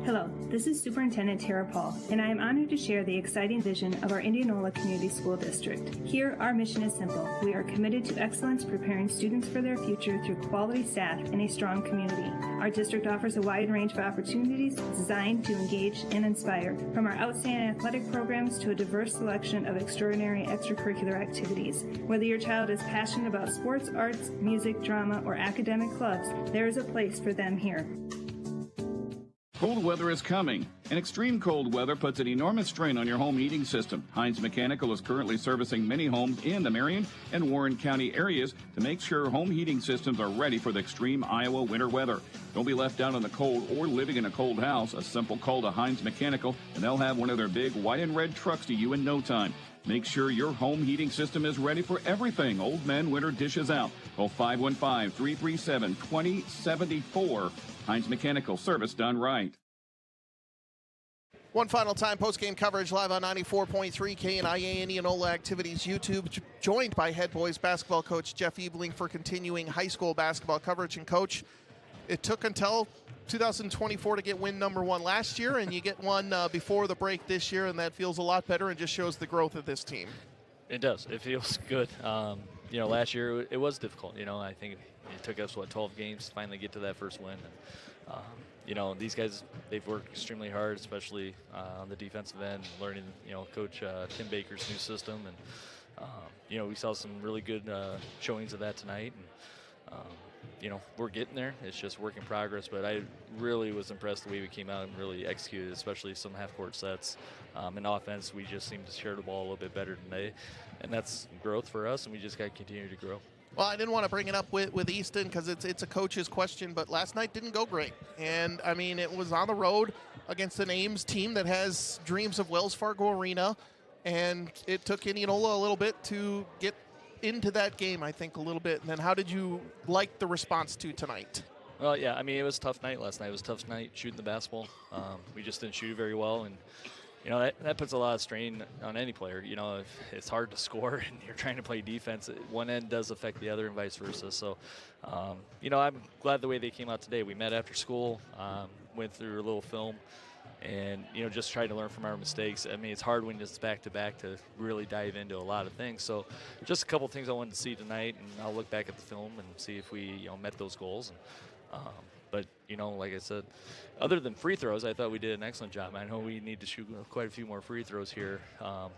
[SPEAKER 18] Hello, this is Superintendent Tara Paul, and I am honored to share the exciting vision of our Indianola Community School District. Here, our mission is simple. We are committed to excellence, preparing students for their future through quality staff and a strong community. Our district offers a wide range of opportunities designed to engage and inspire, from our outstanding athletic programs to a diverse selection of extraordinary extracurricular activities. Whether your child is passionate about sports, arts, music, drama, or academic clubs, there is a place for them here.
[SPEAKER 8] Cold weather is coming, and extreme cold weather puts an enormous strain on your home heating system. Hines Mechanical is currently servicing many homes in the Marion and Warren County areas to make sure home heating systems are ready for the extreme Iowa winter weather. Don't be left out in the cold or living in a cold house. A simple call to Hines Mechanical, and they'll have one of their big white and red trucks to you in no time. Make sure your home heating system is ready for everything. Old men winter dishes out. Call 515-337-2074. Hines Mechanical, service done right.
[SPEAKER 2] One final time, post-game coverage live on 94.3 KNIA Indianola Activities YouTube, joined by head boys basketball coach Jeff Ebeling for continuing high school basketball coverage. And coach, it took until 2024 to get win number 1 last year, and you get one before the break this year, and that feels a lot better and just shows the growth of this team.
[SPEAKER 19] It does. It feels good. Last year it was difficult. I think it took us 12 games to finally get to that first win. And, these guys, they've worked extremely hard, especially on the defensive end, learning, Coach Tim Baker's new system. And, we saw some really good showings of that tonight. And, we're getting there. It's just work in progress. But I really was impressed the way we came out and really executed, especially some half-court sets. In offense, we just seemed to share the ball a little bit better today. And that's growth for us, and we just got to continue to grow.
[SPEAKER 2] Well, I didn't want to bring it up with Easton because it's a coach's question, but last night didn't go great. And, it was on the road against an Ames team that has dreams of Wells Fargo Arena, and it took Indianola a little bit to get into that game, I think, a little bit. And then how did you like the response to tonight?
[SPEAKER 19] Well, yeah, I mean, it was a tough night last night. It was a tough night shooting the basketball. We just didn't shoot very well, and that puts a lot of strain on any player. If it's hard to score and you're trying to play defense, one end does affect the other and vice versa. So, I'm glad the way they came out today. We met after school, went through a little film, and just tried to learn from our mistakes. I mean, it's hard when it's back-to-back to really dive into a lot of things. So just a couple things I wanted to see tonight, and I'll look back at the film and see if we met those goals. But like I said, other than free throws, I thought we did an excellent job. I know we need to shoot quite a few more free throws here,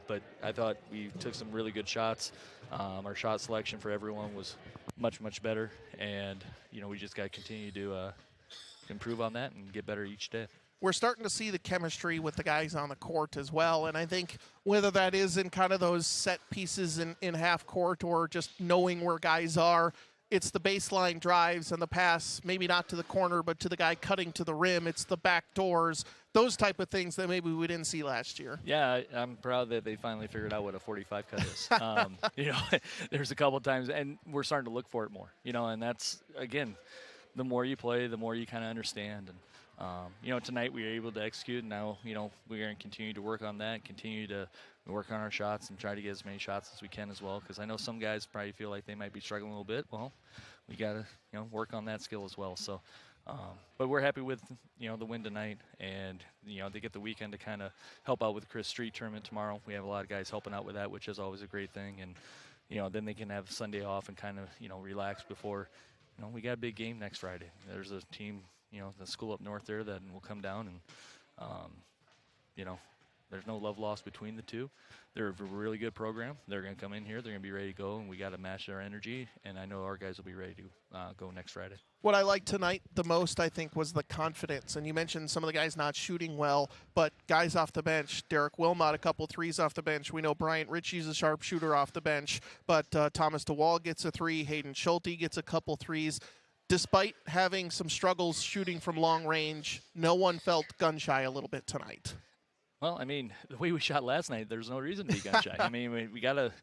[SPEAKER 19] but I thought we took some really good shots. Our shot selection for everyone was much, much better, and we just got to continue to improve on that and get better each day.
[SPEAKER 2] We're starting to see the chemistry with the guys on the court as well, and I think whether that is in kind of those set pieces in half court or just knowing where guys are, it's the baseline drives and the pass, maybe not to the corner, but to the guy cutting to the rim. It's the back doors, those type of things that maybe we didn't see last year.
[SPEAKER 19] Yeah, I'm proud that they finally figured out what a 45 cut is. There's a couple of times, and we're starting to look for it more, and that's, again, the more you play, the more you kind of understand. And, tonight we were able to execute, and now, we're going to continue to work on that, continue to work on our shots and try to get as many shots as we can as well, because I know some guys probably feel like they might be struggling a little bit. Well, we got to, work on that skill as well. So, but we're happy with, the win tonight, and, they get the weekend to kind of help out with the Chris Street tournament tomorrow. We have a lot of guys helping out with that, which is always a great thing. And, then they can have Sunday off and kind of, relax before, we got a big game next Friday. There's a team, the school up north there that will come down, and, there's no love lost between the two. They're a really good program. They're going to come in here. They're going to be ready to go, and we got to match their energy, and I know our guys will be ready to go next Friday.
[SPEAKER 2] What I liked tonight the most, I think, was the confidence. And you mentioned some of the guys not shooting well, but guys off the bench. Derek Wilmot, a couple threes off the bench. We know Bryant Ritchie's a sharpshooter off the bench, but Thomas DeWall gets a three. Hayden Schulte gets a couple threes. Despite having some struggles shooting from long range, no one felt gun-shy a little bit tonight.
[SPEAKER 19] Well, I mean, the way we shot last night, there's no reason to be gun shy. I mean, we gotta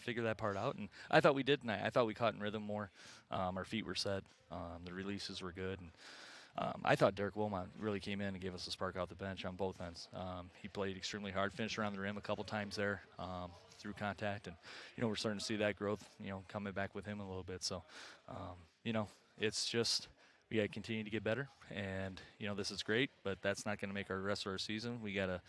[SPEAKER 19] figure that part out. And I thought we did tonight. I thought we caught in rhythm more. Our feet were set. The releases were good. And I thought Derek Wilmot really came in and gave us a spark off the bench on both ends. He played extremely hard, finished around the rim a couple times there through contact, and we're starting to see that growth. Coming back with him a little bit. So, it's just. We got to continue to get better, and this is great, but that's not going to make our rest of our season. We got to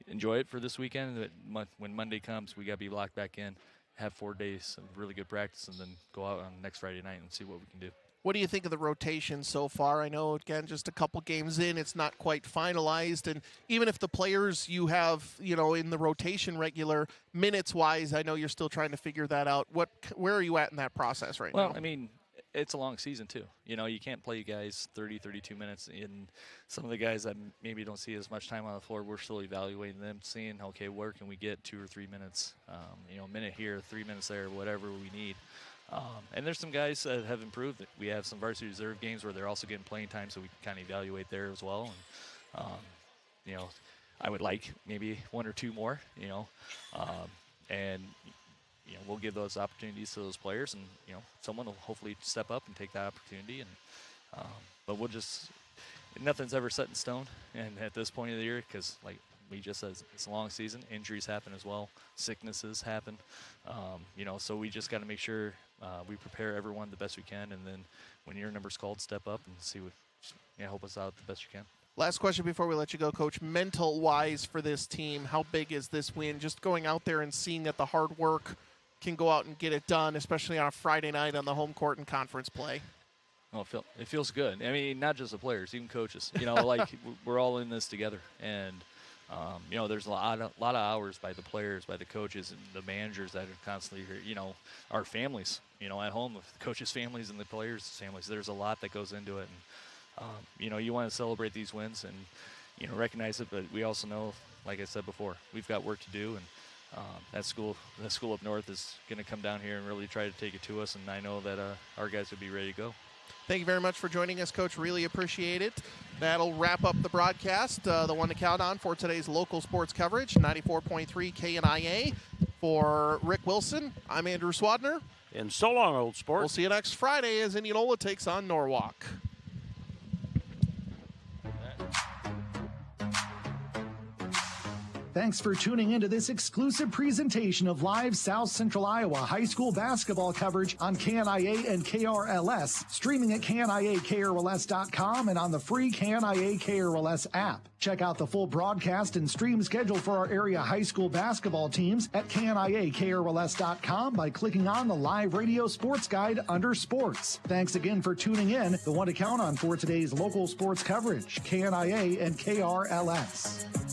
[SPEAKER 19] enjoy it for this weekend. When Monday comes, we got to be locked back in, have 4 days of really good practice, and then go out on next Friday night and see what we can do.
[SPEAKER 2] What do you think of the rotation so far? I know, again, just a couple games in, it's not quite finalized, and even if the players you have, in the rotation regular minutes-wise, I know you're still trying to figure that out. Where are you at in that process right now?
[SPEAKER 19] Well, I mean, it's a long season too. You can't play guys 30, 32 minutes. In some of the guys that maybe don't see as much time on the floor, we're still evaluating them, seeing, okay, where can we get 2 or 3 minutes? A minute here, 3 minutes there, whatever we need. And there's some guys that have improved. We have some varsity reserve games where they're also getting playing time, so we can kind of evaluate there as well. And, I would like maybe 1 or 2 more, and we'll give those opportunities to those players, and someone will hopefully step up and take that opportunity. And but we'll just nothing's ever set in stone, and at this point of the year, because like we just said, it's a long season. Injuries happen as well, sicknesses happen. So we just got to make sure we prepare everyone the best we can, and then when your number's called, step up and see what help us out the best you can.
[SPEAKER 2] Last question before we let you go, Coach. Mental-wise for this team, how big is this win? Just going out there and seeing that the hard work can go out and get it done, especially on a Friday night on the home court in conference play.
[SPEAKER 19] Well, it feels good. I mean, not just the players, even coaches. Like we're all in this together, and there's a lot of hours by the players, by the coaches, and the managers that are constantly here. Our families, at home, with the coaches' families and the players' families. There's a lot that goes into it, and you want to celebrate these wins and recognize it, but we also know, like I said before, we've got work to do, and that school up north is going to come down here and really try to take it to us, and I know that our guys will be ready to go.
[SPEAKER 2] Thank you very much for joining us, Coach. Really appreciate it. That'll wrap up the broadcast, the one to count on for today's local sports coverage, 94.3 KNIA. For Rick Wilson, I'm Andrew Swadner.
[SPEAKER 1] And so long, Old Sport.
[SPEAKER 2] We'll see you next Friday as Indianola takes on Norwalk.
[SPEAKER 4] Thanks for tuning into this exclusive presentation of live South Central Iowa high school basketball coverage on KNIA and KRLS, streaming at KNIAKRLS.com and on the free KNIA KRLS app. Check out the full broadcast and stream schedule for our area high school basketball teams at KNIAKRLS.com by clicking on the live radio sports guide under sports. Thanks again for tuning in, the one to count on for today's local sports coverage, KNIA and KRLS.